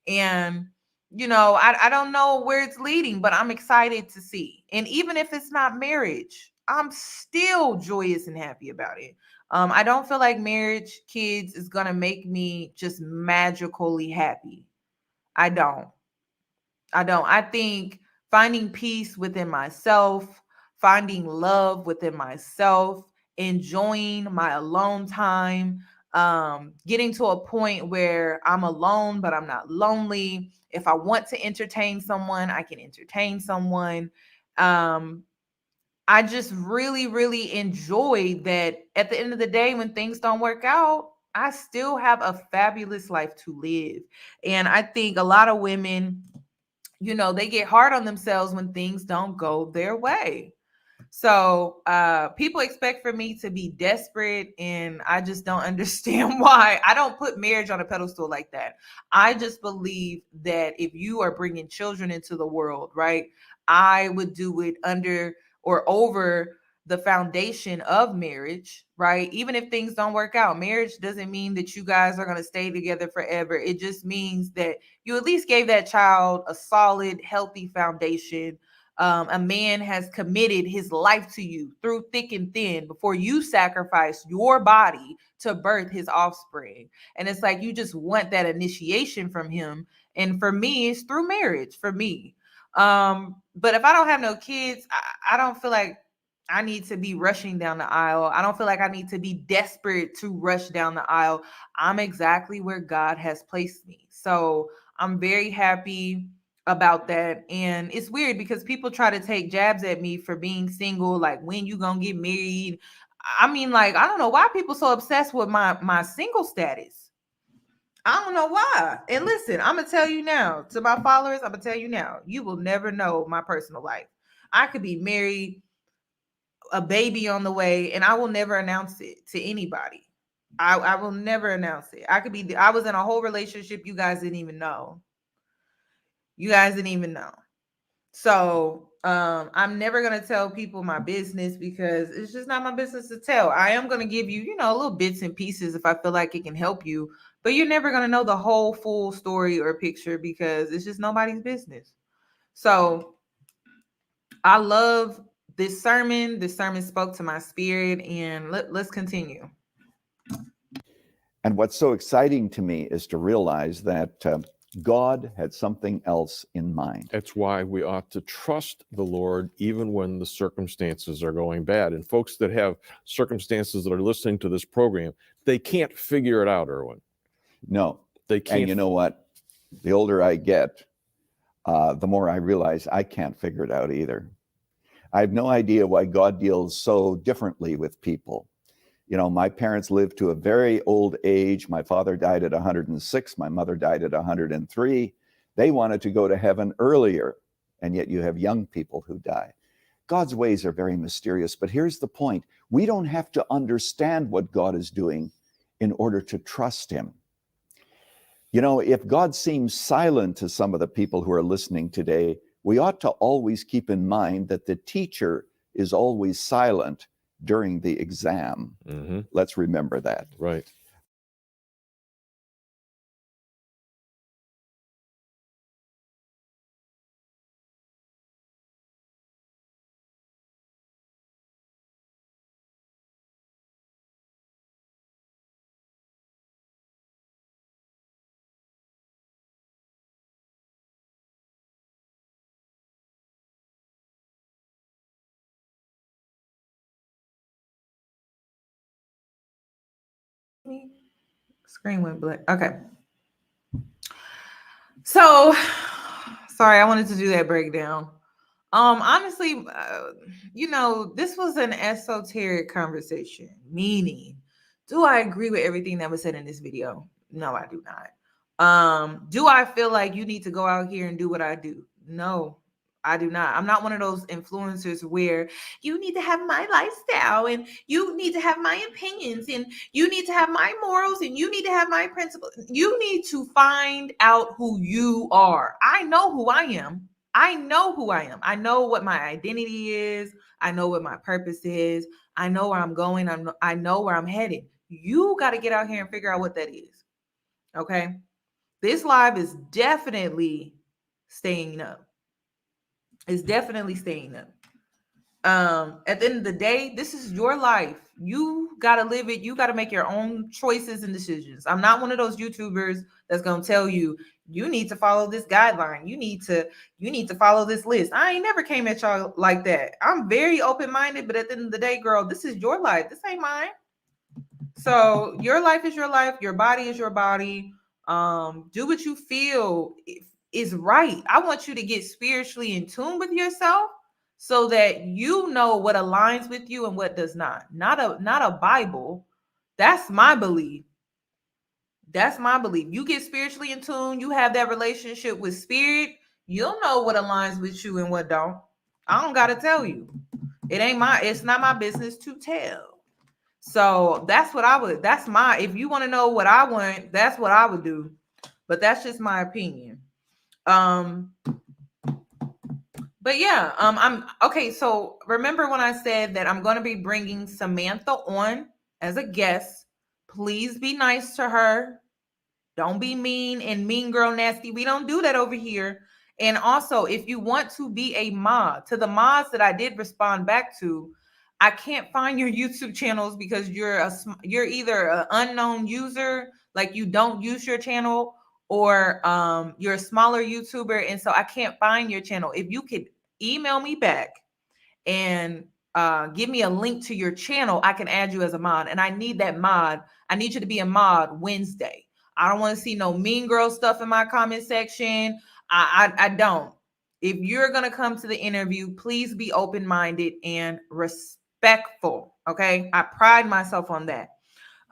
Speaker 1: And you know, I don't know where it's leading, but I'm excited to see. And even if it's not marriage, I'm still joyous and happy about it. I don't feel like marriage, kids is gonna make me just magically happy. I don't. I think finding peace within myself, finding love within myself, enjoying my alone time, getting to a point where I'm alone, but I'm not lonely. If I want to entertain someone, I can entertain someone. Um, I just really, really enjoy that at the end of the day, when things don't work out, I still have a fabulous life to live. And I think a lot of women, you know, they get hard on themselves when things don't go their way. So people expect for me to be desperate, and I just don't understand why. I don't put marriage on a pedestal like that. I just believe that if you are bringing children into the world, right, I would do it under or over the foundation of marriage, right? Even if things don't work out, marriage doesn't mean that you guys are going to stay together forever. It just means that you at least gave that child a solid, healthy foundation. A man has committed his life to you through thick and thin before you sacrifice your body to birth his offspring. And it's like you just want that initiation from him. And for me, it's through marriage for me. But if I don't have no kids, I don't feel like I need to be rushing down the aisle. I don't feel like I need to be desperate to rush down the aisle. I'm exactly where God has placed me. So I'm very happy about that. And it's weird because people try to take jabs at me for being single, like when you gonna get married. I mean, like, I don't know why people so obsessed with my single status. I don't know why. And listen, I'm gonna tell you now, to my followers, I'm gonna tell you now, you will never know my personal life. I could be married, a baby on the way, and I will never announce it to anybody. I will never announce it. I was in a whole relationship you guys didn't even know. You guys didn't even know. So I'm never gonna tell people my business because it's just not my business to tell. I am gonna give you, little bits and pieces if I feel like it can help you, but you're never gonna know the whole full story or picture because it's just nobody's business. So I love this sermon. This sermon spoke to my spirit, and let's continue.
Speaker 7: And what's so exciting to me is to realize that God had something else in mind.
Speaker 6: That's why we ought to trust the Lord even when the circumstances are going bad. And folks that have circumstances that are listening to this program, they can't figure it out, Erwin.
Speaker 7: No.
Speaker 6: They can't.
Speaker 7: And you know what? The older I get, the more I realize I can't figure it out either. I have no idea why God deals so differently with people. My parents lived to a very old age. My father died at 106. My mother died at 103. They wanted to go to heaven earlier, and yet you have young people who die. God's ways are very mysterious, but here's the point. We don't have to understand what God is doing in order to trust him. If God seems silent to some of the people who are listening today, we ought to always keep in mind that the teacher is always silent during the exam.
Speaker 6: Mm-hmm.
Speaker 7: Let's remember that.
Speaker 6: Right.
Speaker 1: Screen went blank. Okay. So, sorry, I wanted to do that breakdown. Honestly, this was an esoteric conversation, meaning, do I agree with everything that was said in this video? No, I do not. Do I feel like you need to go out here and do what I do? No, I do not. I'm not one of those influencers where you need to have my lifestyle and you need to have my opinions and you need to have my morals and you need to have my principles. You need to find out who you are. I know who I am. I know who I am. I know what my identity is. I know what my purpose is. I know where I'm going. I know where I'm headed. You got to get out here and figure out what that is. Okay. This live is definitely staying up. It's definitely staying up. At the end of the day, this is your life. You got to live it. You got to make your own choices and decisions. I'm not one of those YouTubers that's going to tell you, you need to follow this guideline. You need to follow this list. I ain't never came at y'all like that. I'm very open-minded, but at the end of the day, girl, this is your life. This ain't mine. So your life is your life. Your body is your body. Do what you feel is right. I want you to get spiritually in tune with yourself so that you know what aligns with you and what does not. Not a Bible. That's my belief. That's my belief. You get spiritually in tune, you have that relationship with spirit, you'll know what aligns with you and what don't. I don't gotta tell you. It's not my business to tell. So that's what if you want to know what I want, that's what I would do. But that's just my opinion. But yeah, I'm okay. So remember when I said that I'm going to be bringing Samantha on as a guest. Please be nice to her. Don't be mean and mean girl nasty. We don't do that over here. And also, if you want to be a mod, to the mods that I did respond back to, I can't find your YouTube channels because you're either an unknown user, like you don't use your channel, or you're a smaller YouTuber, and so I can't find your channel. If you could email me back and give me a link to your channel, I can add you as a mod. And I need that mod. I need you to be a mod Wednesday. I don't want to see no mean girl stuff in my comment section. I don't. If you're going to come to the interview, please be open-minded and respectful. Okay. I pride myself on that.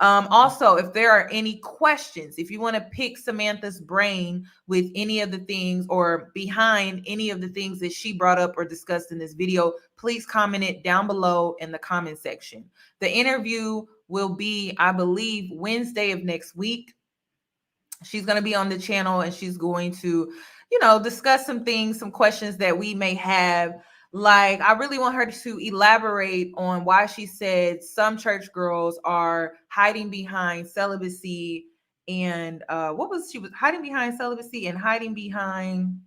Speaker 1: Also, if there are any questions, if you want to pick Samantha's brain with any of the things or behind any of the things that she brought up or discussed in this video, please comment it down below in the comment section. The interview will be, I believe, Wednesday of next week. She's going to be on the channel and she's going to, discuss some things, some questions that we may have. Like, I really want her to elaborate on why she said some church girls are hiding behind celibacy and she was hiding behind celibacy and hiding behind,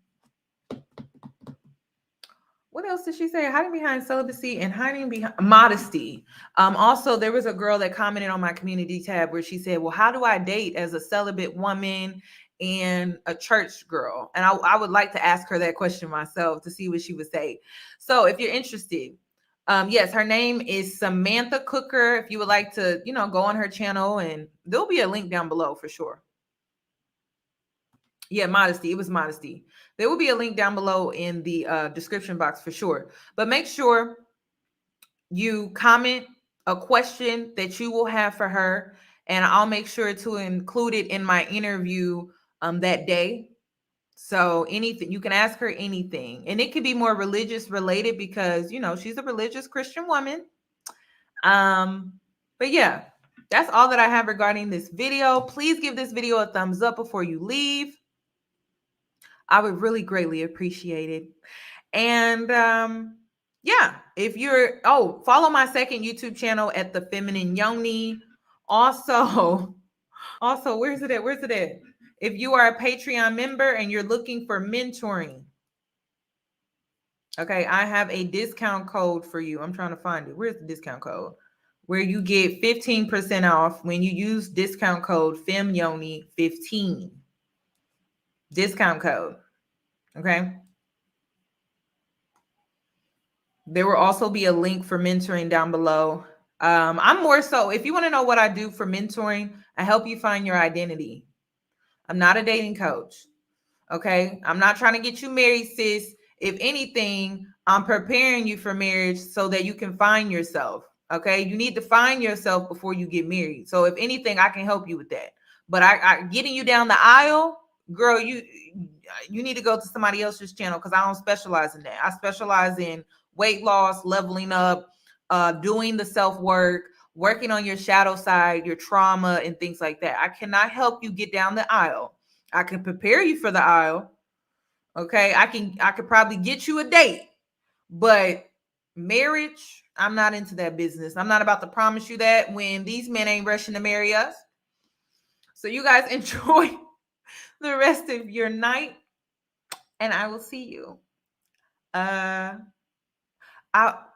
Speaker 1: what else did she say? Hiding behind celibacy and hiding behind modesty. Also, there was a girl that commented on my community tab where she said, well, how do I date as a celibate woman and a church girl? And I would like to ask her that question myself to see what she would say. So if you're interested, yes, her name is Samantha Cooker. If you would like to, go on her channel, and there'll be a link down below for sure. Yeah, Modesty. It was Modesty. There will be a link down below in the description box for sure. But make sure you comment a question that you will have for her, and I'll make sure to include it in my interview that day. So anything, you can ask her anything. And it could be more religious related because, she's a religious Christian woman. But yeah, that's all that I have regarding this video. Please give this video a thumbs up before you leave. I would really greatly appreciate it. And yeah, if you're, follow my second YouTube channel at The Feminine Yoni. Also, where's it at? If you are a Patreon member and you're looking for mentoring, okay, I have a discount code for you. I'm trying to find it. Where's the discount code? Where you get 15% off when you use discount code FEMYONI15. Discount code. Okay. There will also be a link for mentoring down below. I'm more so, if you want to know what I do for mentoring, I help you find your identity. I'm not a dating coach. Okay. I'm not trying to get you married, sis. If anything, I'm preparing you for marriage so that you can find yourself. Okay. You need to find yourself before you get married. So if anything, I can help you with that. But I getting you down the aisle, girl, you need to go to somebody else's channel because I don't specialize in that. I specialize in weight loss, leveling up, doing the self-work, working on your shadow side, your trauma, and things like that. I cannot help you get down the aisle. I can prepare you for the aisle. Okay. I could probably get you a date, but marriage, I'm not into that business. I'm not about to promise you that when these men ain't rushing to marry us. So you guys enjoy the rest of your night, and I will see you.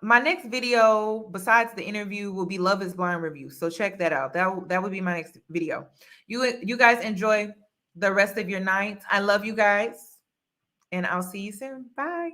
Speaker 1: My next video besides the interview will be Love is Blind review. So check that out. That would be my next video. You guys enjoy the rest of your night. I love you guys, and I'll see you soon. Bye.